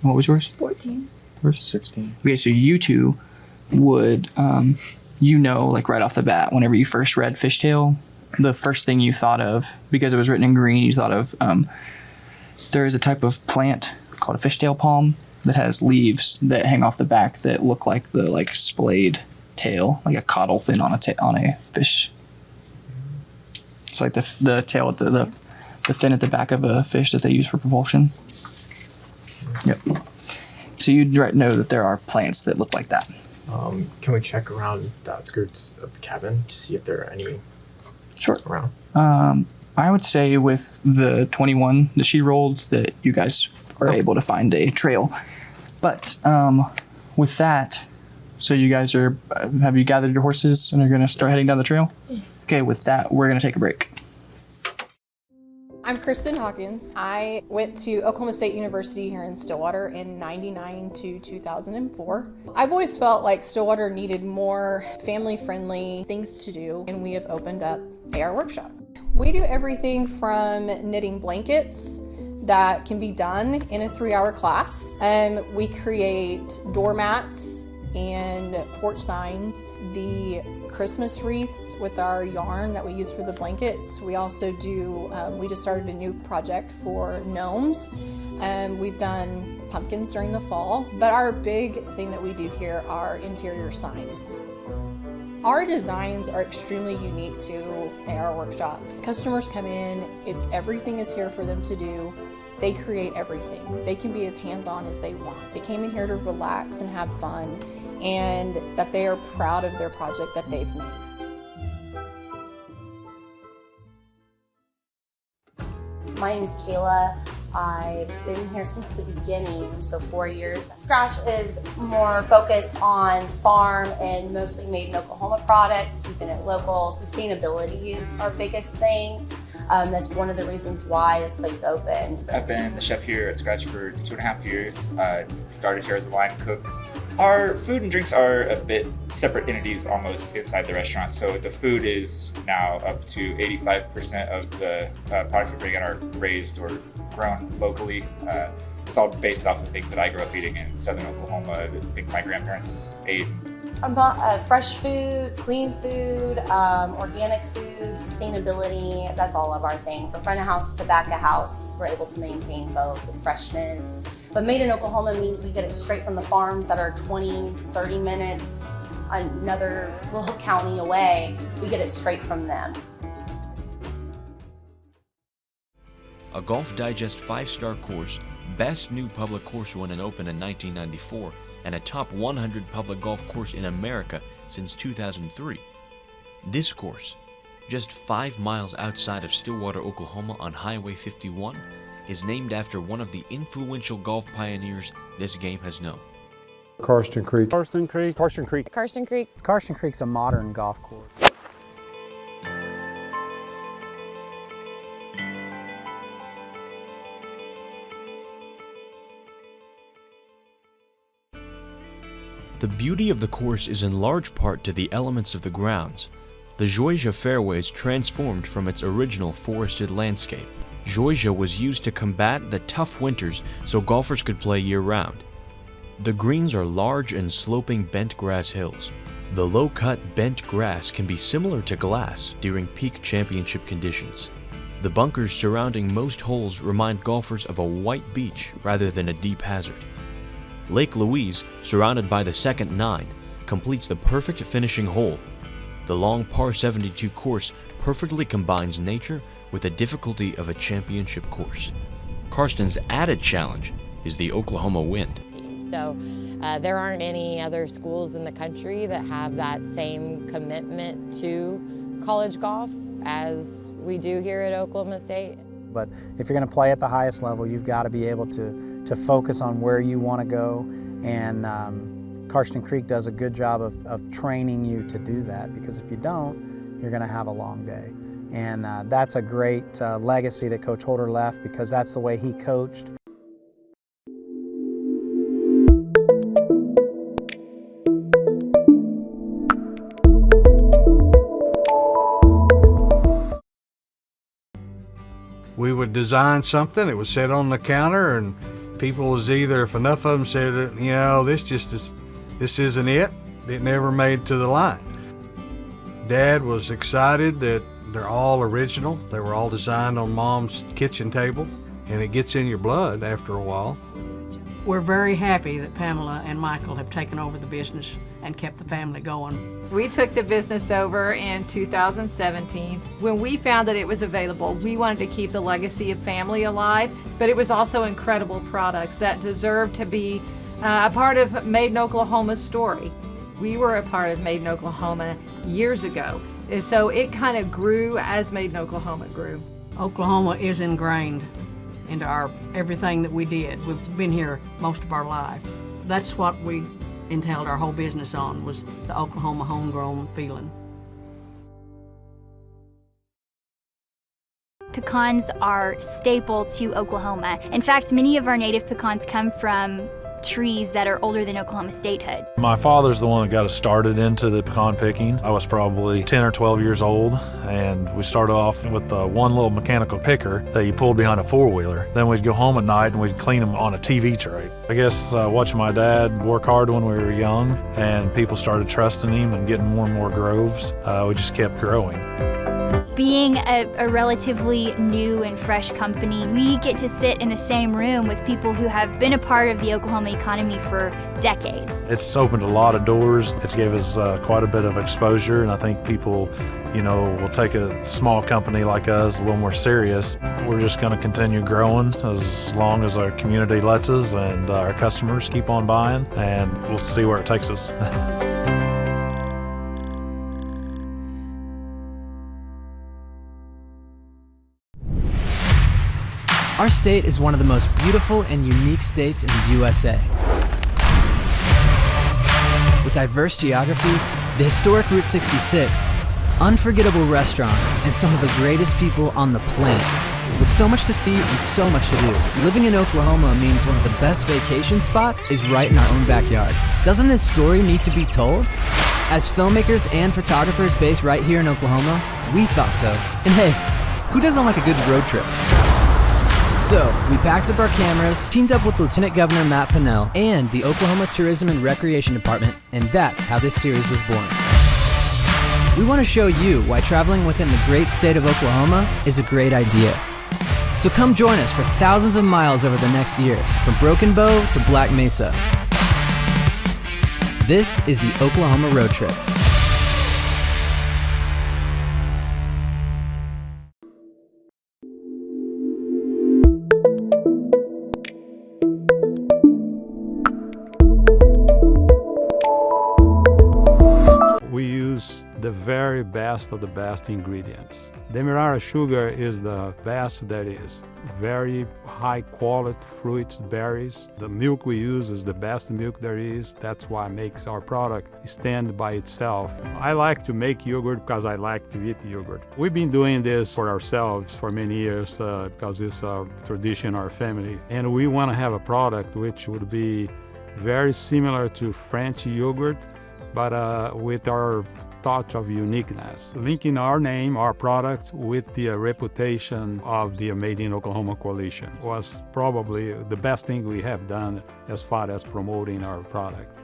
What was yours? 14. 16. Okay, so you two would, right off the bat, whenever you first read Fishtail, the first thing you thought of, because it was written in green, you thought of, there is a type of plant called a fishtail palm that has leaves that hang off the back that look like the splayed tail, like a caudal fin on a fish. It's like the tail at the fin at the back of a fish that they use for propulsion. Yep. So you'd know that there are plants that look like that. Can we check around the outskirts of the cabin to see if there are any Sure. around? I would say with the 21 that she rolled that you guys are able to find a trail. But with that, so you guys have you gathered your horses and are going to start heading down the trail? Okay, with that, we're going to take a break. I'm Kristin Hawkins. I went to Oklahoma State University here in Stillwater in 99 to 2004. I've always felt like Stillwater needed more family-friendly things to do, and we have opened up AR Workshop. We do everything from knitting blankets that can be done in a 3-hour class. We create doormats and porch signs, the Christmas wreaths with our yarn that we use for the blankets. We also do, we just started a new project for gnomes. We've done pumpkins during the fall, but our big thing that we do here are interior signs. Our designs are extremely unique to AR Workshop. Customers come in, everything is here for them to do. They create everything. They can be as hands-on as they want. They came in here to relax and have fun, and that they are proud of their project that they've made. My name's Kayla. I've been here since the beginning, so 4 years. Scratch is more focused on farm and mostly made in Oklahoma products, keeping it local. Sustainability is our biggest thing. That's one of the reasons why this place opened. I've been the chef here at Scratch for 2.5 years. Started here as a line cook. Our food and drinks are a bit separate entities almost inside the restaurant. So the food is now up to 85% of the products we bring in are raised or grown locally. It's all based off of things that I grew up eating in southern Oklahoma, the things my grandparents ate. Fresh food, clean food, organic food, sustainability, that's all of our thing. From front of house to back of house, we're able to maintain both with freshness. But made in Oklahoma means we get it straight from the farms that are 20, 30 minutes, another little county away. We get it straight from them. A Golf Digest 5-star course, best new public course won and opened in 1994, and a top 100 public golf course in America since 2003. This course, just 5 miles outside of Stillwater, Oklahoma on Highway 51, is named after one of the influential golf pioneers this game has known. Karsten Creek. Karsten Creek. Karsten Creek. Karsten Creek. Karsten Creek's a modern golf course. The beauty of the course is in large part to the elements of the grounds. The Georgia fairway is transformed from its original forested landscape. Georgia was used to combat the tough winters so golfers could play year-round. The greens are large and sloping bent grass hills. The low-cut bent grass can be similar to glass during peak championship conditions. The bunkers surrounding most holes remind golfers of a white beach rather than a deep hazard. Lake Louise, surrounded by the second 9, completes the perfect finishing hole. The long par 72 course perfectly combines nature with the difficulty of a championship course. Karsten's added challenge is the Oklahoma wind. So there aren't any other schools in the country that have that same commitment to college golf as we do here at Oklahoma State. But if you're going to play at the highest level, you've got to be able to focus on where you want to go. And Karsten Creek does a good job of training you to do that, because if you don't, you're going to have a long day. And that's a great legacy that Coach Holder left, because that's the way he coached. We would design something, it was set on the counter, and people was either, if enough of them said, you know, this isn't it, it never made to the line. Dad was excited that they're all original. They were all designed on Mom's kitchen table, and it gets in your blood after a while. We're very happy that Pamela and Michael have taken over the business and kept the family going. We took the business over in 2017. When we found that it was available, we wanted to keep the legacy of family alive, but it was also incredible products that deserved to be a part of Made in Oklahoma's story. We were a part of Made in Oklahoma years ago, and so it kind of grew as Made in Oklahoma grew. Oklahoma is ingrained into everything that we did. We've been here most of our life. That's what we entailed our whole business on, was the Oklahoma homegrown feeling. Pecans are staple to Oklahoma. In fact, many of our native pecans come from trees that are older than Oklahoma statehood. My father's the one that got us started into the pecan picking. I was probably 10 or 12 years old, and we started off with one little mechanical picker that you pulled behind a four-wheeler. Then we'd go home at night and we'd clean them on a TV tray. I guess watching my dad work hard when we were young, and people started trusting him and getting more and more groves, we just kept growing. Being a relatively new and fresh company, we get to sit in the same room with people who have been a part of the Oklahoma economy for decades. It's opened a lot of doors. It's gave us quite a bit of exposure, and I think people, will take a small company like us a little more serious. We're just going to continue growing as long as our community lets us and our customers keep on buying, and we'll see where it takes us. Our state is one of the most beautiful and unique states in the USA. With diverse geographies, the historic Route 66, unforgettable restaurants, and some of the greatest people on the planet. With so much to see and so much to do, living in Oklahoma means one of the best vacation spots is right in our own backyard. Doesn't this story need to be told? As filmmakers and photographers based right here in Oklahoma, we thought so. And hey, who doesn't like a good road trip? So, we packed up our cameras, teamed up with Lieutenant Governor Matt Pinnell and the Oklahoma Tourism and Recreation Department, and that's how this series was born. We want to show you why traveling within the great state of Oklahoma is a great idea. So come join us for thousands of miles over the next year, from Broken Bow to Black Mesa. This is the Oklahoma Road Trip. the very best of the best ingredients. Demerara sugar is the best that is. Very high quality fruits, berries. The milk we use is the best milk there is. That's why it makes our product stand by itself. I like to make yogurt because I like to eat yogurt. We've been doing this for ourselves for many years because it's a tradition in our family. And we want to have a product which would be very similar to French yogurt, but with our touch of uniqueness, linking our name, our product, with the reputation of the Made in Oklahoma Coalition was probably the best thing we have done as far as promoting our product.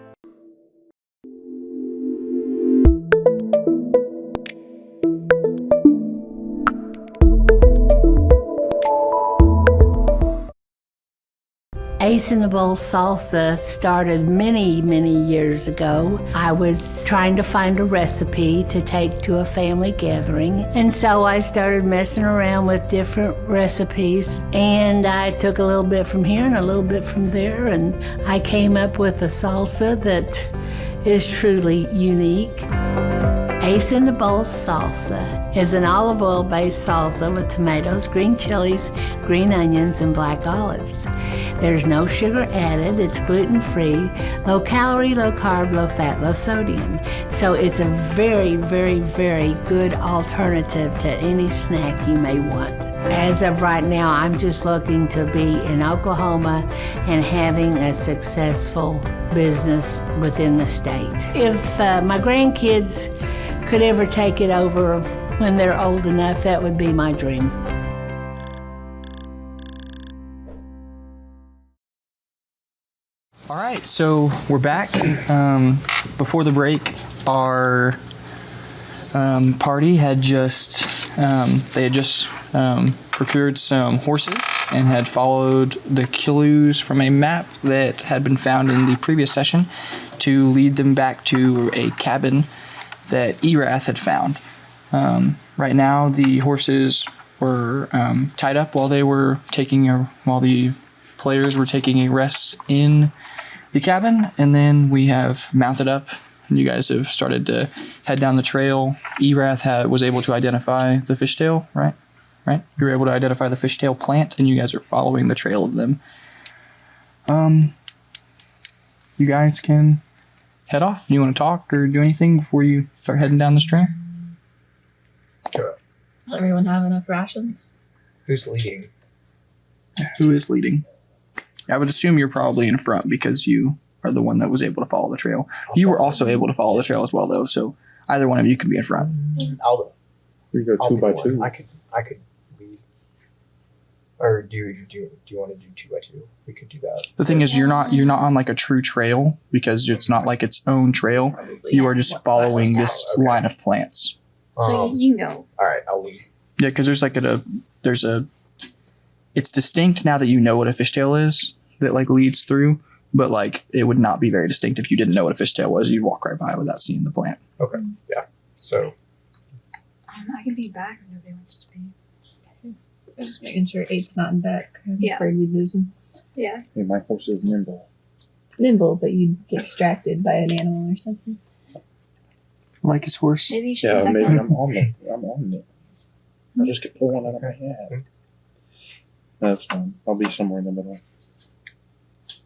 Asianable Salsa started many, many years ago. I was trying to find a recipe to take to a family gathering, and so I started messing around with different recipes, and I took a little bit from here and a little bit from there, and I came up with a salsa that is truly unique. Asianable Salsa is an olive oil-based salsa with tomatoes, green chilies, green onions, and black olives. There's no sugar added, it's gluten-free, low calorie, low carb, low fat, low sodium. So it's a very, very, very good alternative to any snack you may want. As of right now, I'm just looking to be in Oklahoma and having a successful business within the state. If my grandkids could ever take it over when they're old enough, that would be my dream. All right, so we're back. Before the break, our party had just procured some horses and had followed the clues from a map that had been found in the previous session to lead them back to a cabin that Erath had found. Right now, the horses were tied up while the players were taking a rest in the cabin, and then we have mounted up, and you guys have started to head down the trail. Erath was able to identify the fishtail, right? You were able to identify the fishtail plant, and you guys are following the trail of them. You guys can head off. You want to talk or do anything before you start heading down this trail? Does everyone have enough rations? Who's leading? Who is leading? I would assume you're probably in front because you are the one that was able to follow the trail. You were also able to follow the trail as well, though, so either one of you can be in front. We go two by two. I could lead. Or do you want to do 2 by 2? We could do that. The thing is, you're not on like a true trail because it's not like its own trail. You are just following this line of plants. So you can go. All right, I'll lead. Yeah, because it's distinct now that you know what a fishtail is that like leads through, but like it would not be very distinct if you didn't know what a fishtail was. You'd walk right by without seeing the plant. Okay, yeah. So I can be back if nobody wants to be. I'm just making sure 8's not in back. I'm Yeah. afraid we'd lose him. Yeah. Hey, my horse is nimble. Nimble, but you'd get distracted by an animal or something. Like his horse. Maybe you should Yeah, be maybe second. I'm on it. I just could pull one out of my hat. That's fine. I'll be somewhere in the middle.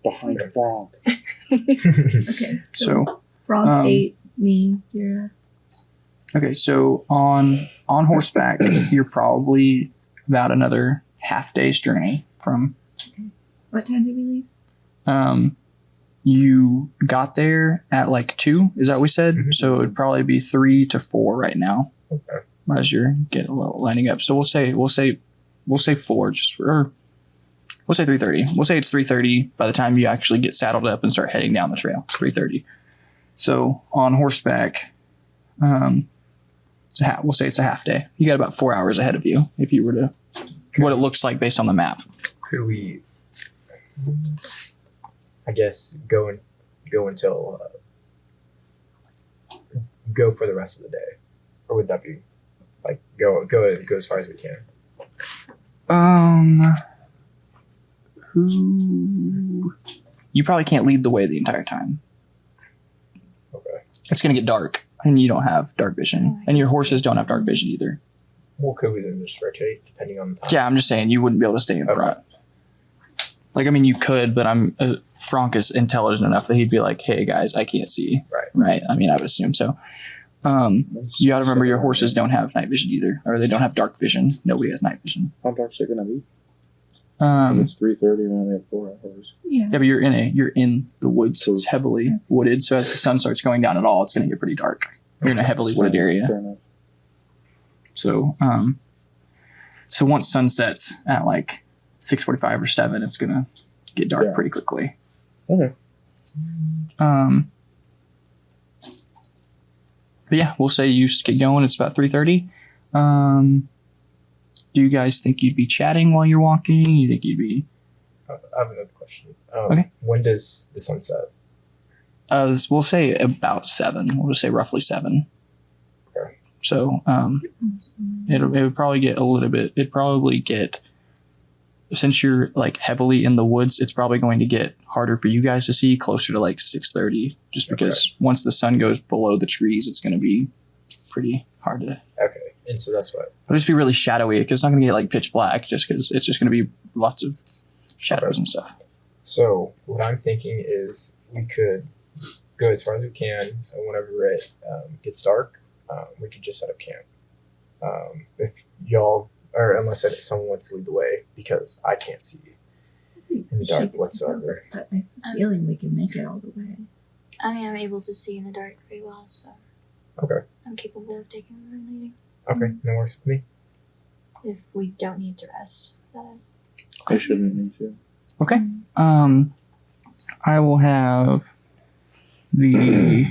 Behind Frank. Okay. So Frog 8, me, you're. okay, so on horseback, you're probably about another half day's journey from. What time did we leave? You got there at like 2. Is that what we said? Mm-hmm. So it'd probably be 3 to 4 right now. Okay. As you're getting a little lining up. So we'll say 4 just for. Or we'll say 3:30. We'll say it's 3:30 by the time you actually get saddled up and start heading down the trail. It's 3:30. So on horseback, we'll say it's a half day. You got about 4 hours ahead of you if you were to what it looks like based on the map. Could we, I guess, go until go for the rest of the day, or would that be like go as far as we can? You probably can't lead the way the entire time. Okay. It's gonna get dark and you don't have dark vision, and your horses don't have dark vision either. Well, could we then just rotate depending on the time? Yeah, I'm just saying you wouldn't be able to stay in front. Like, I mean, you could, but Frank is intelligent enough that he'd be like, "Hey guys, I can't see." Right. I mean, I would assume so. You got to remember your horses don't have night vision either, or they don't have dark vision. Nobody has night vision. How dark's it gonna be? It's 3:30. We only have 4 hours. Yeah, but you're in the woods. So it's heavily wooded. So as the sun starts going down at all, it's going to get pretty dark. You're in a heavily wooded area. Fair enough. So, so once sun sets at like 6:45 or 7, it's going to get dark pretty quickly. Okay. But yeah, we'll say you get going. It's about 3:30. Do you guys think you'd be chatting while you're walking? You think you'd be? I have another question. Okay. When does the sun set? We'll say about 7. We'll just say roughly 7. Okay. So it would probably get a little bit. It'd probably get, since you're like heavily in the woods, it's probably going to get harder for you guys to see closer to like 6:30, just because once the sun goes below the trees, it's going to be pretty hard to. Okay. And so that's what. It'll just be really shadowy because it's not going to get like pitch black, just because it's just going to be lots of shadows and stuff. So what I'm thinking is we could go as far as we can, and whenever it gets dark, we could just set up camp. If y'all, or unless someone wants to lead the way, because I can't see in the dark whatsoever. But I have a feeling we can make it all the way. I mean, I'm able to see in the dark pretty well, so Okay. I'm capable of taking over and leading. Okay, no worries with me. If we don't need to rest, that is. I shouldn't need to. Okay. I will have let's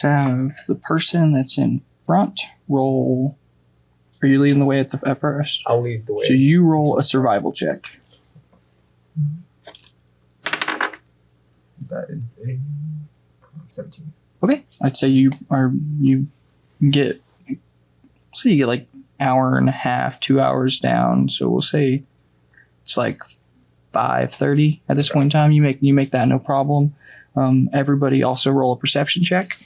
have the person that's in front roll. Are you leading the way at first? I'll lead the way. So you roll a survival check. That is a 17. Okay. I'd say you get, so you get like hour and a half, 2 hours down. So we'll say it's like 5:30 at this point in time. You make that no problem. Everybody also roll a perception check.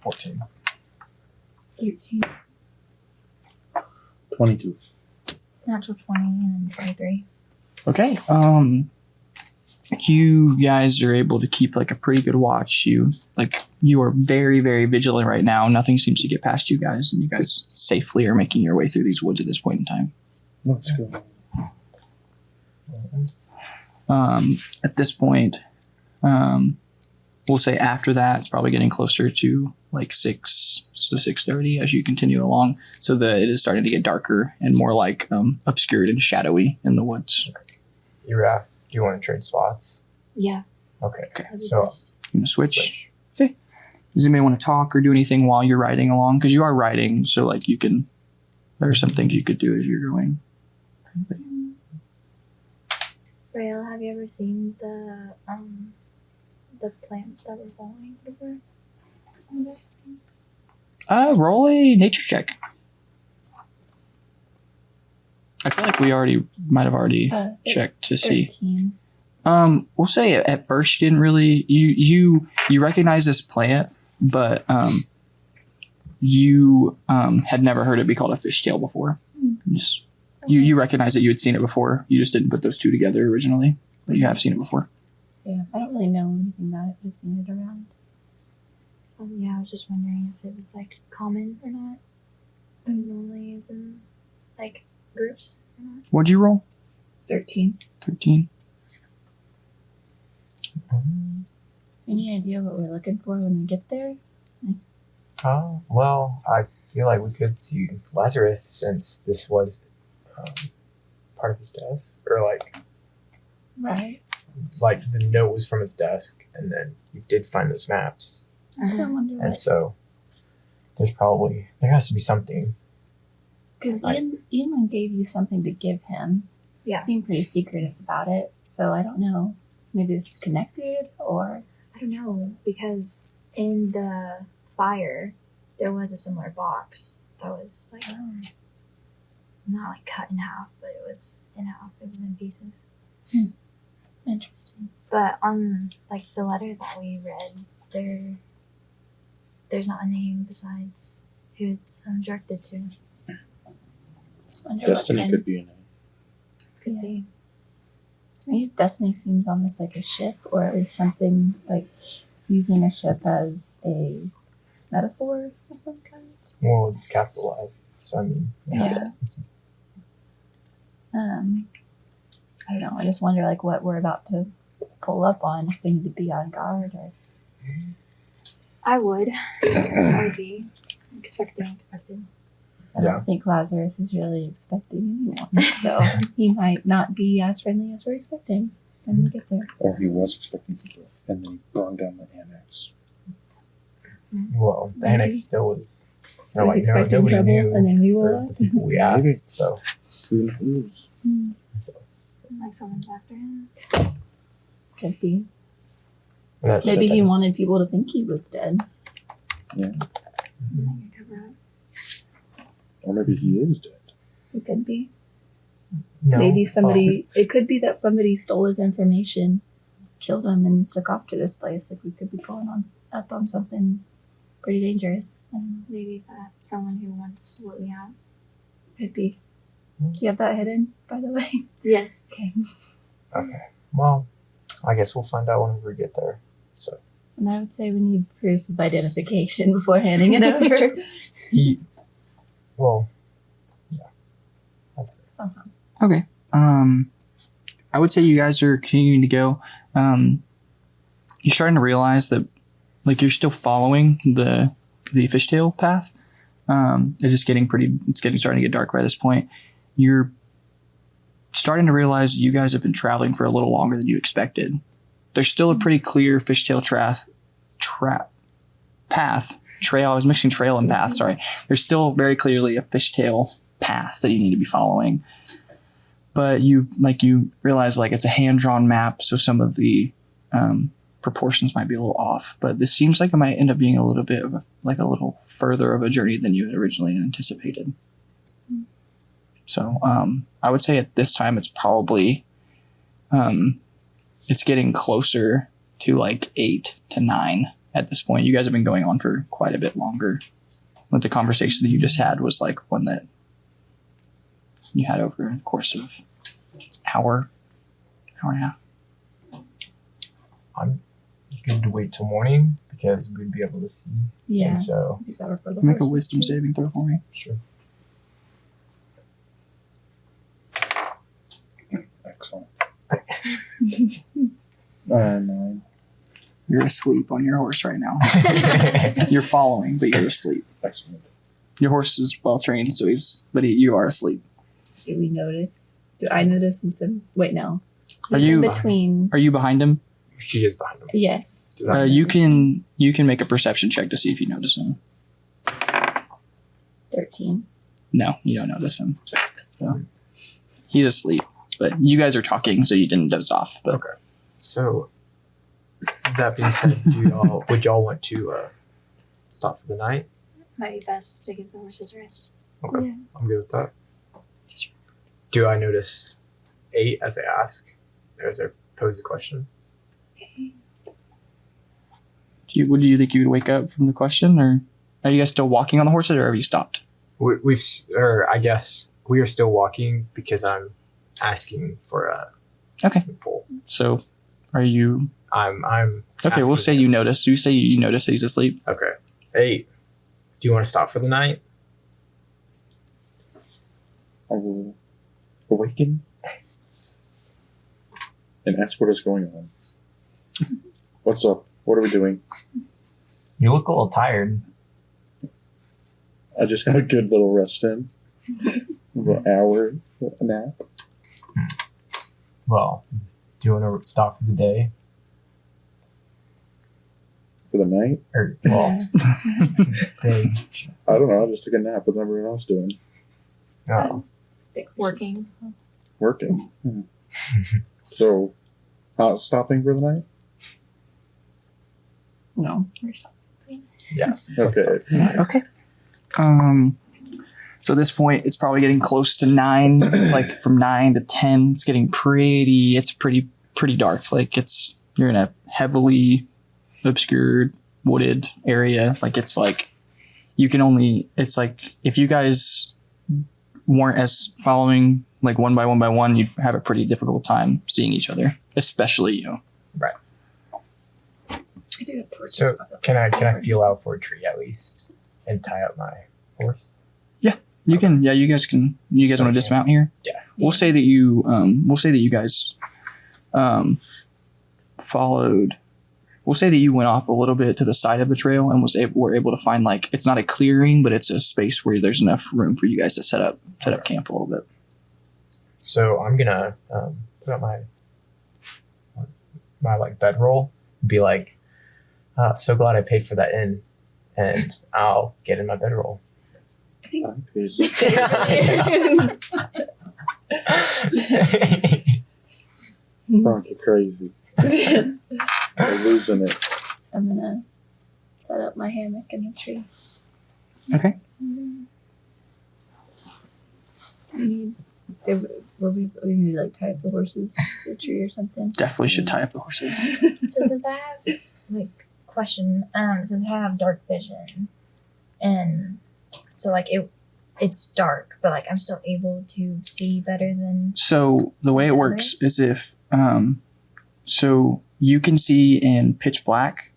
14. 13. 22. Natural 20 and 23. Okay. You guys are able to keep like a pretty good watch. You are very, very vigilant right now. Nothing seems to get past you guys, and you guys safely are making your way through these woods at this point in time. Let's go. At this point, we'll say after that, it's probably getting closer to like 6 to 6:30 as you continue along, so that it is starting to get darker and more like obscured and shadowy in the woods. Iraf, do you want to trade spots? Yeah. Okay. That'd be So best. I'm gonna switch. Okay. Does anybody want to talk or do anything while you're riding along? Because you are riding, so like you can. There are some things you could do as you're going. Rael, have you ever seen the plant that we're following before? Roll a nature check. I feel like we might have already checked to see. 13. We'll say at first you didn't really you recognize this plant, but you had never heard it be called a fishtail before. Just you recognize that you had seen it before. You just didn't put those two together originally, but you have seen it before. Yeah, I don't really know anything about it. I've seen it around. Yeah, I was just wondering if it was like common or not. It normally is in like groups or not. What'd you roll? 13. 13. Any idea what we're looking for when we get there? Oh, well, I feel like we could see Lazarus since this was part of his desk. Or Right. like the note was from his desk, and then you did find those maps. So I wonder And what. so there has to be something. Because Ian gave you something to give him. Yeah. Seemed pretty secretive about it. So I don't know. Maybe this is connected or. I don't know, because in the fire there was a similar box that was like not like cut in half, but it was in half. It was in pieces. Interesting. But on like the letter that we read, there's not a name besides who it's directed to. Destiny could be a name. Could be. To me, Destiny seems almost like a ship, or at least something like using a ship as a metaphor of some kind. Well, it's capitalized, so I mean, Yeah. I don't know. I just wonder like what we're about to pull up on. If we need to be on guard, or I would be expecting unexpected. I don't think Lazarus is really expecting anyone, so he might not be as friendly as we're expecting when we get there. Or he was expecting people, and then he burned down the annex. Well, the Maybe. annex still was. So he's expecting nobody trouble, knew and then we will. the people we asked. So Who knows? Like someone's after him. Could be. That's- Maybe he that's- wanted people to think he was dead. Yeah. Cover up. Or maybe he is dead. It could be. No. Maybe somebody. It could be that somebody stole his information, killed him, and took off to this place. Like we could be pulling up on something pretty dangerous. And Maybe that's someone who wants what we have. could be. Do you have that hidden, by the way? Yes. Okay. Okay. Well, I guess we'll find out whenever we get there. So And I would say we need proof of identification before handing it over. well, yeah. That's it. Somehow. Okay. I would say you guys are continuing to go. You're starting to realize that, like, you're still following the fishtail path. It's starting to get dark by this point. You're starting to realize you guys have been traveling for a little longer than you expected. There's still a pretty clear fishtail trail. I was mixing trail and path. Sorry. There's still very clearly a fishtail path that you need to be following. But you realize like it's a hand-drawn map, so some of the proportions might be a little off. But this seems like it might end up being a little bit of a little further of a journey than you had originally anticipated. So I would say at this time it's probably it's getting closer to like 8 to 9 at this point. You guys have been going on for quite a bit longer. But the conversation that you just had was like one that you had over the course of hour and a half. I'm good to wait till morning because we'd be able to see. Yeah. And so Be better for the Make a horses, wisdom too. saving throw for me. sure. Excellent. 9. You're asleep on your horse right now. You're following, but you're asleep. Excellent. Your horse is well trained, you are asleep. Do we notice? Do I notice in some? Wait, no. Are He's you- in between? Are you behind him? She is behind him. Yes. You can make a perception check to see if you notice him. 13. No, you don't notice him. So he's asleep, but you guys are talking, so you didn't doze off. But Okay. So that being said, would y'all want to stop for the night? Might be best to give the horses rest. Okay, Yeah. I'm good with that. Do I notice 8 as I ask, as I pose the question? do you think you would wake up from the question, or are you guys still walking on the horses, or have you stopped? I guess we are still walking because I'm asking for a Okay. pull. So are you? I'm Okay, we'll asking say him. you notice. You say you notice that he's asleep. Okay. 8. Do you want to stop for the night? I will awaken and ask what is going on. What's up? What are we doing? You look a little tired. I just got a good little rest in. An hour nap. Well, do you want to stop for the day? For the night? Or, well, day. I don't know. I just took a nap. What's everyone else doing? Oh. Working. Working. So, not stopping for the night? No. We're stopping. Yes. Okay. Okay. So So at this point, it's probably getting close to 9. It's like from 9 to 10. It's getting pretty dark. Like you're in a heavily obscured, wooded area. Like it's like it's like if you guys weren't as following like one by one, you'd have a pretty difficult time seeing each other, especially you. Right. I do have torches. So can I feel out for a tree at least and tie up my horse? Yeah, you can. Yeah, you guys can. You guys want to dismount here? Yeah. We'll say that you. We'll say that you guys followed. We'll say that you went off a little bit to the side of the trail and were able to find like it's not a clearing, but it's a space where there's enough room for you guys to set up camp a little bit. So I'm gonna put up my like bedroll. Be like, so glad I paid for that inn, and I'll get in my bedroll. Frank, you're crazy. We're losing it. I'm gonna set up my hammock in the tree. Okay. We need to like tie up the horses to a tree or something? Definitely should tie up the horses. So since I have question, since I have dark vision, and so like it's dark, but like I'm still able to see better than. So the way it works is if so you can see in pitch black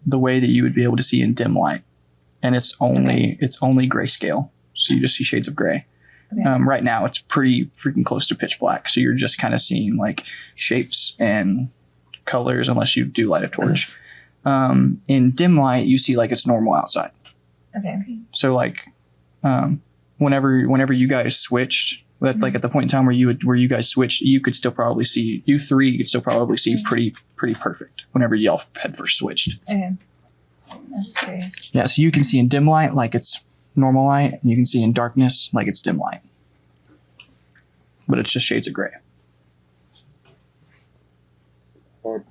the way that you would be able to see in dim light, and it's only grayscale, so you just see shades of gray. Okay. Right now it's pretty freaking close to pitch black, so you're just kind of seeing like shapes and colors unless you do light a torch. In dim light you see like it's normal outside. Okay. So like whenever you guys switched, like at the point in time where you guys switched, you could still probably see you could still probably see pretty perfect whenever y'all had first switched. Okay. I was just curious. Yeah, so you can see in dim light like it's normal light, and you can see in darkness like it's dim light. But it's just shades of gray. Or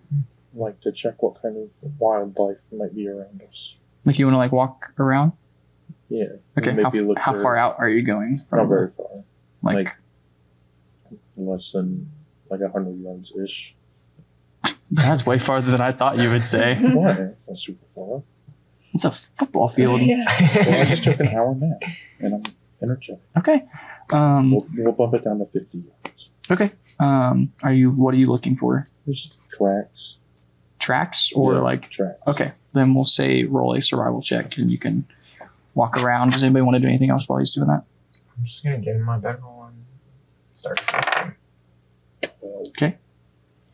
like to check what kind of wildlife might be around us. Like you want to like walk around? Yeah. Okay. How far out are you going? Not very far. Like less than like 100 yards ish. That's way farther than I thought you would say. Why? It's not super far. It's a football field. Yeah. Well, I just took an hour nap, and I'm energetic. Okay. We'll bump it down to 50 yards. Okay. What are you looking for? Just tracks. Tracks or like tracks. Okay. Then we'll say roll a survival check, and you can walk around. Does anybody want to do anything else while he's doing that? I'm just gonna get in my bedroll and start testing. Okay.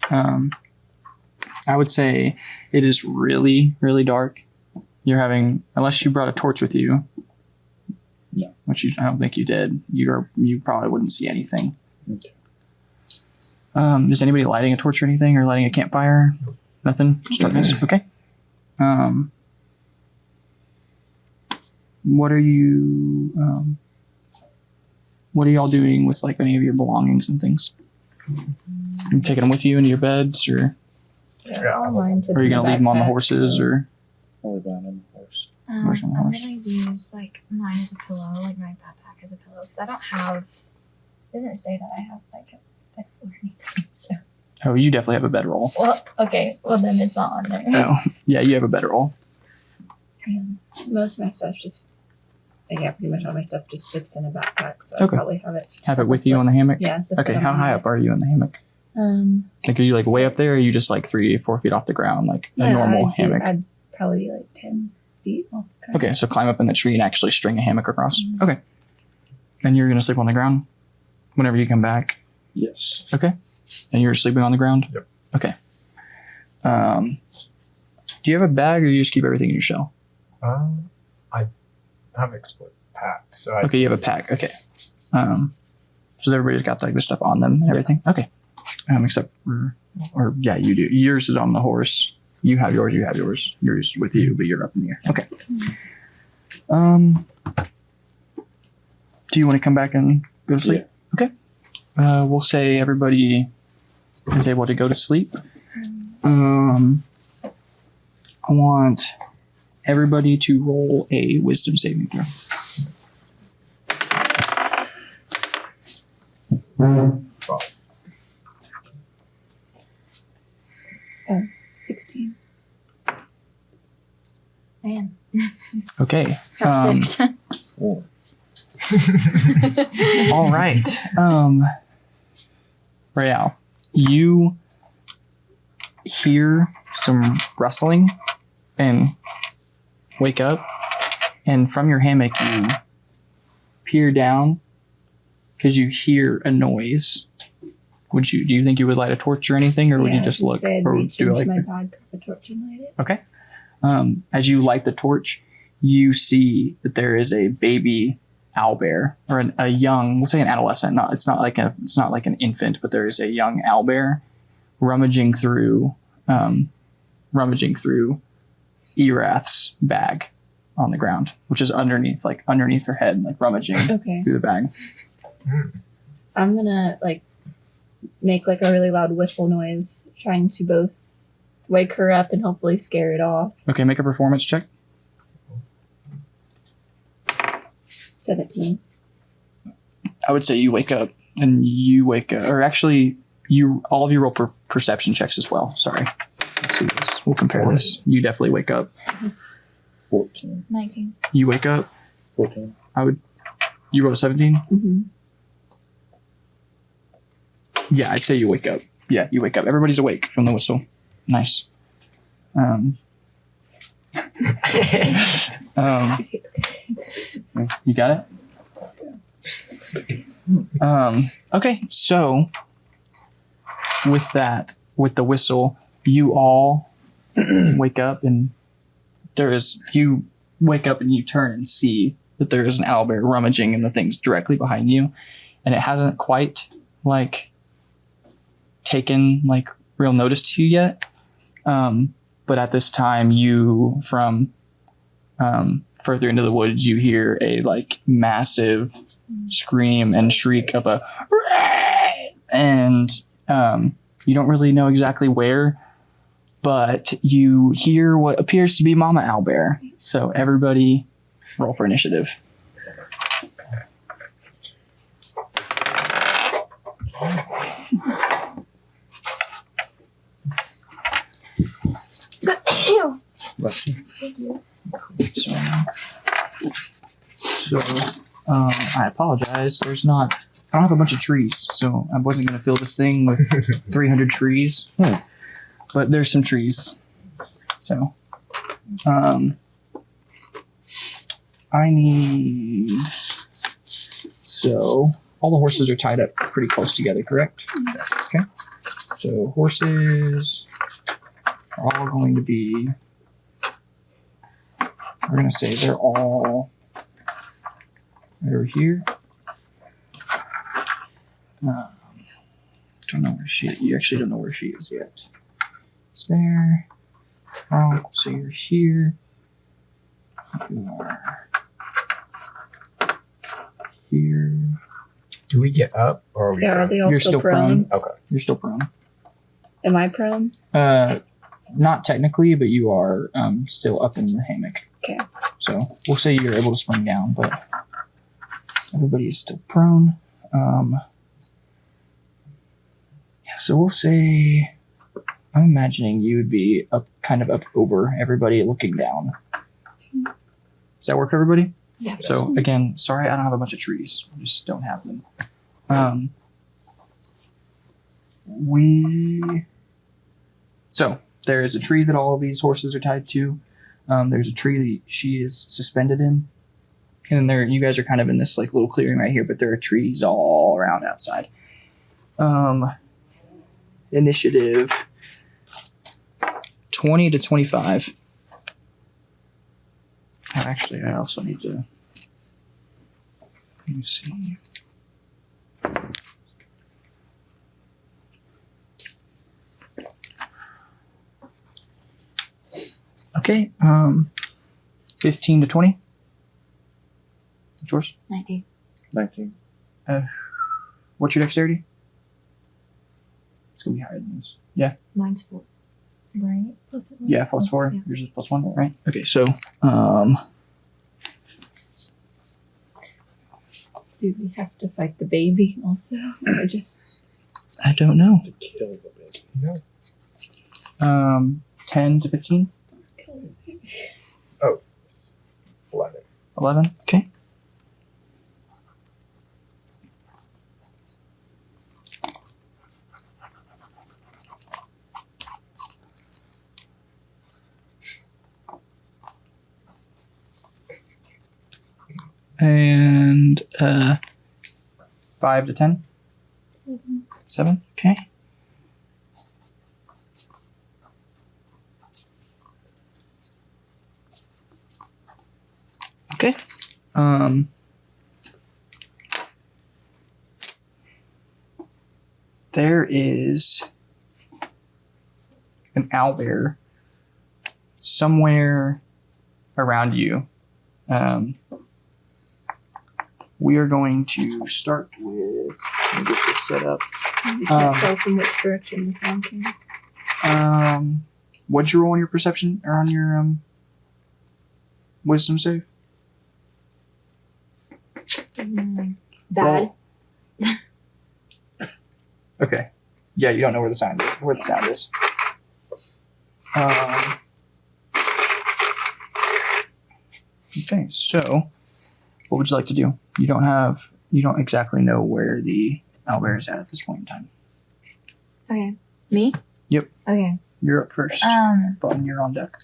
I would say it is really, really dark. You're having, unless you brought a torch with you, which I don't think you did. You probably wouldn't see anything. Okay. Is anybody lighting a torch or anything, or lighting a campfire? Nothing. Just darkness. Okay. What are y'all doing with like any of your belongings and things? Are you taking them with you into your beds, or are you gonna leave them on the horses, or? I'll leave them on the horse. I'm gonna use like mine as a pillow, like my backpack as a pillow, because I don't have. It doesn't say that I have like a bed or anything. So. Oh, you definitely have a bedroll. Well, okay. Well, then it's not on there. Oh, yeah, you have a bedroll. Most of my stuff pretty much all my stuff just fits in a backpack, so Okay. I'll probably have it. Have it with you on the hammock? Yeah. Okay, how high up are you in the hammock? Like, are you like way up there, or are you just like 3 or 4 feet off the ground, like a normal hammock? I'd probably be like 10 feet off the ground. Okay, so climb up in the tree and actually string a hammock across. Okay. And you're gonna sleep on the ground whenever you come back? Yes. Okay. And you're sleeping on the ground? Yep. Okay. Do you have a bag, or you just keep everything in your shell? I have a split pack, so Okay, you have a pack. Okay. So everybody's got like the stuff on them and everything? Okay. Except for, yeah, you do. Yours is on the horse. You have yours, you have yours. Yours with you, but you're up in the air. Okay. Do you want to come back and go to sleep? Yeah. Okay. We'll say everybody is able to go to sleep. I want everybody to roll a wisdom saving throw. Oh, 16. Man. Okay. Got 6. All right. Royale, you hear some rustling and wake up, and from your hammock you peer down because you hear a noise. Do you think you would light a torch or anything, or would you just look or reach do into like my bag, grab a torch, and light it. Okay. As you light the torch, you see that there is a baby owlbear, or a young, we'll say an adolescent. It's not like an infant, but there is a young owlbear rummaging through Erath's bag on the ground, which is underneath her head, like rummaging through the bag. I'm gonna make like a really loud whistle noise, trying to both wake her up and hopefully scare it off. Okay, make a performance check. 17. I would say you wake up, or actually, all of you roll perception checks as well. Sorry. Let's see this. We'll compare this. You definitely wake up. 14. 19. You wake up. 14. You rolled a 17? Mm-hmm. Yeah, I'd say you wake up. Yeah, you wake up. Everybody's awake from the whistle. Nice. You got it? Okay, so with the whistle, you all wake up, and you wake up and you turn and see that there is an owlbear rummaging in the things directly behind you, and it hasn't quite taken real notice to you yet. But at this time, you from further into the woods, you hear a massive scream and shriek of a, and you don't really know exactly where, but you hear what appears to be Mama Owlbear. So everybody, roll for initiative. So, I apologize. I don't have a bunch of trees, so I wasn't going to fill this thing with 300 trees. But there's some trees. So, all the horses are tied up pretty close together, correct? Yes. Okay. So horses are all going to be, we're going to say they're all over here. Don't know where you actually don't know where she is yet. It's there. So you're here. You are here. Do we get up, or are we? Yeah, are they all You're still prone? Okay. You're still prone. Am I prone? Not technically, but you are still up in the hammock. Okay. So we'll say you're able to spring down, but everybody is still prone. So we'll say, I'm imagining you would be kind of up over everybody looking down. Does that work, everybody? Yeah. So again, sorry, I don't have a bunch of trees. I just don't have them. So there is a tree that all of these horses are tied to. There's a tree that she is suspended in. And there, you guys are kind of in this little clearing right here, but there are trees all around outside. Initiative 20 to 25. Actually, I also need to, let me see. Okay, 15 to 20. What's yours? 19. 19. What's your dexterity? It's gonna be higher than this. Yeah. Mine's 4. Right? Plus 1. Yeah, plus 4. Yeah. Yours is plus 1, right? Do we have to fight the baby also, or just? I don't know. Kill the baby. No. 10 to 15? Oh, 11. 11? Okay. And 5 to 10? 7. 7? Okay. Okay. There is an owlbear somewhere around you. We are going to start with, let me get this set up. You can't tell from which direction the sound came. What'd you roll on your perception or on your wisdom save? Bad. Okay. Yeah, you don't know where the sound is. Okay, so what would you like to do? You don't exactly know where the owlbear is at this point in time. Okay. Me? Yep. Okay. You're up first. But you're on deck.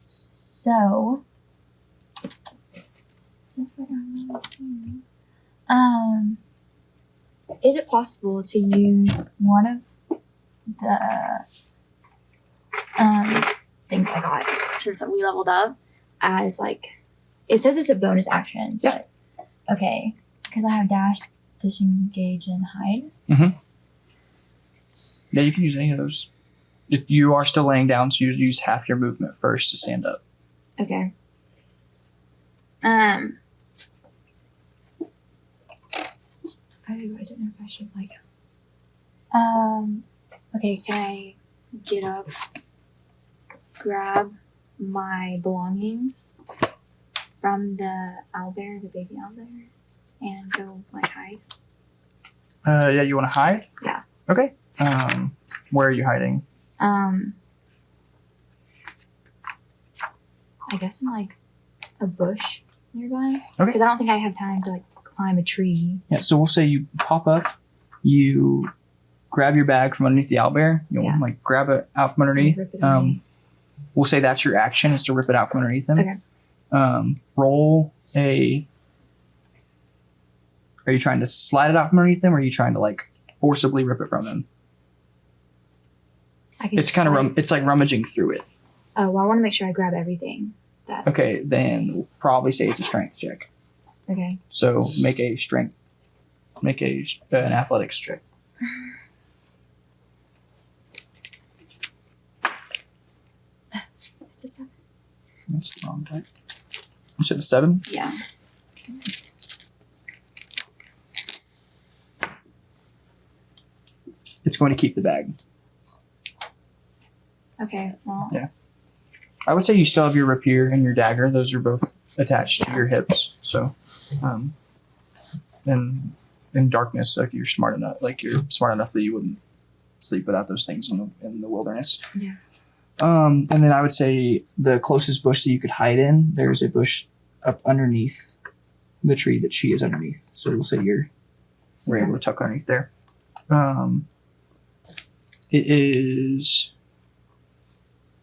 So. Is it possible to use one of the things I got since we leveled up as like, it says it's a bonus action. Yeah. But, okay. Because I have dash, disengage, and hide. Mm-hmm. Yeah, you can use any of those. If you are still laying down, so you use half your movement first to stand up. Okay. I don't know if I should like. Okay, can I get up, grab my belongings from the owlbear, the baby owlbear, and go like hide? Yeah, you want to hide? Yeah. Okay. Where are you hiding? I guess in like a bush nearby. Okay. Because I don't think I have time to like climb a tree. Yeah, so we'll say you pop up, you grab your bag from underneath the owlbear, you'll like grab it out from underneath. Rip it underneath. We'll say that's your action, is to rip it out from underneath them. Okay. Roll a. Are you trying to slide it out from underneath them, or are you trying to like forcibly rip it from them? It's kind of it's like rummaging through it. Oh, well, I want to make sure I grab everything. That. Okay, then we'll probably say it's a strength check. Okay. So make an athletics check. It's a 7. That's the wrong type. You said a 7? Yeah. It's going to keep the bag. Okay, well. Yeah. I would say you still have your rapier and your dagger. Those are both attached to your hips. So, and in darkness, like you're smart enough that you wouldn't sleep without those things in the wilderness. Yeah. And then I would say the closest bush that you could hide in, there's a bush up underneath the tree that she is underneath. So we'll say we're able to tuck underneath there. It is,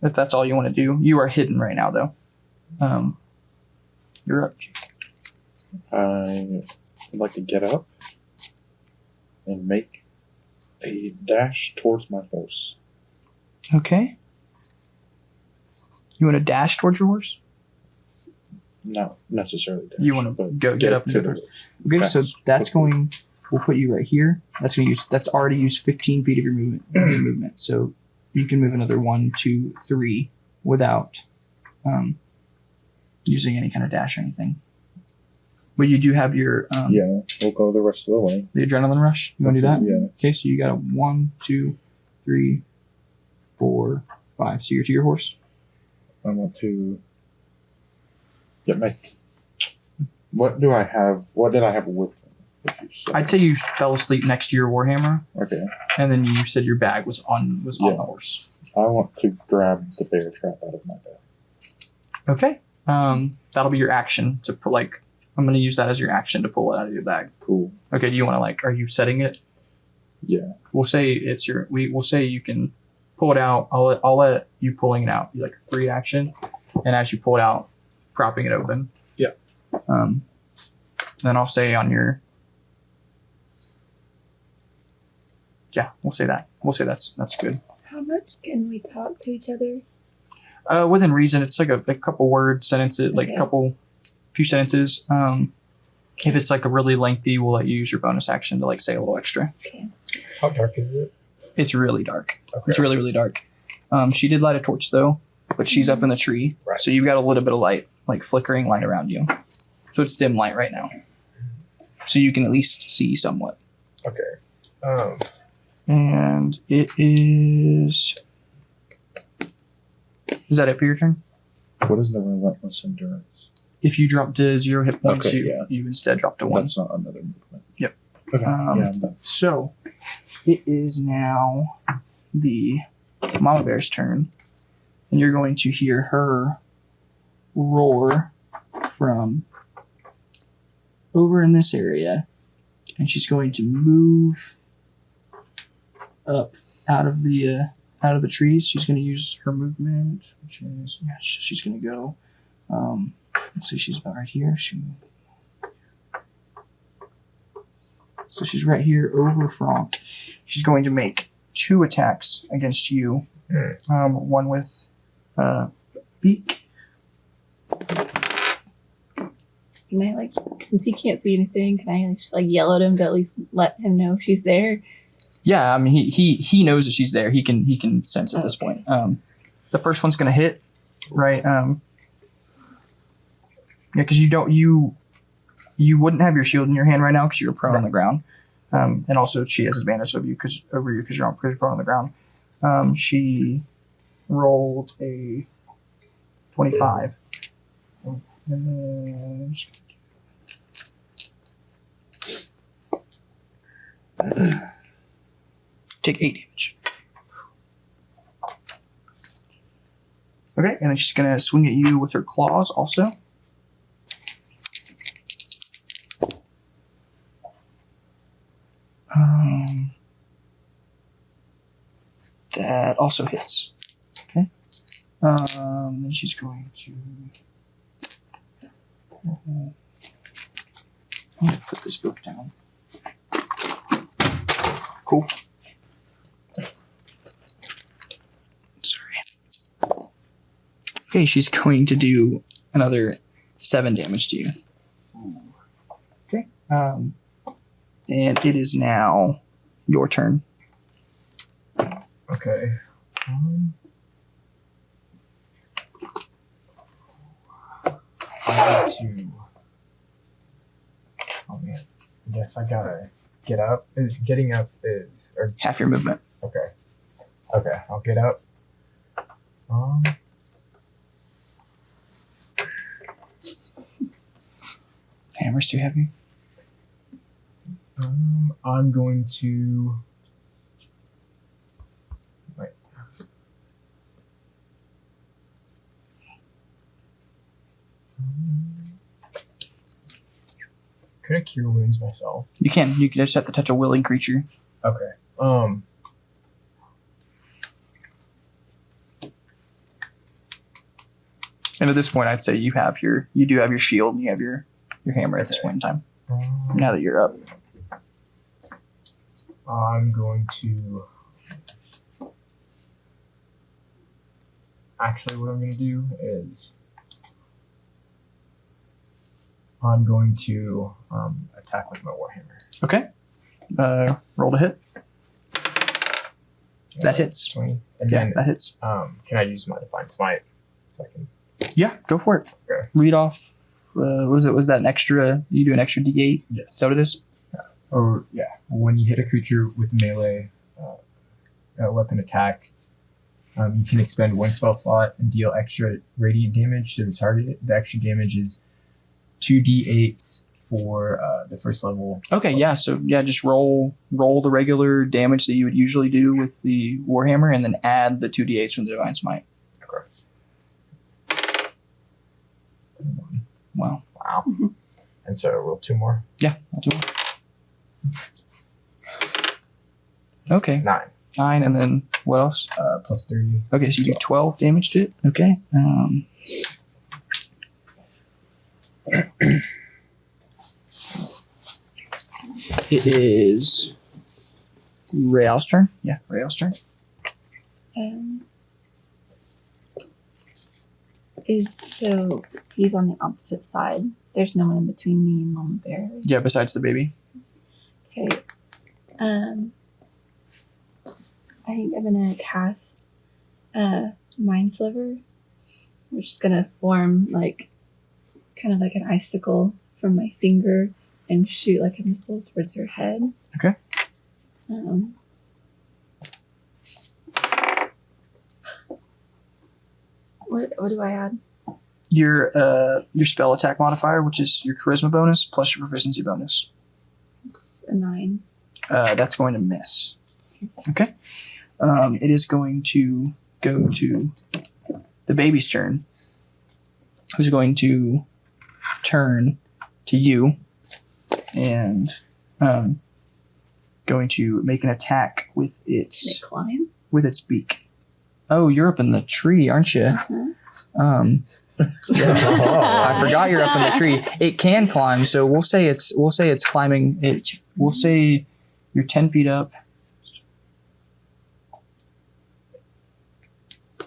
if that's all you want to do, you are hidden right now though. You're up, Jake. I would like to get up and make a dash towards my horse. Okay. You want to dash towards your horse? Not necessarily dash. You want to go get up to the horse. Okay, so that's going. We'll put you right here. That's already used 15 feet of your movement. So you can move another 1, 2, 3 without using any kind of dash or anything. But you do have your yeah. We'll go the rest of the way. The adrenaline rush. You want to do that? Yeah. Okay, so you got a 1, 2, 3, 4, 5. So you're to your horse. I want to get my. What do I have? What did I have with me? I'd say you fell asleep next to your warhammer. Okay. And then you said your bag was on the horse. I want to grab the bear trap out of my bag. Okay. That'll be your action to put I'm gonna use that as your action to pull it out of your bag. Cool. Okay, do you wanna are you setting it? Yeah. We'll say we'll say you can pull it out. I'll let you pulling it out be a free action. And as you pull it out, propping it open. Yeah. Then I'll say on your we'll say that. We'll say that's good. How much can we talk to each other? Within reason, it's a couple word sentences, Okay. few sentences. If it's a really lengthy, we'll let you use your bonus action to say a little extra. Okay. How dark is it? It's really dark. Okay. It's really, really dark. She did light a torch though, but she's up in the tree. Right. So you've got a little bit of light, flickering light around you. So it's dim light right now. So you can at least see somewhat. Okay. And it is... Is that it for your turn? What is the relentless endurance? If you drop to 0 hit points, Okay, you instead drop to 1. That's not another movement. Yep. Okay. I'm done. So it is now the Mama Bear's turn, and you're going to hear her roar from over in this area, and she's going to move up out of the trees. She's going to use her movement, which is she's going to go. Let's see, she's about right here. So she's right here over Franck. She's going to make 2 attacks against you. One with beak. Can I since he can't see anything, can I just yell at him to at least let him know she's there? Yeah, I mean he knows that she's there. He can sense at this point. The first one's gonna hit, right? Because you wouldn't have your shield in your hand right now because you're prone on the ground, and also she has advantage over you because you're prone on the ground. She rolled a 25. And then take 8 damage. Okay, and then she's gonna swing at you with her claws also. That also hits. Okay. Then she's going to. I'll put this book down. Cool. Sorry. Okay, she's going to do another 7 damage to you. Okay. And it is now your turn. Okay. I need to. Oh man. I guess I gotta get up. Getting up is half your movement. Okay. Okay, I'll get up. Hammer's too heavy. I'm going to. Wait. Could I cure wounds myself? You can. You can just have to touch a willing creature. Okay. And at this point, I'd say you do have your shield and you have your hammer at this point in time. Now that you're up. I'm going to. Actually, what I'm going to do is. I'm going to attack with my warhammer. Okay. Roll to hit. That hits. 20. And then that hits. Can I use my Divine Smite? So I can. Yeah, go for it. Okay. Read off. Was that an extra? You do an extra D8? Yes. Is that what it is? Or yeah, when you hit a creature with melee weapon attack, you can expend 1 spell slot and deal extra radiant damage to the target. The extra damage is 2d8 for the first level. Okay, yeah. So yeah, just roll the regular damage that you would usually do with the Warhammer, and then add the 2d8s from the Divine Smite. Wow. Wow. And so roll 2 more. Yeah, I'll do it. Okay. 9, and then what else? Plus 3. Okay, so you do 12 damage to it. Okay. It is Rael's turn. Yeah, Rael's turn. So he's on the opposite side. There's no one in between me and Mama Bear. Yeah, besides the baby. Okay. I think I'm gonna cast Mind Sliver, which is gonna form kind of like an icicle from my finger and shoot like a missile towards her head. Okay. What do I add? Your spell attack modifier, which is your charisma bonus plus your proficiency bonus. It's a 9. That's going to miss. Okay. It is going to go to the baby's turn, who's going to turn to you and going to make an attack with its climb? With its beak. Oh, you're up in the tree, aren't you? I forgot you're up in the tree. It can climb, so we'll say it's climbing. We'll say you're 10 feet up.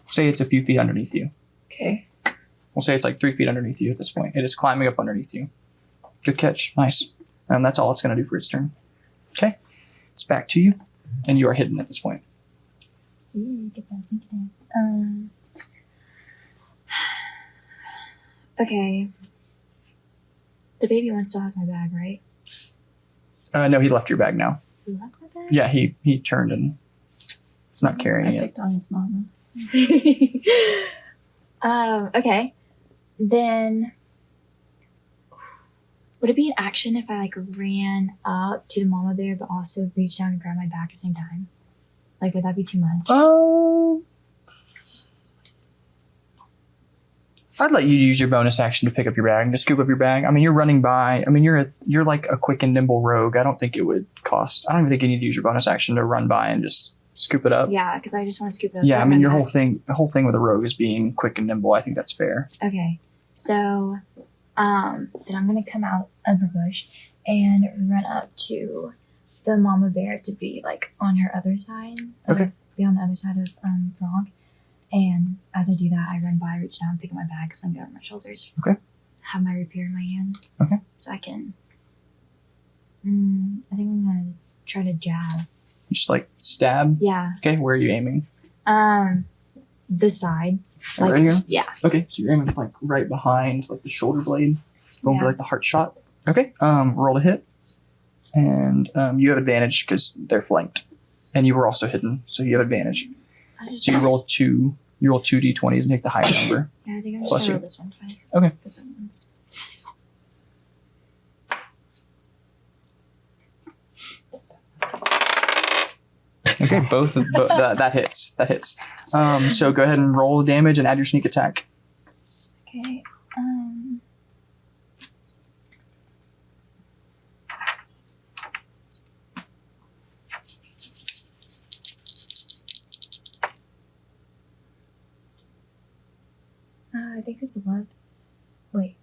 Say it's a few feet underneath you. Okay. We'll say it's like 3 feet underneath you at this point. It is climbing up underneath you. Good catch. Nice. And that's all it's going to do for its turn. Okay. It's back to you, and you are hidden at this point. Okay. The baby one still has my bag, right? No, he left your bag now. He left my bag? Yeah, he turned and not carrying I it. picked on its mama. Okay. Then would it be an action if I ran up to the mama bear but also reached down and grabbed my bag at the same time? Would that be too much? I'd let you use your bonus action to pick up your bag and to scoop up your bag. I mean, you're running by. I mean, you're like a quick and nimble rogue. I don't think it would cost. I don't even think you need to use your bonus action to run by and just scoop it up. Yeah, because I just want to scoop it up. Yeah, I mean, run the back. whole thing with a rogue is being quick and nimble. I think that's fair. Okay, so then I'm gonna come out of the bush and run up to the mama bear to be on her other side. Okay. Be on the other side of Frog. And as I do that, I run by, reach down, pick up my bag, sling it over my shoulders. Okay. Have my rapier in my hand. Okay. So I can. I think I'm gonna try to jab. Just stab. Yeah. Okay, where are you aiming? The side. Right here? Yeah. Okay, so you're aiming right behind the shoulder blade, going for the heart shot. Okay. Roll a hit, and you have advantage because they're flanked, and you were also hidden, so you have advantage. So you roll 2 d20s and take the higher number. Yeah, I think I'm just Plus gonna you. roll this one twice. Okay. 'cause someone's- Okay, that hits. That hits. So go ahead and roll the damage and add your sneak attack. Okay. I think it's 11. Wait.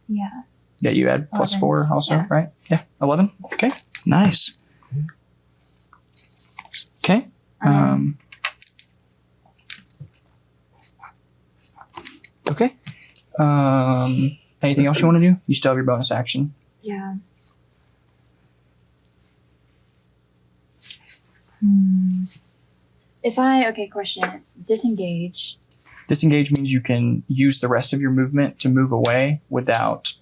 Yeah. Yeah, you add plus 11. 4 also, Yeah. right? Yeah, 11. Okay, nice. Okay. Okay. Anything else you want to do? You still have your bonus action. Yeah. Question. Disengage. Disengage means you can use the rest of your movement to move away without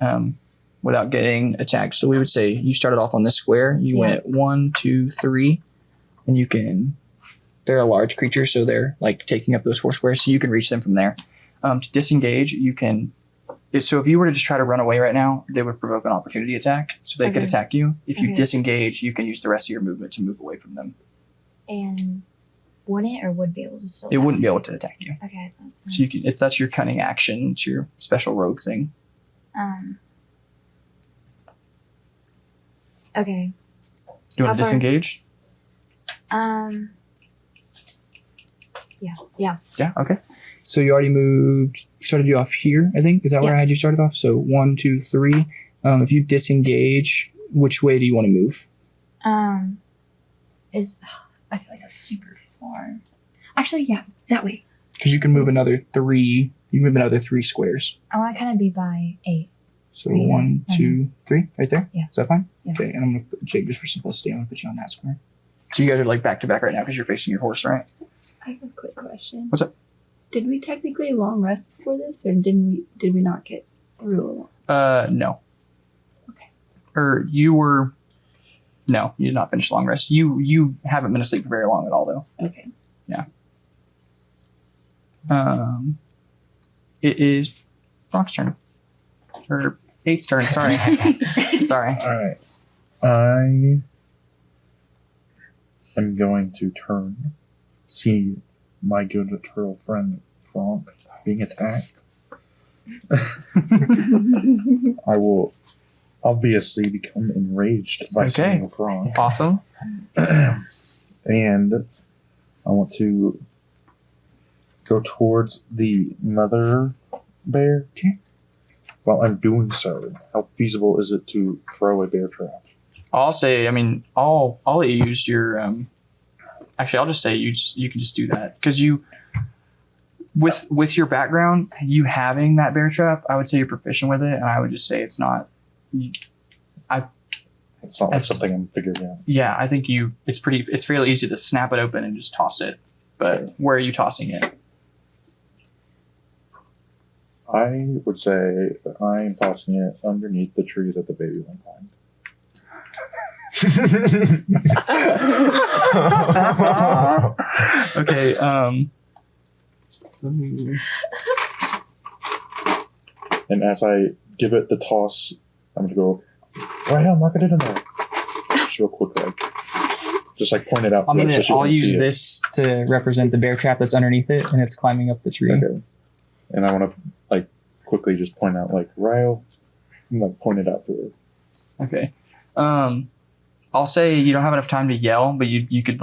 getting attacked. So we would say you started off on this square. You went 1, 2, 3, and you can. They're a large creature, so they're taking up those 4 squares. So you can reach them from there. To disengage, you can So if you were to just try to run away right now, they would provoke an opportunity attack, so they could Okay. attack you. If you Okay. disengage, you can use the rest of your movement to move away from them. And wouldn't or would be able to still It attack wouldn't be me? able to attack you. Okay, that's fine. So you can, that's your cunning action. It's your special rogue thing. Okay. Do you want How to far- disengage? Yeah. Yeah. Yeah. Okay. So you already moved. Started you off here, I think. Is that where I had you started off? So 1, 2, 3. If you disengage, which way do you want to move? I feel like that's super far. Actually, yeah, that way. Because you can move another 3. You can move another 3 squares. I want to kind of be by 8. So Right there. 1, 2, 3, right there. Yeah. Is that fine? Yeah. Okay. And I'm gonna put Jake just for simplicity. I'm gonna put you on that square. So you guys are like back to back right now because you're facing your horse, right? I have a quick question. What's up? Did we technically long rest before this, or did we not get through a long? No. Okay. Or you were. No, you did not finish long rest. You haven't been asleep for very long at all, though. Okay. Yeah. It is Brock's turn. Or 8's turn. Sorry. Sorry. All right. I am going to turn, see my good turtle friend Frank being attacked. I will obviously become enraged by seeing Frank. Awesome. And I want to go towards the mother bear. Okay. While I'm doing so, how feasible is it to throw a bear trap? I'll say, I'll let you use your, actually, I'll just say you can just do that. Because with your background, you having that bear trap, I would say you're proficient with it, and I would just say it's not, It's not like something I'm figuring out. yeah, I think it's fairly easy to snap it open and just toss it. But where are you tossing it? I would say that I am tossing it underneath the tree that the baby went behind. Okay, And as I give it the toss, I'm gonna go, right on, knock it in there. Just real quick, just point it out. I'll so she can use see it. this to represent the bear trap that's underneath it, and it's climbing up the tree. Okay. And I want to quickly just point out Ryo, and point it out to her. Okay. I'll say you don't have enough time to yell, but you could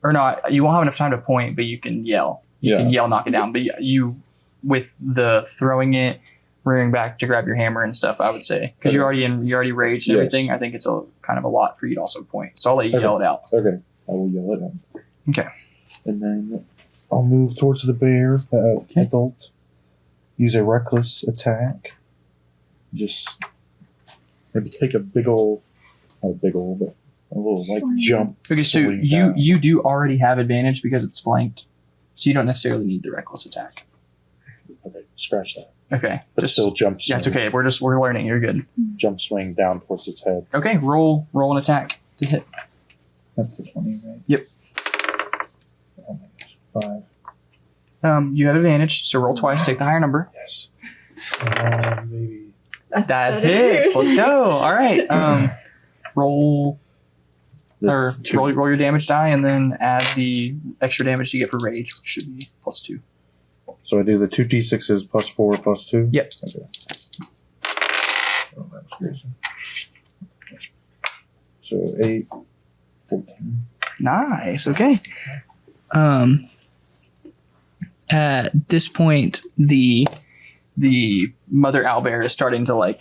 or not. You won't have enough time to point, but you can yell. You can yell, knock it down. But you, with the throwing it, rearing back to grab your hammer and stuff, I would say, because you're already raged and everything. I think it's a kind of a lot for you to also point. So I'll let you yell it out. Okay, I will yell it out. Okay. And then I'll move towards the bear, adult. Use a reckless attack. Just maybe take a big ol', not a big ol', but a little jump. Okay, so swing down. you do already have advantage because it's flanked, so you don't necessarily need the reckless attack. Okay, scratch that. Okay, But still jump swing. Yeah, it's okay. We're learning. You're good. Jump swing down towards its head. Okay, roll an attack to hit. That's the 20, right? Yep. Oh my gosh. 5. You have advantage, so roll twice. Take the higher number. Yes. Maybe. That hits. Let's go. All right. Roll your damage die, and then add the extra damage you get for rage, which should be +2. So I do the 2d6s +4 +2? Yep. Okay. Oh, that's crazy. So 8, 14. Nice. Okay. At this point, the mother owlbear is starting to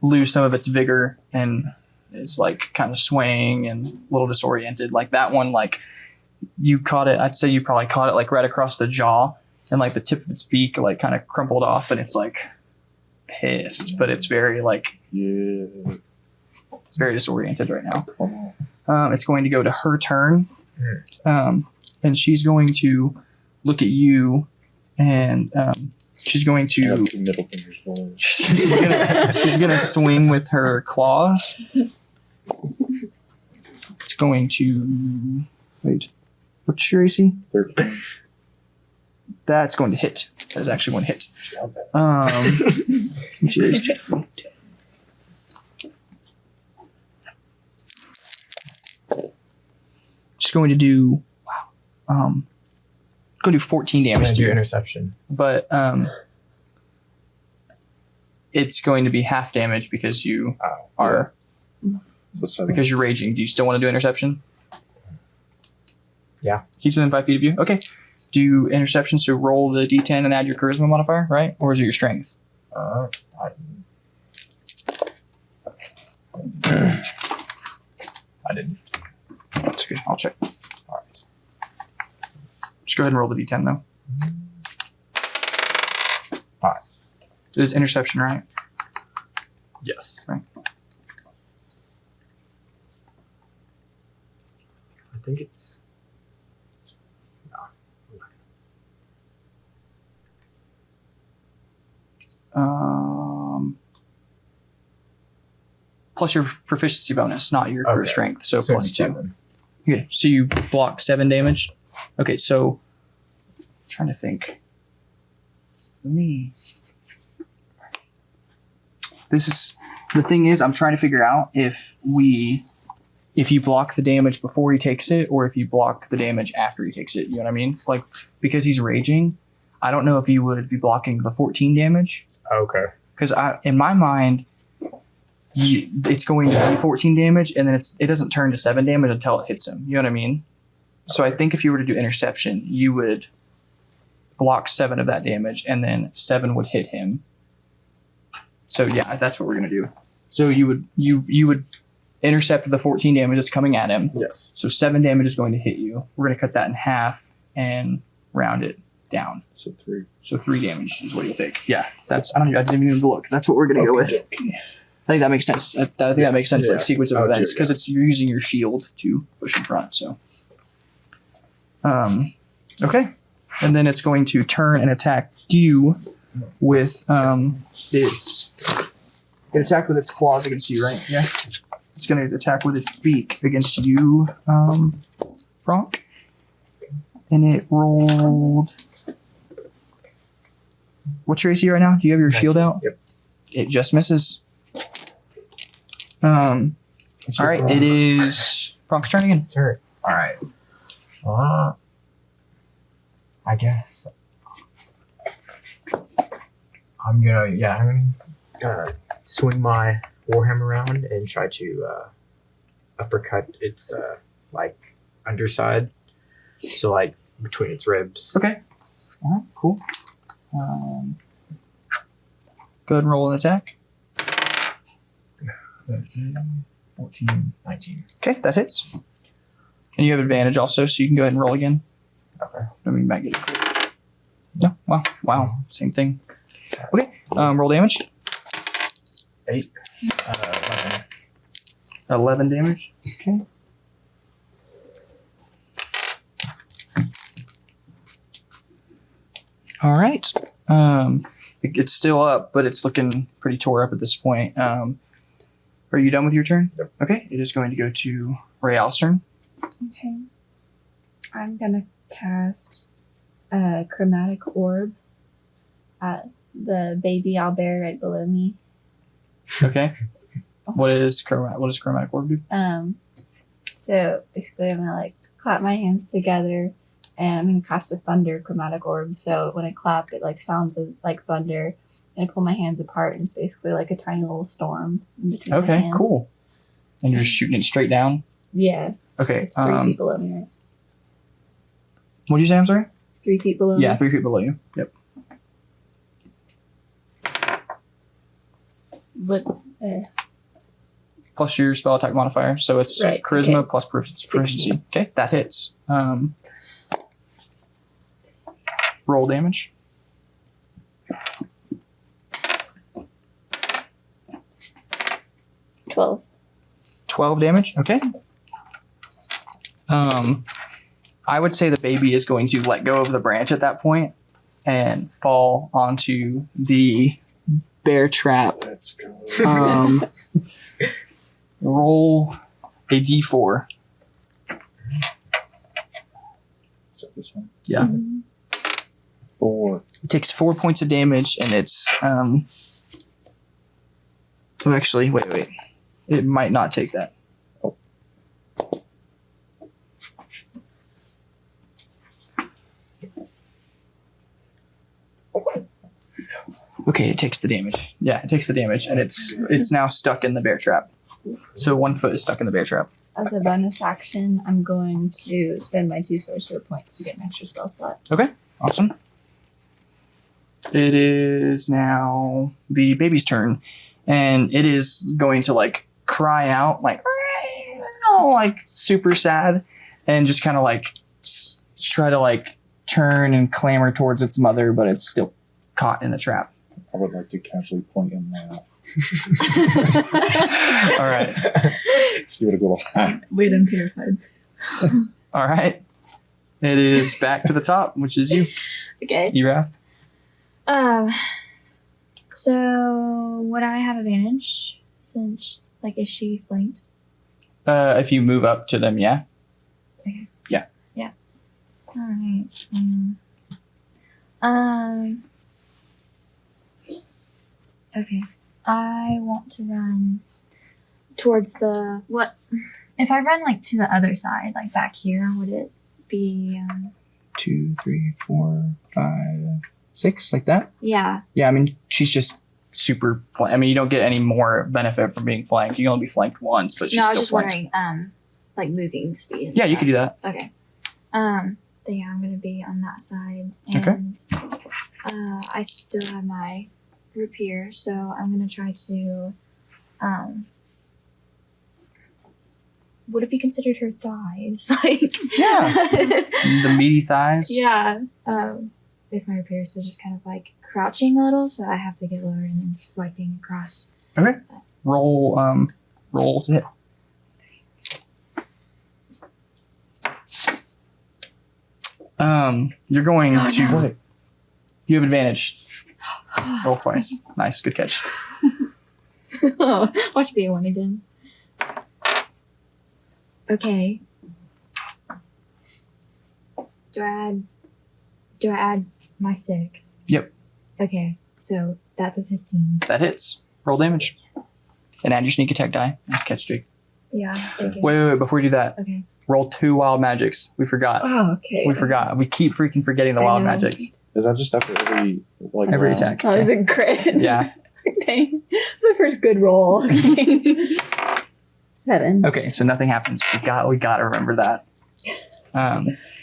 lose some of its vigor and is kind of swaying and a little disoriented. That one, you caught it. I'd say you probably caught it right across the jaw, and the tip of its beak kind of crumpled off, and it's pissed, but it's very it's very disoriented right now. It's going to go to her turn, and she's going to look at you, and she's going to. I have 2 middle fingers for her. She's gonna swing with her claws. It's going to wait. What's your AC? 13. That's going to hit. That is actually going to hit. which is just going to do going to do 14 damage to you. Interception. But it's going to be half damage because you are because you're raging. Do you still want to do interception? Yeah. He's within 5 feet of you. Okay. Do interception. So roll the d10 and add your charisma modifier, right? Or is it your strength? I didn't. That's good. I'll check. All right. Just go ahead and roll the d10 though. 5. It is interception, right? Yes. Right. I think it's. Plus your proficiency bonus, not your Okay. strength. So So plus 2. 7. Okay, so you block 7 damage. Okay, so I'm trying to think. Let me. This is the thing is I'm trying to figure out if you block the damage before he takes it or if you block the damage after he takes it. You know what I mean? Like because he's raging, I don't know if you would be blocking the 14 damage. Okay. Because in my mind, it's going to be 14 damage, and then it doesn't turn to 7 damage until it hits him. You know what I mean? So I think if you were to do interception, you would block 7 of that damage, and then 7 would hit him. So yeah, that's what we're gonna do. So you would intercept the 14 damage that's coming at him. Yes. So 7 damage is going to hit you. We're gonna cut that in half and round it down. So 3. So 3 damage is what you'll take. Yeah, I didn't even look. That's what we're gonna go with. I think that makes sense. I think that makes sense, like sequence of events, because you're using your shield to push in front. So, okay, and then it's going to turn and attack you with its. It attacked with its claws against you, right? Yeah. It's going to attack with its beak against you, Frank. And it rolled. What's your AC right now? Do you have your shield out? Yep. It just misses. All right, it is Frank's turn again. Sure. All right. I guess I'm gonna swing my warhammer around and try to uppercut its like underside, so like between its ribs. Okay. All right, cool. Go ahead and roll an attack. That's 14, 19. Okay, that hits. And you have advantage also, so you can go ahead and roll again. Okay. I mean, you might get it crit. No, wow, same thing. Okay, roll damage. 8. 11 damage. Okay. All right. It's still up, but it's looking pretty tore up at this point. Are you done with your turn? Yep. Okay, it is going to go to Rael's turn. Okay. I'm gonna cast a chromatic orb at the baby owlbear right below me. Okay. What does chromatic orb do? So basically I'm gonna like clap my hands together and I'm gonna cast a thunder chromatic orb. So when I clap, it like sounds like thunder, and I pull my hands apart, and it's basically like a tiny little storm in between my Okay, hands. cool. And you're shooting it straight down? Yeah. Okay. It's 3 feet below me, right? What did you say? I'm sorry? 3 feet below me. Yeah, 3 feet below you. Yep. But Plus your spell attack modifier, so it's Right, charisma okay. plus proficiency. Okay, that hits. Roll damage. 12. 12 damage. Okay. I would say the baby is going to let go of the branch at that point and fall onto the bear trap. Let's go. Roll a d4. Is that this one? Yeah. 4. It takes 4 points of damage, and its Oh, actually, wait. It might not take that. Oh. Okay, it takes the damage. Yeah, it takes the damage, and it's now stuck in the bear trap. So 1 foot is stuck in the bear trap. As a bonus action, I'm going to spend my 2 sorcerer points to get an extra spell slot. Okay, awesome. It is now the baby's turn, and it is going to like cry out like super sad, and just kind of like try to like turn and clamor towards its mother, but it's still caught in the trap. I would like to casually point in now. All right. Just give it a little. Wait, I'm terrified. All right. It is back to the top, which is you. Okay. Erath. So would I have advantage since, like, is she flanked? If you move up to them, yeah. Okay. Yeah. Yeah. All right. Okay. I want to run towards the what? If I run like to the other side, like back here, would it be? 2, 3, 4, 5, 6, like that. Yeah. Yeah, I mean, she's just super. I mean, you don't get any more benefit from being flanked. You can only be flanked once, but she's No, I still was just flanked. wondering, like moving speed. and Yeah, you stuff. could do that. Okay. Then yeah, I'm gonna be on that side, and I still have my rapier, so I'm gonna try to. Would it be considered her thighs? Like Yeah. The meaty thighs. yeah. With my rapier, so just kind of like crouching a little, so I have to get lower and then swiping across. Okay. Roll to hit. You're going to. no. You have advantage. Roll twice. Nice, good catch. Watch be a one again. Okay. Do I add my 6? Yep, Okay, so that's a 15. that hits. Roll damage. And add your sneak attack die. Nice catch, Jake. Yeah. Okay. Wait. Before you do that, Okay. roll 2 wild magics. We forgot. Oh, okay. We forgot. We keep freaking forgetting the I wild know. magics. Is that just after every Every round? attack. Oh, is it crit? Yeah. Dang. It's my first good roll. 7. Okay, so nothing happens. We gotta remember that.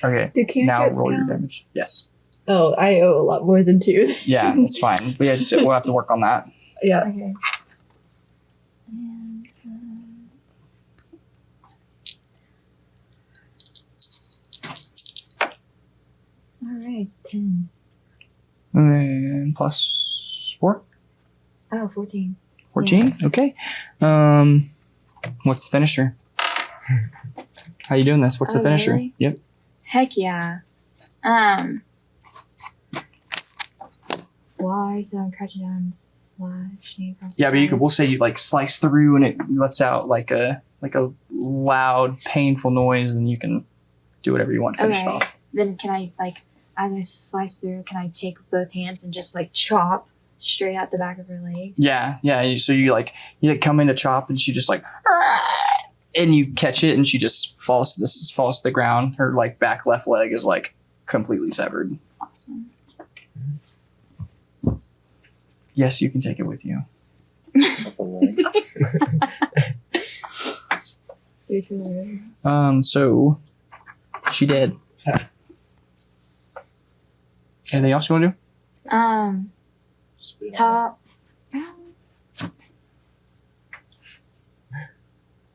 Okay. Do Now cantrips roll your count? damage. Yes. Oh, I owe a lot more than 2. Yeah, it's fine. We'll have to work on that. Yeah. Okay. And all right, 10. And plus 4? Oh, 14. 14? Okay. What's the finisher? How you doing this? What's the Oh, finisher? really? Yep. Heck yeah. Why? So I'm crouching down, slashing across. Yeah, but the we'll say you like slice through and it lets out like a loud, painful noise, and you can do whatever you want to finish it Okay. off. Then can I, like, as I slice through, can I take both hands and just like chop straight out the back of her legs? Yeah. So you come in to chop, and she just like, and you catch it, and she just falls to the ground. Her like back left leg is like completely severed. Awesome. Yes, you can take it with you. So she did. Anything else you want to do? How?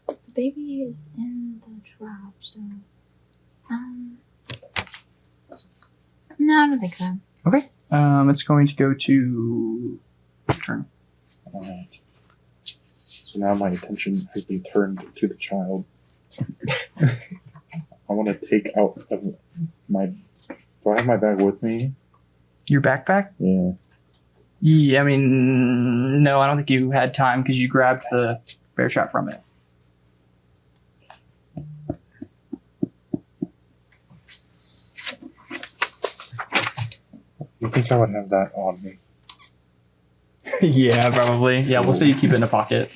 The baby is in the trap, so no, I don't think so. Okay. It's going to go to turn. Alright. So now my attention has been turned to the child. I want to take out of my. Do I have my bag with me? Your backpack? Yeah. Yeah, I mean, no, I don't think you had time because you grabbed the bear trap from it. You think I would have that on me? Yeah, probably. Yeah, we'll say you keep it in a pocket.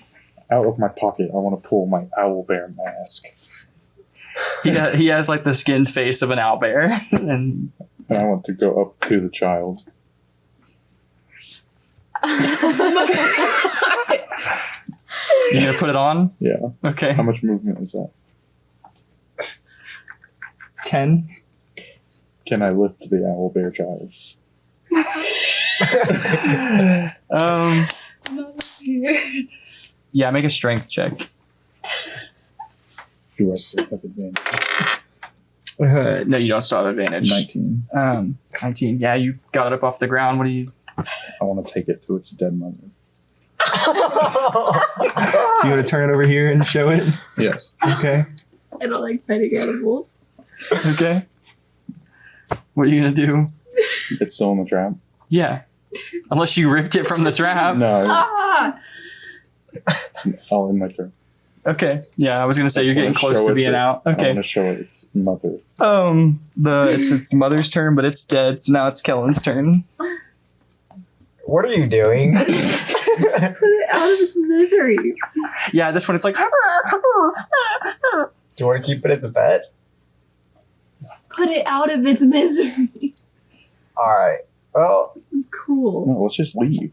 Out of my pocket, I want to pull my owl bear mask. He has like the skinned face of an owlbear, and I want to go up to the child. You gonna put it on? Yeah. Okay. How much movement is that? 10. Can I lift the owl bear child? Yeah, make a strength check. Do I still have advantage? No, you don't still have advantage. 19. 19. Yeah, you got it up off the ground. What do you? I want to take it to its dead mother. So you want to turn it over here and show it? Yes. Okay. I don't like petting animals. Okay. What are you gonna do? It's still in the trap? Yeah. Unless you ripped it from the trap. No. Ah! I'll end my turn. Okay. Yeah, I was gonna say I you're just getting wanna close show to it's being a- out. I Okay. want to show its mother. It's its mother's turn, but it's dead, so now it's Kellen's turn. What are you doing? Put it out of its misery. Yeah, this one it's like Do you want to keep it as a pet? Put it out of its misery. All right. Well, This is cruel. No, let's just leave.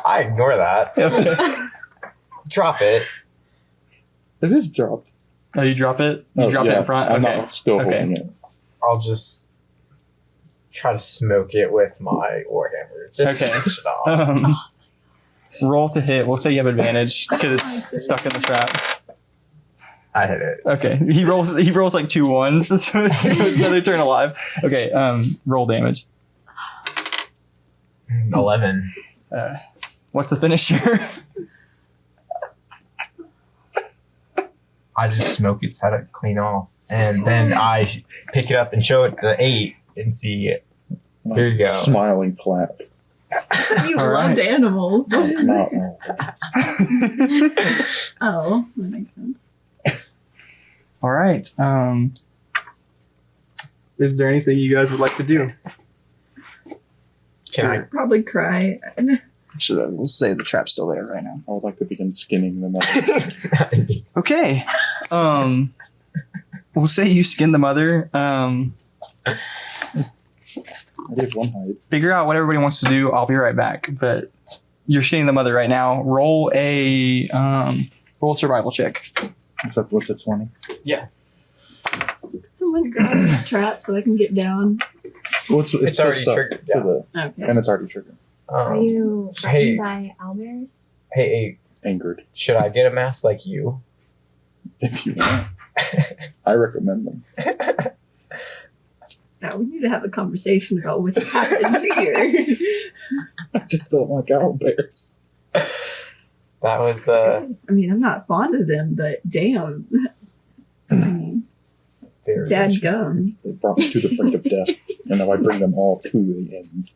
I ignore that. Drop it. It is dropped. Oh, you drop it? You drop it in front? I'm Okay. not still Okay. holding it. I'll just try to smoke it with my warhammer. Just Okay. to finish it off. Roll to hit. We'll say you have advantage because it's stuck in the trap. I hit it. Okay. He rolls like 2 ones, so it's another turn alive. Okay, roll damage. 11. What's the finisher? I just smoke its head clean off, and then I pick it up and show it to 8 and see it. Here you go. Smiling clap. You All loved right. animals. What is Not it? all. Oh, that makes sense. All right. Is there anything you guys would like to do? Can I? Probably cry. Actually, we'll say the trap's still there right now. I would like to begin skinning the mother. Okay. We'll say you skin the mother. I did one hide. Figure out what everybody wants to do. I'll be right back. But you're skinning the mother right now. Roll a survival check. Is that what's the 20? Yeah. Someone grab this trap so I can get down. Well, it's It's still already stuck triggered, to yeah. the, Okay. and it's already triggered. Are you Hey. threatened by owlbears? Hey, Angered. should I get a mask like you? If you want. I recommend them. Now we need to have a conversation about what just happened here. I just don't like owl bears. That was I mean, I'm not fond of them, but damn. I mean, very dad gum. They brought me to the brink of death, and now I bring them all to the end.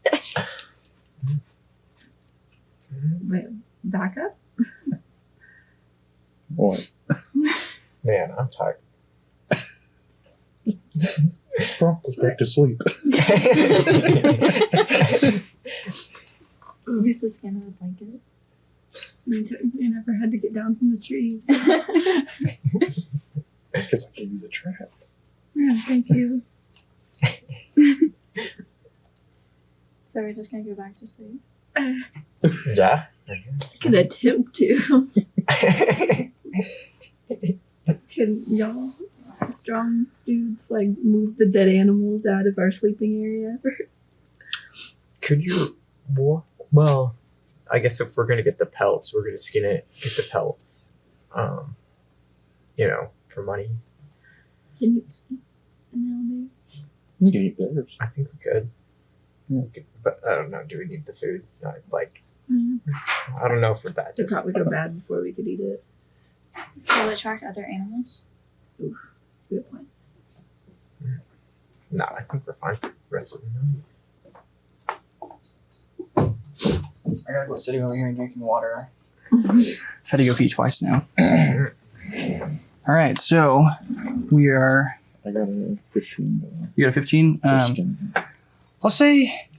Wait, back up? What? Man, I'm tired. Frank was back to sleep. Use the skin of a blanket. Me too. I never had to get down from the trees. Because I gave you the trap. Yeah, thank you. So we're just gonna go back to sleep. Yeah. I can attempt to. Can y'all strong dudes like move the dead animals out of our sleeping area? Could you? Well, I guess if we're gonna get the pelts, we're gonna skin it. Get the pelts. For money. Can you sleep an You can eat bears. I think we could. But I don't know. Do we need the food? I don't know if we're that. It'd probably go bad before we could eat it. Will it attract other animals? Oof, that's a good point. No, I think we're fine for the rest of the night. I gotta go sitting over here and drinking water. I've had to go pee twice now. All right, so we are. I got a 15. You got a 15. I'll say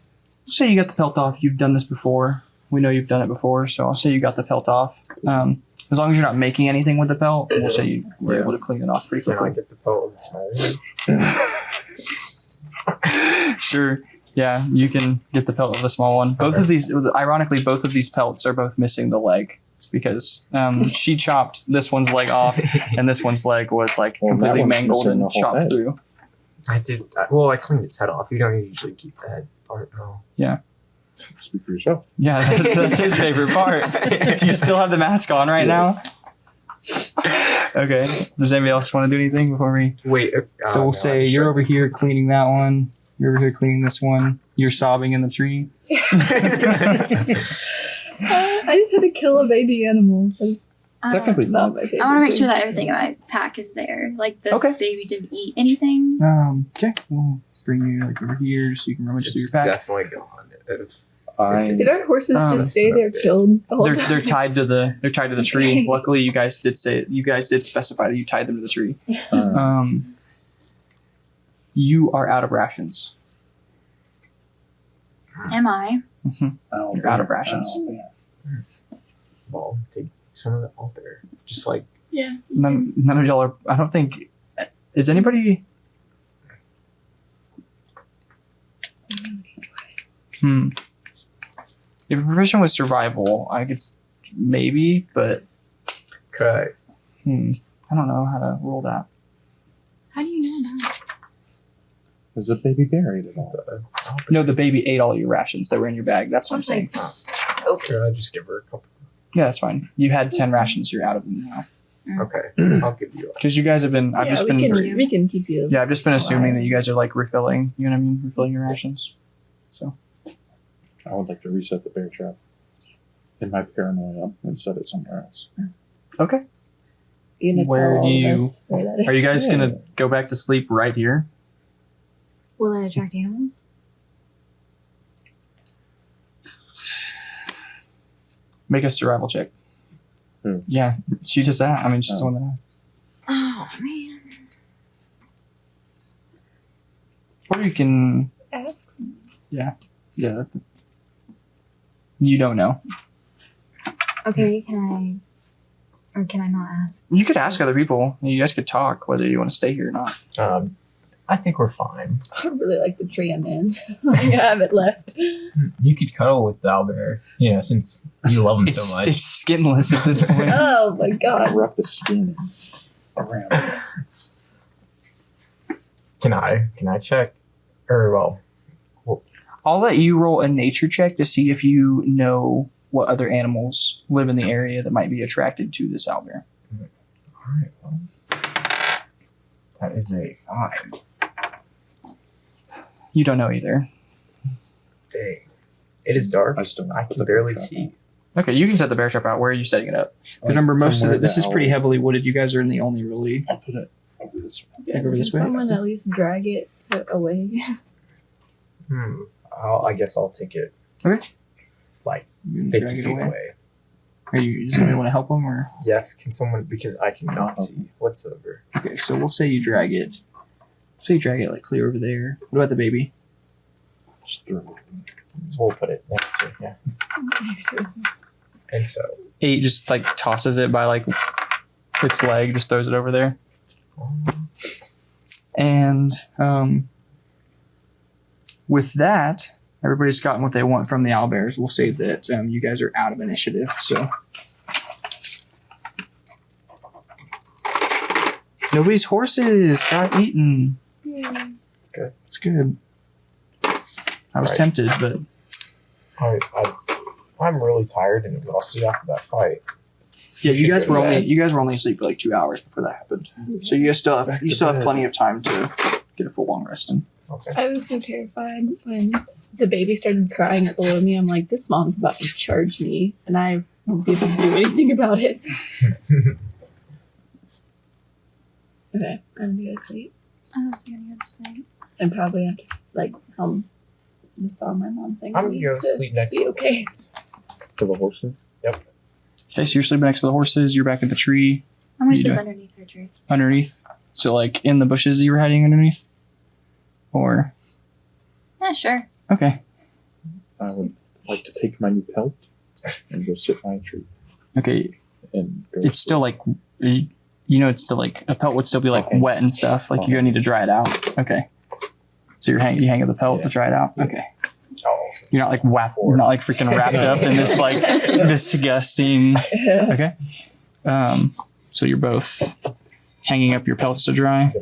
say you got the pelt off. You've done this before. We know you've done it before, so I'll say you got the pelt off. As long as you're not making anything with the pelt, we'll say you were able to clean it off pretty quickly. Can I get the pelt with the small one? Sure. Yeah, you can get the pelt of the small one. Both of these, ironically, both of these pelts are both missing the leg because she chopped this one's leg off, and this one's leg was like completely mangled and chopped through. I cleaned its head off. You don't usually keep the head part, no. Yeah. Speak for yourself. Yeah, that's his favorite part. Do you still have the mask on right now? Okay. Does anybody else want to do anything before we wait? So we'll say you're over here cleaning that one. You're over here cleaning this one. You're sobbing in the tree. I just had to kill a baby animal. Technically not my favorite. I want to make thing. sure that everything in my pack is there. Like the Okay. baby didn't eat anything. Okay. We'll bring you like over here so you can rummage through your pack. Definitely gone. Did our horses just stay there chilled the whole time? They're tied to the tree. Luckily, you guys did specify that you tied them to the tree. You are out of rations. Am I? You're out of rations. Well, take some of it out there. Just like Yeah. None of y'all are. I don't think. Is anybody? If a profession was survival, I could maybe, but okay. I don't know how to roll that. How do you know that? Is the baby buried at all? No, the baby ate all your rations that were in your bag. That's what I'm saying. Okay, I just give her a couple. Yeah, that's fine. You had 10 rations. You're out of them now. Okay, I'll give you. Because you guys have been. I've just been. We can keep you. Yeah, I've just been assuming that you guys are like refilling. You know what I mean? Refilling your rations. So. I would like to reset the bear trap in my paranoia and set it somewhere else. Okay. Where do you? Are you guys gonna go back to sleep right here? Will it attract animals? Make a survival check. Yeah, she just asked. I mean, she's the one that asked. Oh man. Or you can. Ask. Yeah. You don't know. Okay, can I? Or can I not ask? You could ask other people. You guys could talk whether you want to stay here or not. I think we're fine. I really like the tree I'm in. I haven't left. You could cuddle with the owlbear, since you love him so much. It's skinless at this point. Oh my god. Wrap the skin around it. Can I check? Or I'll let you roll a nature check to see if you know what other animals live in the area that might be attracted to this owlbear. All right. Well, that is a 5. You don't know either. Dang. It is dark. I can barely see. Okay, you can set the bear trap out. Where are you setting it up? Because remember, most of this is pretty heavily wooded. You guys are in the only really. I'll put it over this way. Yeah, over this way. Someone at least drag it away. I guess I'll take it. Okay. Like You can 50 drag it feet away. away. Does anybody want to help them or? Yes. Can someone? Because I cannot see whatsoever. Okay, so we'll say you drag it. Say you drag it like clear over there. What about the baby? Just throw it. So we'll put it next to it. Yeah. And so 8 just like tosses it by like its leg, just throws it over there. And with that, everybody's gotten what they want from the owlbears. We'll say that you guys are out of initiative. So nobody's horses got eaten. it's good. It's good. I was tempted, but I'm really tired and exhausted after that fight. yeah, you guys were only asleep for like 2 hours before that happened. So you guys still have plenty of time to get a full long rest in. Okay. I was so terrified when the baby started crying below me. I'm like, this mom's about to charge me, and I won't be able to do anything about it. Okay, I'm gonna go to sleep. I was gonna go to sleep. And probably have to hum the song my mom sang. I'm gonna go sleep next to be okay. To the horses? Yep. Okay, so you're sleeping next to the horses. You're back at the tree. I'm gonna You sleep do- underneath her tree. Underneath. So like in the bushes that you were hiding underneath, or Yeah, sure. okay. I would like to take my new pelt and go sit by a tree. Okay. And go it's still like, it's still like, a pelt would still be like wet and stuff. Like you're gonna need to dry it out. Okay. So you hang up the pelt to dry it out? Okay. You're not like you're not like freaking wrapped up in this like disgusting. Okay. So you're both hanging up your pelts to dry,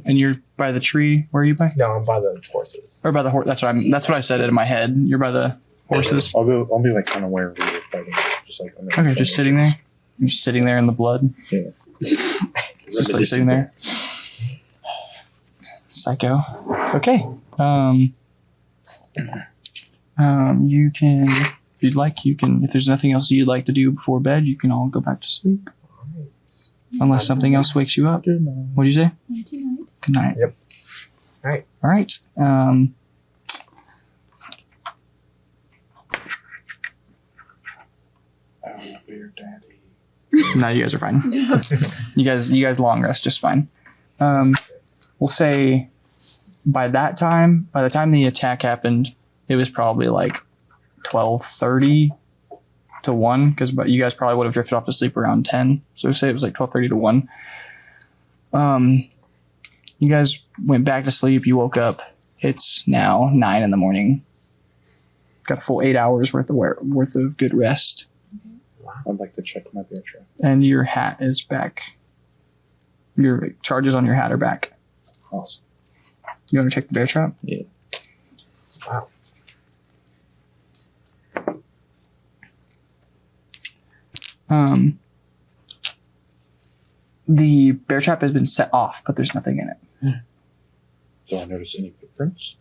and you're by the tree. Where are you by? No, I'm by the horses. Or by the horse. That's what I said in my head. You're by the horses. I'll be like kind of wherever you're fighting, just like. Okay, just sitting there. You're just sitting there in the blood. Yeah. Just like sitting there. Psycho. Okay. You can, if you'd like, if there's nothing else you'd like to do before bed, you can all go back to sleep. Unless something else wakes you up. What do you say? Night night. Good night. Yep. All right. All right. Beer daddy. No, you guys are fine. You guys long rest just fine. We'll say by the time the attack happened, it was probably like 12:30 to 1, because you guys probably would have drifted off to sleep around 10. So say it was like 12:30 to 1. You guys went back to sleep. You woke up. It's now 9 in the morning. Got a full 8 hours worth of good rest. I'd like to check my bear trap. And your hat is back. Your charges on your hat are back. Awesome. You want to check the bear trap? Yeah. Wow. The bear trap has been set off, but there's nothing in it. Do I notice any footprints?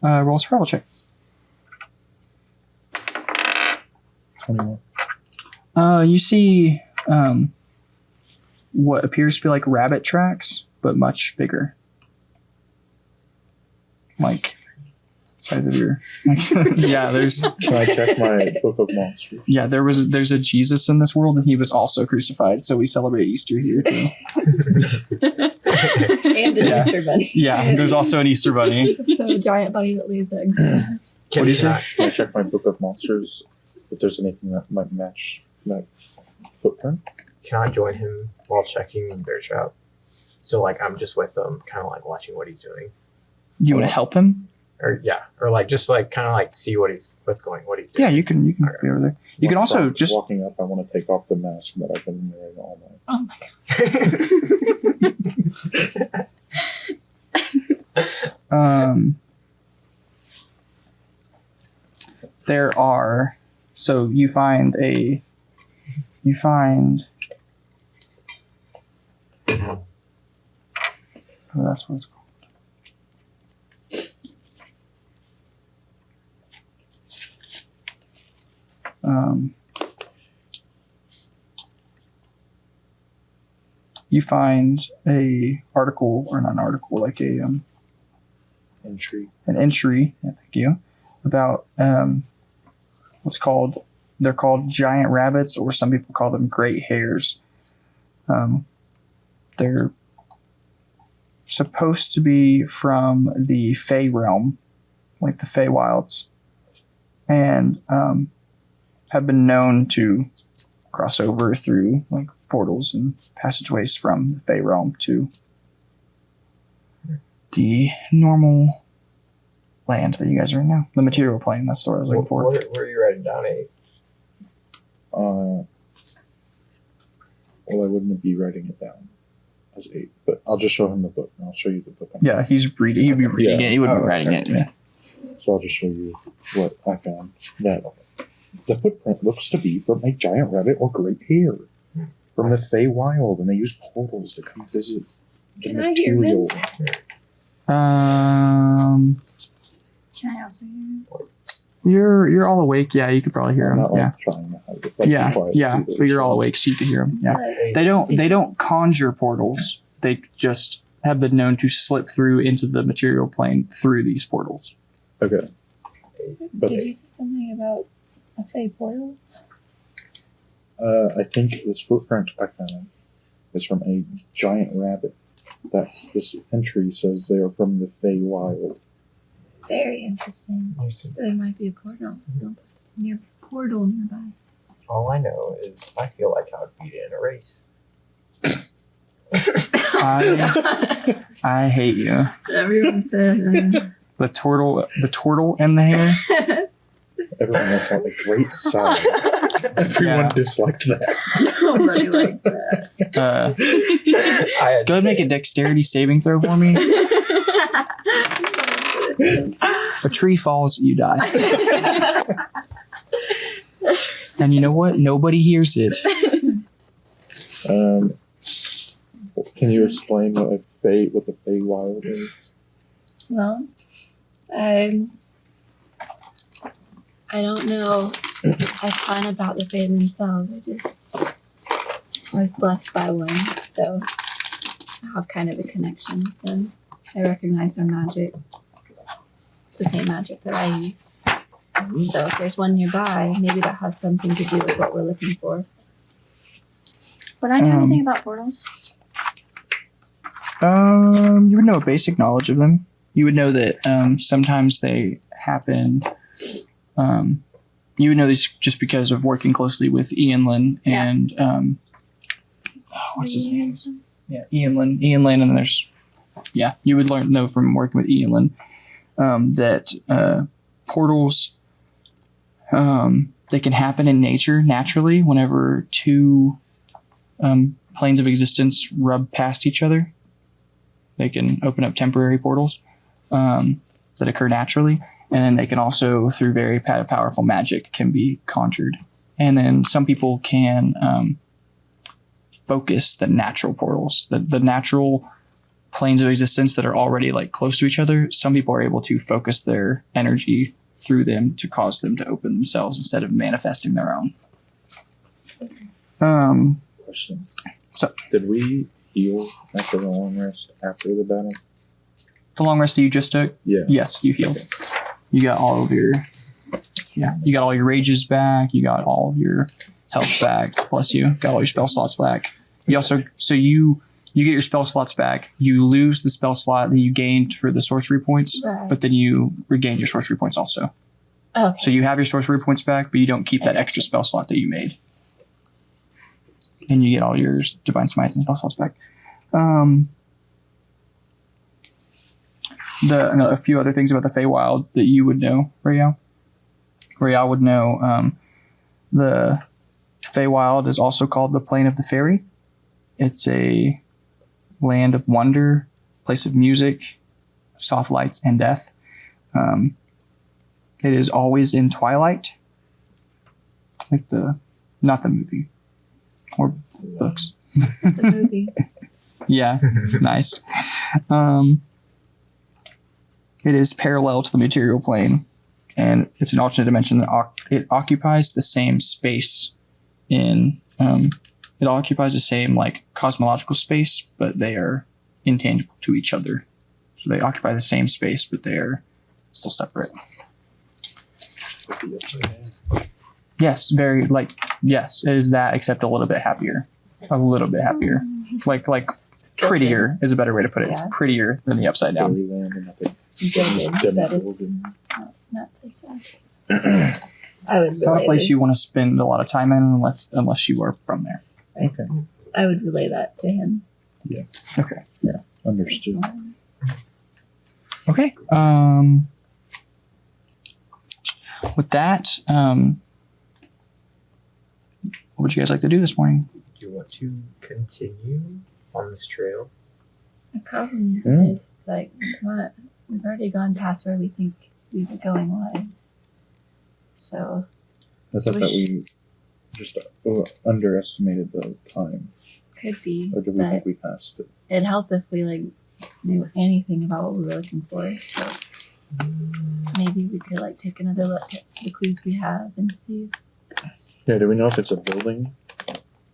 Roll a survival check. 21. You see what appears to be like rabbit tracks, but much bigger. Like size of your yeah, there's Can I check my book of monsters? yeah, there's a Jesus in this world, and he was also crucified, so we celebrate Easter here too. And an Easter bunny. Yeah, there's also an Easter bunny. So a giant bunny that lays eggs. What do you say? Can I check my book of monsters if there's anything that might match that footprint? Can I join him while checking the bear trap? So like I'm just with him, kind of like watching what he's doing. You want to help him? Or like just like kind of like see what he's doing. Yeah, you can be over there. You can also just walking up. I want to take off the mask that I've been wearing all night. Oh my god. There are, so you find oh, that's what it's called. You find an entry, yeah, thank you, about they're called giant rabbits, or some people call them great hares. They're supposed to be from the Fey realm, like the Fey wilds, and have been known to cross over through like portals and passageways from the Fey realm to the normal land that you guys are in now. The material plane, that's what I was looking for. What are you writing down, Abe? Well, I wouldn't be writing it down as 8, but I'll just show him the book, and I'll show you the book. Yeah, he's reading. He'd be reading it. He wouldn't be writing it. Yeah. So I'll just show you what I found. That the footprint looks to be from a giant rabbit or great hare from the Fey Wild, and they use portals to come visit the Can I hear him? material. Can I also hear him? You're all awake. Yeah, you could probably hear I'm him. not like Yeah. trying to hide it. Like, Yeah, quiet yeah, either, but you're so- all awake, so you can hear them. Yeah, they don't conjure portals. They just have been known to slip through into the material plane through these portals. Okay. But Did you say something about a Fey portal? I think this footprint I found is from a giant rabbit. That this entry says they are from the Fey Wild. Very interesting. So there might be a portal nearby. All I know is I feel like I would beat it in a race. I hate you. Everyone said The turtle and the hare. Everyone lets out a great sigh. Everyone disliked that. Nobody liked that. Go ahead and make a dexterity saving throw for me. A tree falls, you die. And you know what? Nobody hears it. Can you explain what the Feywild is? Well, I don't know a ton about the Fae themselves. I just was blessed by one, so I have kind of a connection with them. I recognize their magic. It's the same magic that I use. So if there's one nearby, maybe that has something to do with what we're looking for. Would I know anything about portals? You would know a basic knowledge of them. You would know that sometimes they happen. You would know this just because of working closely with Ian Lynn and what's his name? Yeah, Ian Lynn, and there's you would know from working with Ian Lynn that portals they can happen in nature naturally whenever two planes of existence rub past each other. They can open up temporary portals that occur naturally. And then they can also, through very powerful magic, can be conjured. And then some people can focus the natural portals, the natural planes of existence that are already like close to each other. Some people are able to focus their energy through them to cause them to open themselves instead of manifesting their own. Question. So, did we heal after the long rest after the battle? The long rest that you just took? Yeah. Yes, you healed. Okay. You got all of your you got all your rages back, you got all of your health back, plus you got all your spell slots back. You also you get your spell slots back, you lose the spell slot that you gained for the sorcery points, but then you regain your sorcery points also. Okay. So you have your sorcery points back, but you don't keep that extra spell slot that you made. And you get all your divine smites and spell slots back. A few other things about the Feywild that you would know, Rael. Rael would know the Feywild is also called the Plane of the Fairy. It's a land of wonder, place of music, soft lights, and death. It is always in twilight, like not the movie or books. It's a movie. Yeah, nice. It is parallel to the material plane, and it's an alternate dimension that it occupies the same space in. It occupies the same like cosmological space, but they are intangible to each other. So they occupy the same space, but they are still separate. Yes, yes, it is that, except a little bit happier. A little bit happier. Like prettier is a better way to put it. Yeah. It's prettier than the Upside Down. It's not a place you want to spend a lot of time in unless you are from there. Okay. I would relay that to him. Yeah. Okay. So understood. Okay. With that, what would you guys like to do this morning? Do you want to continue on this trail? The problem is it's not. We've already gone past where we think we were going was. So. I thought that we just underestimated the time. Could be. Or did we think we passed it? It'd help if we knew anything about what we were looking for. So maybe we could take another look at the clues we have and see. Yeah. Do we know if it's a building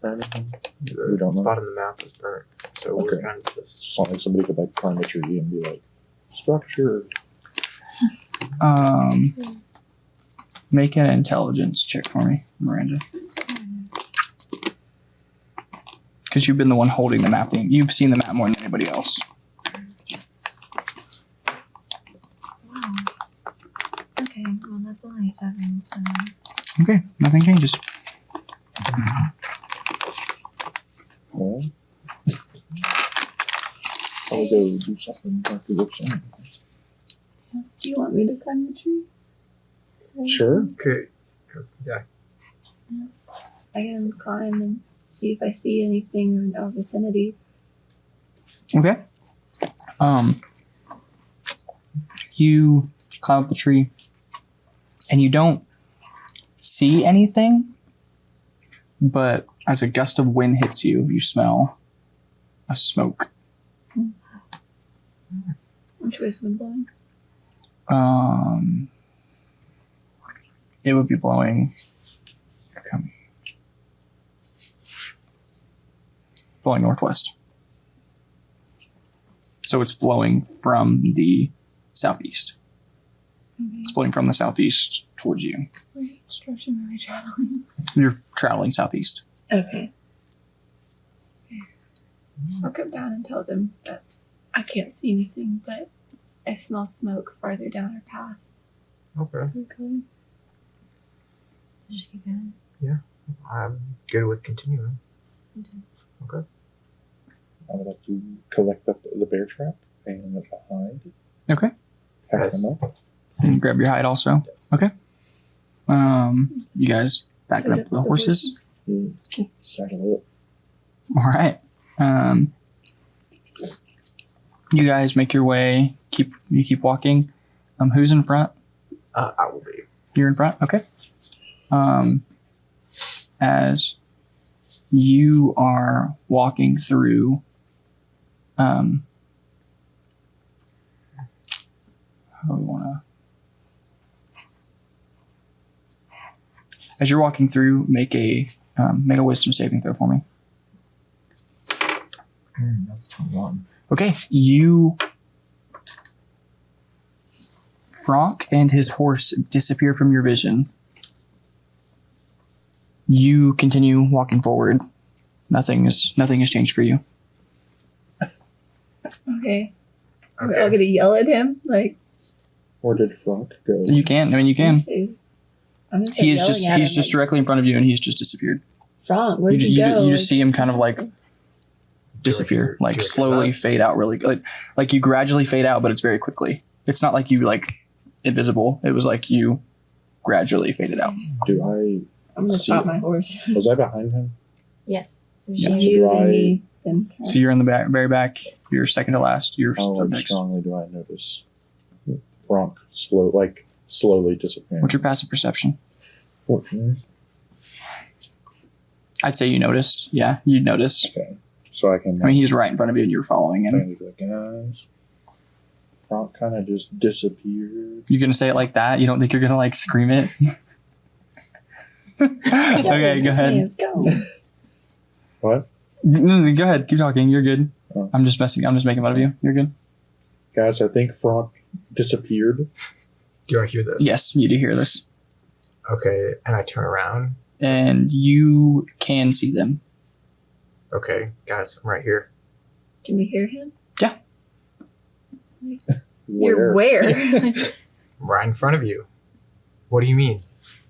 or anything? We don't know. Spot on the map is burnt, so we're kind of just. It's not like somebody could climb a tree and be like, structure. Make an intelligence check for me, Miranda. Because you've been the one holding the mapping. You've seen the map more than anybody else. It's only 7, so. Okay, nothing changes. Well, I'll go do something like the whips on. Do you want me to climb the tree? Sure. Okay. Yeah. I can climb and see if I see anything in our vicinity. Okay. You climb up the tree, and you don't see anything, but as a gust of wind hits you, you smell a smoke. Which way is wind blowing? It would be blowing. Blowing northwest. So it's blowing from the southeast. Okay. It's blowing from the southeast towards you. Which direction am I traveling? You're traveling southeast. Okay. I'll come down and tell them that I can't see anything, but I smell smoke farther down our path. Okay. Okay. Just keep going. Yeah. I'm good with continuing. Okay. I would like to collect up the bear trap and hide. Okay. Pack them up. And you grab your hide also. Okay. You guys backing up the horses. Saddle All right. You guys make your way. You keep walking. Who's in front? I will be. You're in front. Okay. As you are walking through, how do we want to? As you're walking through, make a wisdom saving throw for me. That's 21. Okay, Franck and his horse disappear from your vision. You continue walking forward. Nothing has changed for you. Okay. Are we all gonna yell at him? Like, Where did Frank go? You can. I'm gonna say he's yelling at him, just directly in front of you, and he's just disappeared. Frank, where'd you go? You just see him kind of like disappear, like slowly fade out. Really, like you gradually fade out, but it's very quickly. It's not like you like invisible. It was like you gradually faded out. I'm gonna stop my horse. Was I behind him? Yes. Yeah. You, then me, then her. So you're in the back, very back. You're second to last. You're How up next. strongly do I notice Frank slowly disappearing? What's your passive perception? 14. I'd say you noticed. Yeah, you notice. Okay. So I can. I mean, he's right in front of you, and you're following him. Like, guys, Frank kind of just disappeared. You're gonna say it like that? You don't think you're gonna like scream it? Okay, go ahead. What? Go ahead. Keep talking. You're good. Oh. I'm just making fun of you. You're good. Guys, I think Frank disappeared. Do I hear this? Yes, you do hear this. Okay, and I turn around. And you can see them. Okay, guys, I'm right here. Can we hear him? Yeah. You're where? Right in front of you. What do you mean?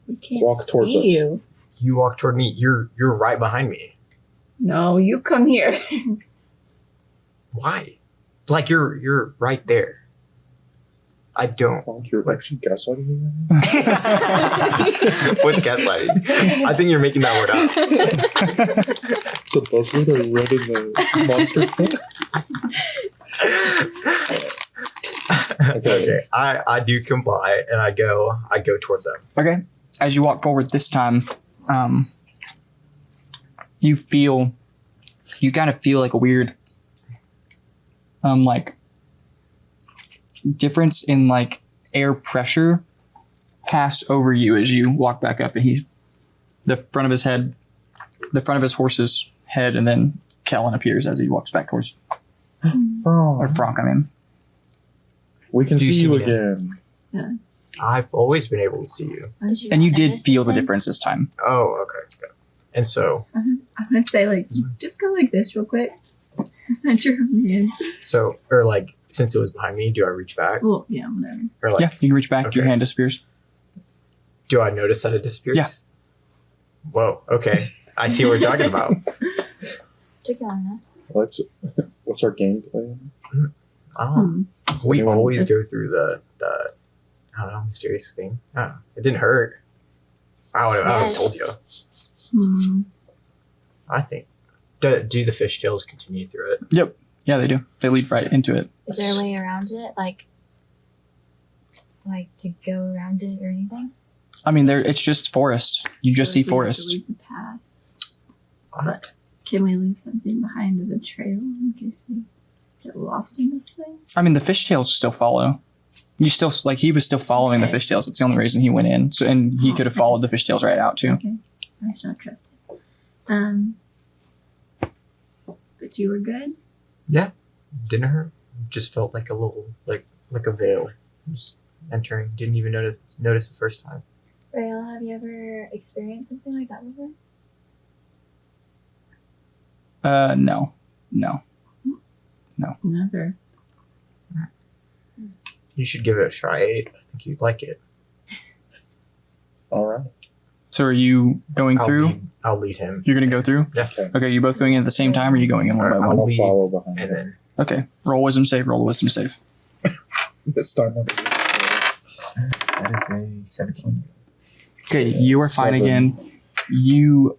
We can't Walk towards see us. you. You walk toward me. You're right behind me. No, you come here. Why? Like you're right there. I don't. Frank, you're actually gaslighting me. What's gaslighting? I think you're making that word up. It's a buzzword I read in the monster book. Okay. I do comply and I go toward them. Okay. As you walk forward this time, you kind of feel like a weird, like difference in like air pressure pass over you as you walk back up, and the front of his horse's head, and then Kellen appears as he walks back towards or Franck, I mean. We can Do you see see you me again. Yeah. I've always been able to see you. And you did feel the difference this time. Oh, okay. Good. And so, I'm gonna say, like, just go like this real quick. Not your man. or like, since it was behind me, do I reach back? Well, yeah, whatever. Or like, Yeah, you can reach back, your Okay. hand disappears. Do I notice that it disappears? Yeah. Whoa. Okay. I see what we're talking about. Took you long enough. What's our game plan? We always go through the I don't know, mysterious thing. I don't know. It didn't hurt. I would have told you. I think. Do the fishtails continue through it? Yep. Yeah, they do. They lead right into it. Is there a way around it? Like to go around it or anything? I mean, it's just forest. You just see We have to forest. leave the path. But can we leave something behind as a trail in case we get lost in this thing? I mean, the fishtails still follow. You still he was still following the fishtails. It's the only reason he went in. So, and he could have followed the fishtails right out too. Okay, I shall trust it. But you were good. Yeah. Didn't hurt. Just felt like a little like a veil. Just entering. Didn't even notice the first time. Rael, have you ever experienced something like that before? No. Never. You should give it a try. I think you'd like it. All right. So are you going through? I'll lead him. You're going to go through? Yeah. Okay, you both going in at the same time, or are you going in one by one? I'll follow behind. And then Okay, roll wisdom save. Roll a wisdom save. This time I'm that is a 17. Okay, you are fine 7. again. You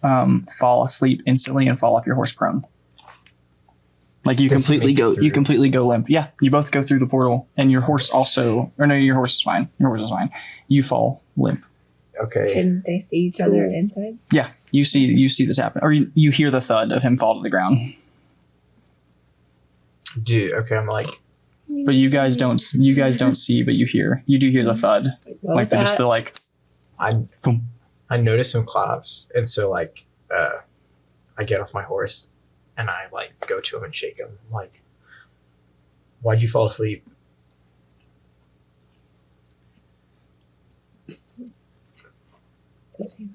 fall asleep instantly and fall off your horse prone. Like you Does he completely make it go. through? You completely go limp. Yeah, you both go through the portal, and your horse also. Or no, your horse is fine. Your horse is fine. You fall limp. Okay. Can they see each other inside? Yeah, you see this happen, or you hear the thud of him fall to the ground. Dude, okay, I'm like, But you guys don't see, but you hear. You do hear the thud. What Like was just that? the like. I notice him collapse, and so like, I get off my horse, and I like go to him and shake him. Like, why'd you fall asleep? Does he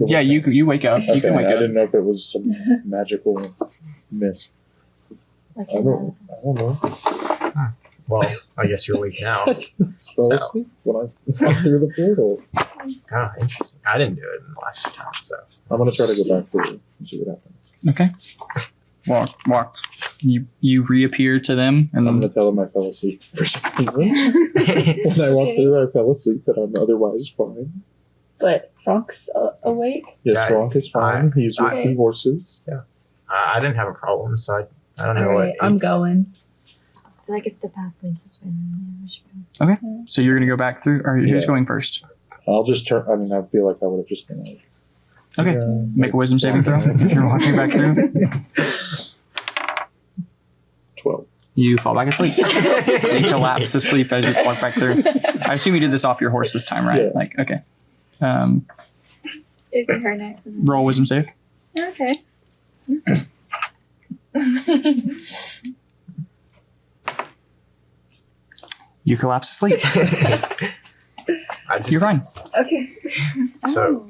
Yeah, you wake up. You Okay, can wake I up. didn't know if it was some magical mist. Like I don't know. Well, I guess you're awake now. I just fell asleep when I went through the portal. Ah, interesting. I didn't do it in the last few times, so I'm gonna try to go back through and see what happens. Okay. Walk. You reappear to them, and I'm then gonna tell them I fell asleep for some reason. When I walked through, I fell asleep, but I'm otherwise fine. But Frank's awake? Yes, Yeah, Frank is fine. He's with the horses. Yeah. I didn't have a problem, so I don't know Alright, what. I'm it's- going. I feel like if the path leads this way, then we should go. okay. So you're gonna go back through, or who's Yeah. going first? I'll just turn. I mean, I feel like I would have just been like. Okay. Yeah. Make a wisdom saving throw if you're walking back through. 12. You fall back asleep. You collapse asleep as you walk back through. I assume you did this off your horse this time, right? Yeah. Like, okay. It'd be her next. And then... Roll wisdom save. Okay. You collapse asleep. You're fine. Okay. So,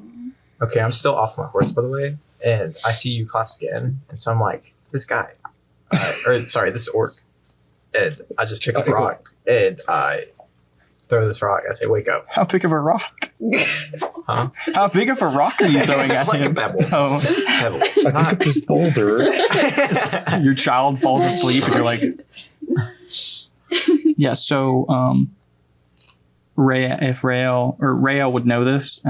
okay, I'm still off my horse, by the way, and I see you collapse again, and so I'm like, this guy, this orc, and I just pick up a rock, and I throw this rock. I say, wake up. How big of a rock? Huh? How big of a rock are you throwing at Like him? a pebble. Oh. Pebble. I pick up this boulder. Your child falls asleep, and you're like, yeah. So, if Rael would know this,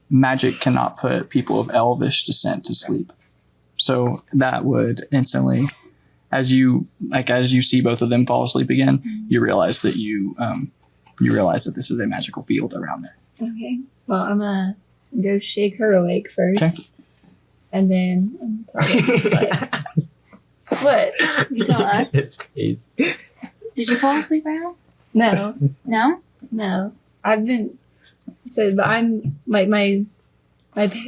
magic cannot put people of elvish descent to sleep. So that would instantly, as you see both of them fall asleep again, you realize that this is a magical field around there. Okay. Well, I'm gonna go shake her awake first. Okay. And then what? You tell us. Did you fall asleep, Rael? No. No? No. I've been but I'm my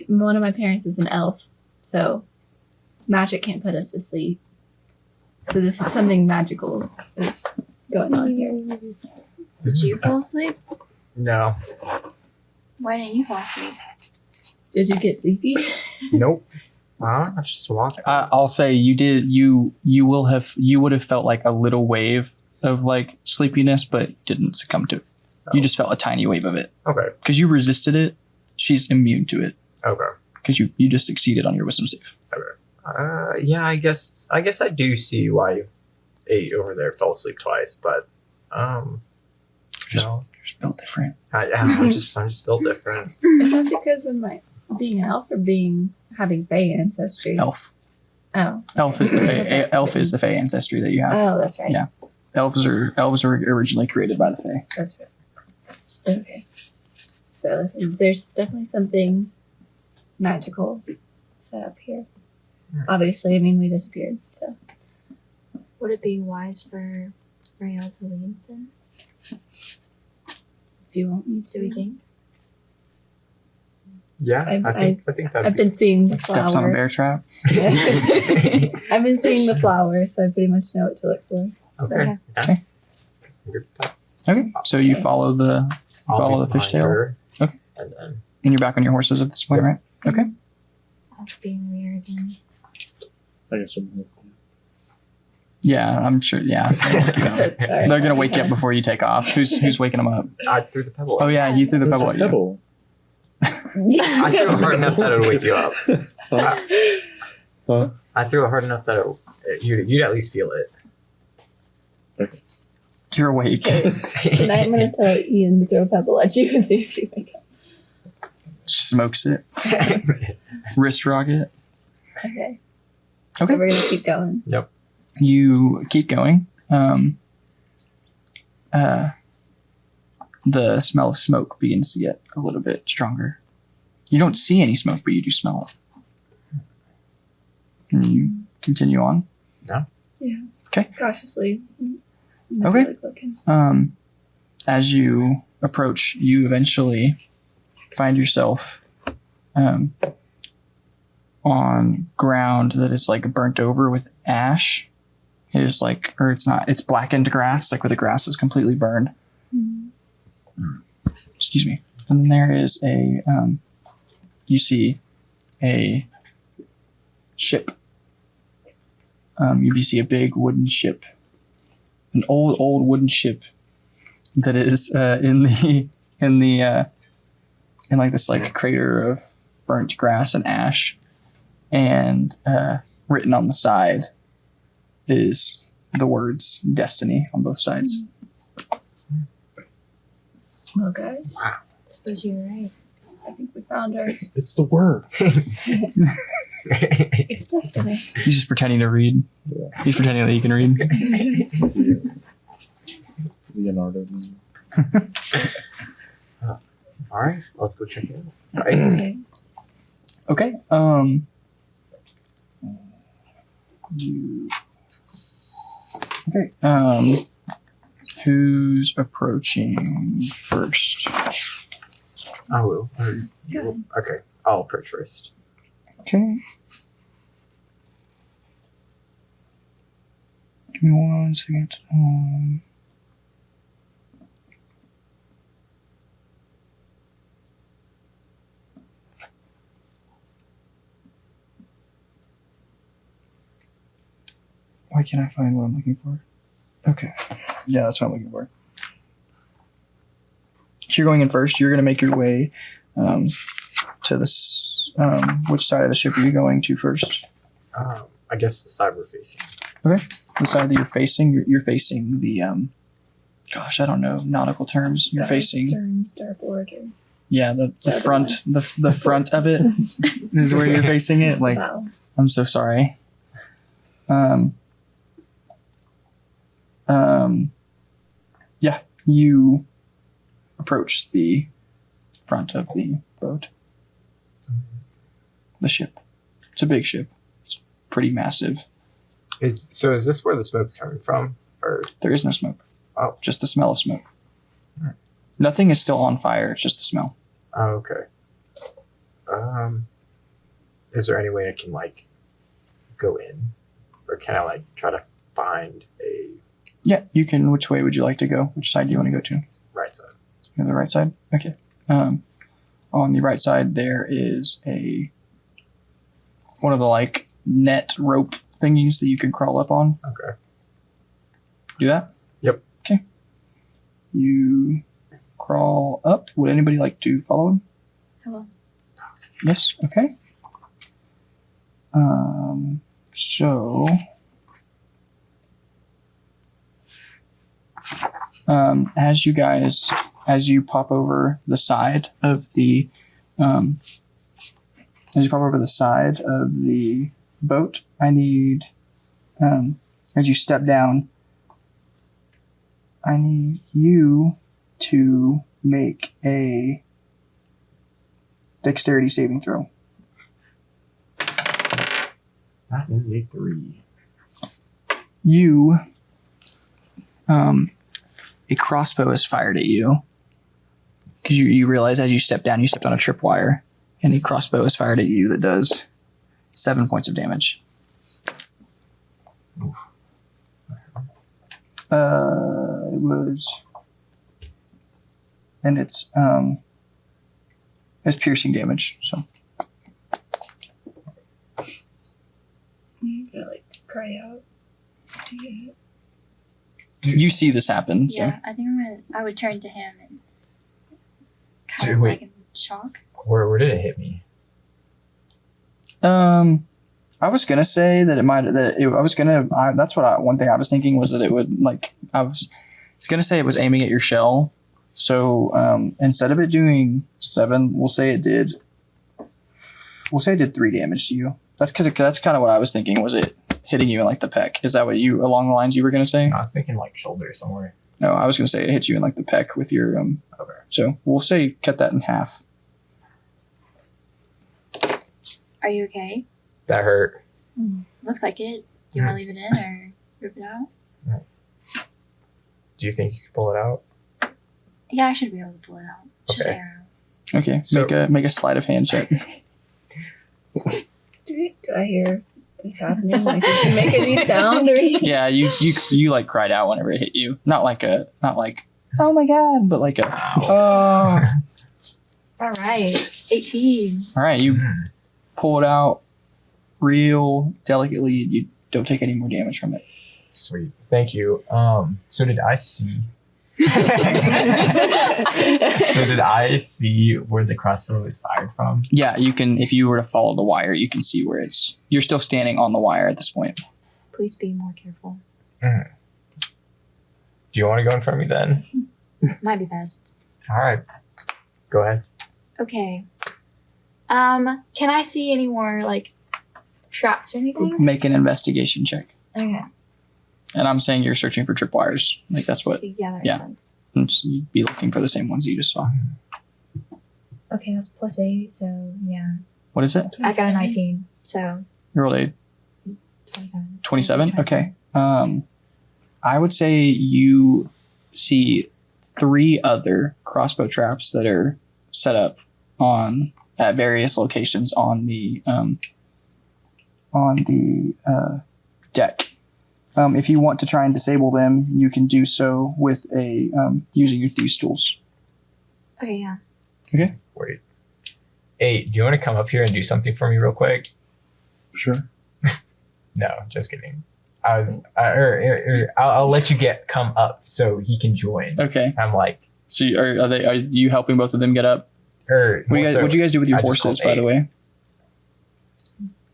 one of my parents is an elf, so magic can't put us to sleep. So this is something magical is going on here. Did you fall asleep? No. Why didn't you fall asleep? Did you get sleepy? Nope. I just walked. I'll say you did. You would have felt like a little wave of like sleepiness, but didn't succumb to it. You just felt a tiny wave of it. Okay. Because you resisted it, she's immune to it. Okay. Because you just succeeded on your wisdom save. Okay. Yeah, I guess I do see why 8 over there fell asleep twice, but Just no. built different. I'm just built different. Is that because of my being an elf or having Fey ancestry? Elf. Oh. Elf is the Fey ancestry that you have. Oh, that's right. Yeah. Elves are originally created by the Fey. That's right. Okay. So there's definitely something magical set up here. Obviously, I mean, we disappeared, so. Would it be wise for Rael to lead then? If you want me to. Do we think? Yeah, I think that. I've been seeing the Steps on a flower. bear trap. I've been seeing the flower, so I pretty much know what to look for. So, Okay. Okay. Okay. So you follow the fishtail. Okay. And then. And you're back on your horses at this point, right? Okay. I'll be in the rear again. I guess I'm Yeah, I'm sure. Yeah, they're gonna wake you up before you take off. Who's waking them up? I threw the pebble. Oh yeah, you threw the pebble. At you. Pebble. I threw it hard enough that it would wake you up. I threw it hard enough that you'd at least feel it. You're awake. Tonight I'm going to tell Ian to throw a pebble at you and see if you wake up. Smokes it. Wrist rocket. Okay. Okay. So we're going to keep going. Yep. You keep going. The smell of smoke begins to get a little bit stronger. You don't see any smoke, but you do smell it. And you continue on. Yeah. Yeah. Okay. Cautiously. Okay. Like looking. As you approach, you eventually find yourself on ground that is like burnt over with ash. It is like, or it's not, it's blackened grass, like where the grass is completely burned. Excuse me. And there is you see a ship. You see a big wooden ship. An old wooden ship that is in like this like crater of burnt grass and ash, and written on the side is the words "Destiny" on both sides. Well, guys. I suppose you're right. I think we found our. It's the word. It's destiny. He's just pretending to read. Yeah. He's pretending that he can read. Leonardo. All right, let's go check it out. Right. Okay. Okay. Who's approaching first? I will. Okay, I'll approach first. Okay. Give me 1 second. Why can't I find what I'm looking for? Okay. Yeah, that's what I'm looking for. So you're going in first. You're going to make your way to this. Which side of the ship are you going to first? I guess the side we're facing. Okay. The side that you're facing, you're facing the, gosh, I don't know nautical terms. You're facing. Stern, starboard. Or Yeah, the front, the front of it is where you're facing it. Like, I'm so sorry. Yeah, you approach the front of the boat. The ship. It's a big ship. It's pretty massive. Is this where the smoke's coming from? Or there is no smoke. Oh. Just the smell of smoke. Nothing is still on fire, it's just the smell. Oh, okay. Is there any way I can like go in? Or can I like try to find a Yeah, you can. Which way would you like to go? Which side do you want to go to? right side? You have the right side? Okay. On the right side, there is one of the like net rope thingies that you can crawl up on. Okay. Do that? Yep. Okay. You crawl up. Would anybody like to follow him? Hello. Yes. Okay. So. As you pop over the side of the, boat, I need, as you step down, I need you to make a dexterity saving throw. That is a 3. You, a crossbow is fired at you. Because you realize as you step down, you stepped on a tripwire, and a crossbow is fired at you that does 7 points of damage. It was, and it's piercing damage. So You gotta like cry out. Yeah. you see this happen. So Yeah, I think I would turn to him and kind Dude, of wait. like in shock. Where did it hit me? I was gonna say that one thing I was thinking was that it would I was gonna say it was aiming at your shell. So instead of it doing 7, we'll say it did 3 damage to you. That's kind of what I was thinking. Was it hitting you in like the pec? Is that what you along the lines you were gonna say? I was thinking like shoulder somewhere. No, I was gonna say it hit you in like the pec with your Okay. So we'll say cut that in half. Are you okay? That hurt. Looks like it. Do you want to leave it in or rip it out? Do you think you can pull it out? Yeah, I should be able to pull it out. It's just Okay. arrow. Okay, so make a sleight of hand check. Do I hear this happening? Like, did you make any sound or anything? Yeah, you like cried out whenever it hit you. Not like oh my god, but like a oh. All right, 18. All right, you pull it out real delicately. You don't take any more damage from it. Sweet. Thank you. So did I see? Where the crossbow is fired from? Yeah, you can. If you were to follow the wire, you can see where it's. You're still standing on the wire at this point. Please be more careful. Do you want to go in front of me then? Might be best. All right. Go ahead. Okay. Can I see any more like traps or anything? Make an investigation check. Okay. And I'm saying you're searching for tripwires. Like that's what. Yeah, that makes sense. And so you'd be looking for the same ones that you just saw. Okay, that's +8, so yeah. What is it? I got a 19, so You rolled a 27. 27? Okay. I would say you see 3 other crossbow traps that are set up at various locations on the deck. If you want to try and disable them, you can do so with using your thieves' tools. Okay, yeah. Okay. Wait. Hey, do you want to come up here and do something for me real quick? Sure. No, just kidding. I'll let you come up so he can join. Okay. I'm like. So are you helping both of them get up? What'd you guys do with your horses, by the way?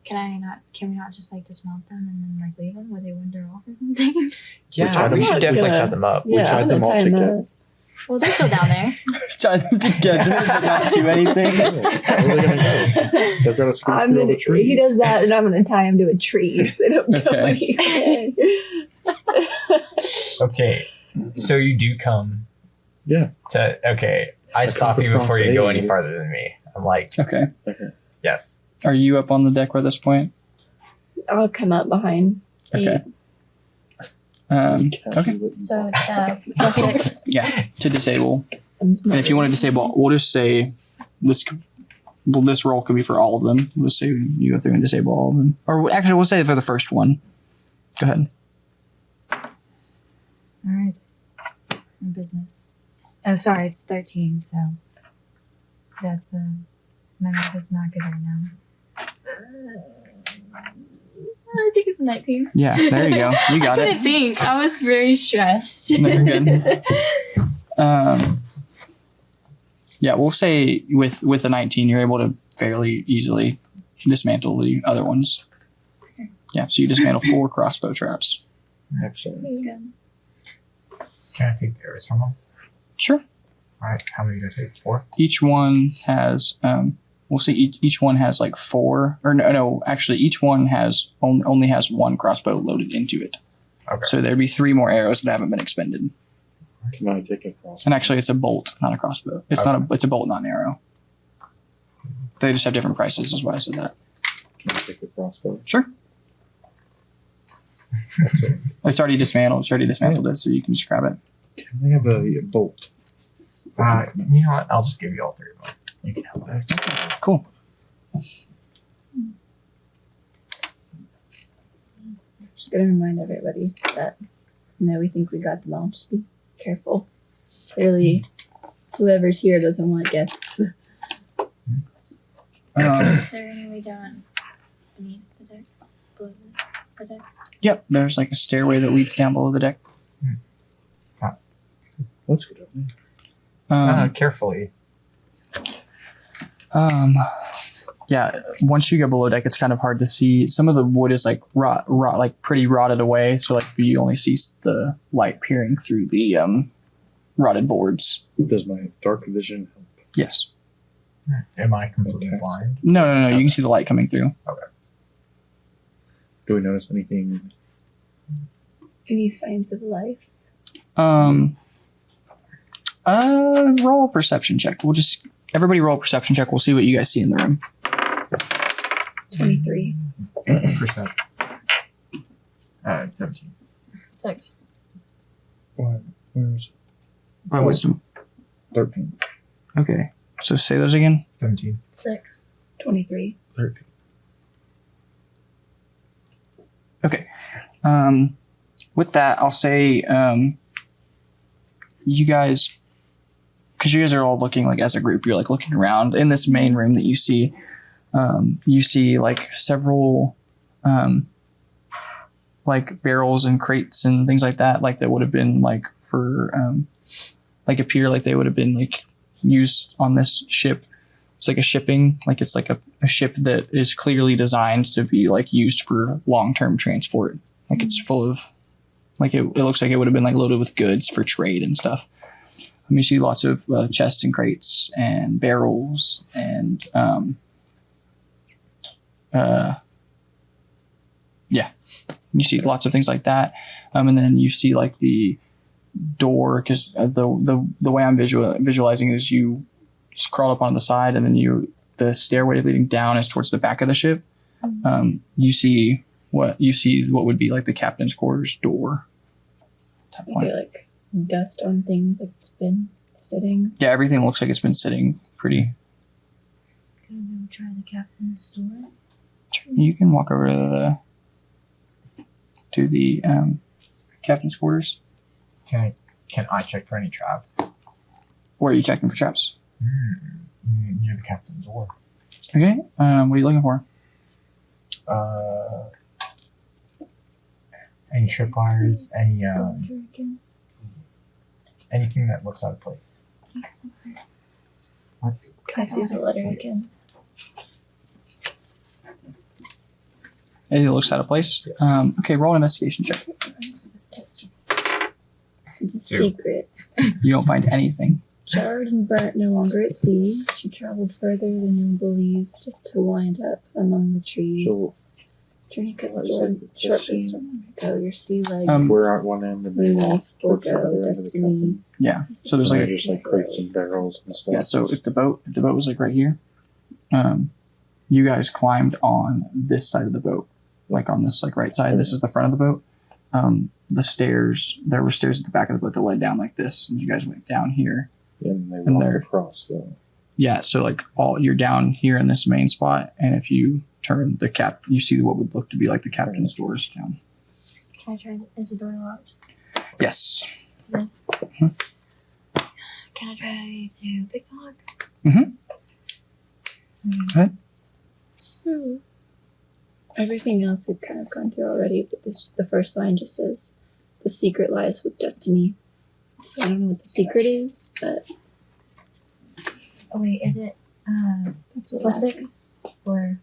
Can we not just like dismount them and then like leave them where they wander off or something? Yeah, we should definitely cut them up. We tied them all together. Well, they're still down there. Tie them together but not do anything. Where are they gonna go? They've got to squeeze through all the trees. He does that, and I'm gonna tie him to a tree so they don't go anywhere. Okay, so you do come. Yeah. I stop you before you go any farther than me. I'm like. Okay. Yes. Are you up on the deck by this point? I'll come up behind. Okay. Okay. So it's +6. Yeah, to disable. And if you want to disable, we'll just say this roll could be for all of them. We'll just say you go through and disable all of them. Or actually, we'll say it for the first one. Go ahead. All right. My business. Oh, sorry, it's 13, so that's my math is not good right now. I think it's 19. Yeah, there you go. You got I it. couldn't think. I was very stressed. No, you're good. Yeah, we'll say with a 19, you're able to fairly easily dismantle the other ones. Yeah, so you dismantle 4 crossbow traps. Excellent. Can I take the arrows from them? Sure. All right. How many do I take? 4? Each one has, we'll say each one has like 4, or no, actually each one has only has 1 crossbow loaded into it. Okay. So there'd be 3 more arrows that haven't been expended. Can I take a crossbow? And actually, it's a bolt, not a crossbow. It's not it's a bolt, not an arrow. They just have different prices, is why I said that. Can I take a crossbow? Sure. That's it. It's already dismantled. It's already dismantled it, so you can just grab it. Can I have a bolt? You know what? I'll just give you all 3 of them. You can have them. Cool. Just gonna remind everybody that we think we got them all. Just be careful. Clearly, whoever's here doesn't want guests. Is there any way down beneath the deck? Below the deck? Yep, there's like a stairway that leads down below the deck. Let's go down there. Carefully. Yeah, once you get below deck, it's kind of hard to see. Some of the wood is like rot, like pretty rotted away. So like you only see the light peering through the rotted boards. Does my dark vision help? Yes. Am I completely blind? No. You can see the light coming through. Okay. Do we notice anything? Any signs of life? Roll a perception check. Everybody roll a perception check. We'll see what you guys see in the room. 23. Percent. 17. 6. Where is it? By wisdom. 13. Okay. So say those again. 17. 6. 23. 13. Okay. With that, I'll say you guys, because you guys are all looking like as a group, you're like looking around in this main room that you see like several like barrels and crates and things like that would have been like for appear like they would have been like used on this ship. It's like a shipping, like it's like a ship that is clearly designed to be like used for long-term transport. Like it's full of, like it looks like it would have been like loaded with goods for trade and stuff. You see lots of chests and crates and barrels and you see lots of things like that. And then you see like the door, because the way I'm visualizing is you just crawl up on the side, and then the stairway leading down is towards the back of the ship. You see what would be like the captain's quarters door. Is there like dust on things like it's been sitting? Yeah, everything looks like it's been sitting pretty. Can we go try the captain's door? You can walk over to the captain's quarters. Can I check for any traps? Where are you checking for traps? Near the captain's door. Okay. What are you looking for? Any tripwires? Any anything that looks out of place? What? Can I see the letter again? Anything that looks out of place? Yes. Okay, roll an investigation check. The secret. You don't find anything. Charred and burnt, no longer at sea. She traveled further than you believe, just to wind up among the trees. So, Drink a short distance ago. Your sea legs. we're at one end and they walk towards the other end of the destiny. company. Yeah. So there's like just like crates and barrels and stuff. yeah. So if the boat was like right here, you guys climbed on this side of the boat, like on this like right side. This is the front of the boat. The stairs. There were stairs at the back of the boat that led down like this, and you guys went down here. Yeah, and they walk across though. Yeah. So like you're down here in this main spot, and if you turn the cap, you see what would look to be like the captain's doors down. Can I try? Is the door locked? Yes. Yes. Can I try to pick the lock? Go ahead. So, everything else we've kind of gone through already, but the first line just says, "The secret lies with destiny." So I don't know what the secret is, but Oh wait, is it That's what plus last 6 or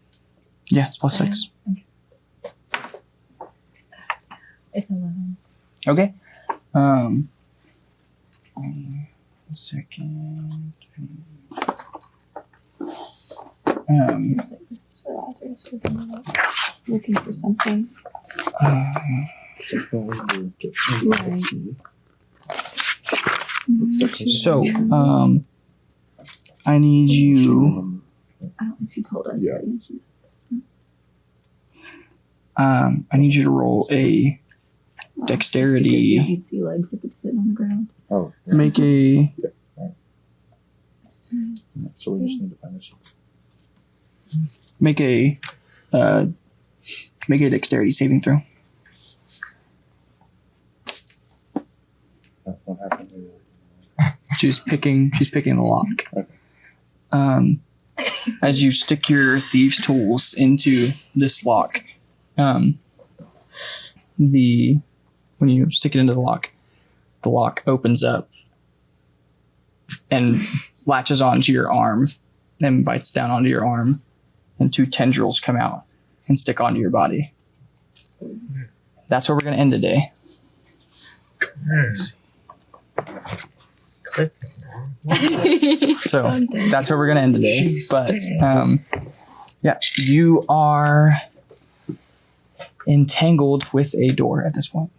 Yeah, it's plus 6. it's 11? Okay. One second. Seems like this is where Lazarus would be like looking for something. Right. So, I need you. I don't think she told us. Yeah. I need you to roll a dexterity. You can see legs if it's sitting on the ground. Oh. Make a. So we just need to find this. Make a dexterity saving throw. What happened to She's picking the lock. As you stick your thieves' tools into this lock, when you stick it into the lock opens up and latches onto your arm and bites down onto your arm, and 2 tendrils come out and stick onto your body. That's where we're going to end today. So that's where we're going to end today. But yeah, you are entangled with a door at this point.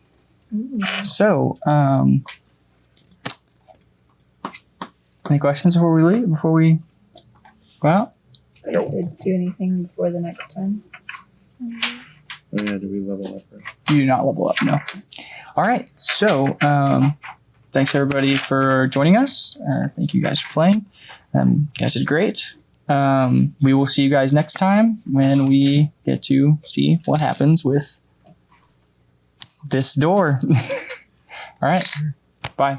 So, any questions before we leave? Before we go out? Did I do anything before the next time? Oh yeah, do we level up? Right? You do not level up, no. All right, so thanks everybody for joining us. Thank you guys for playing. You guys did great. We will see you guys next time when we get to see what happens with this door. All right, bye.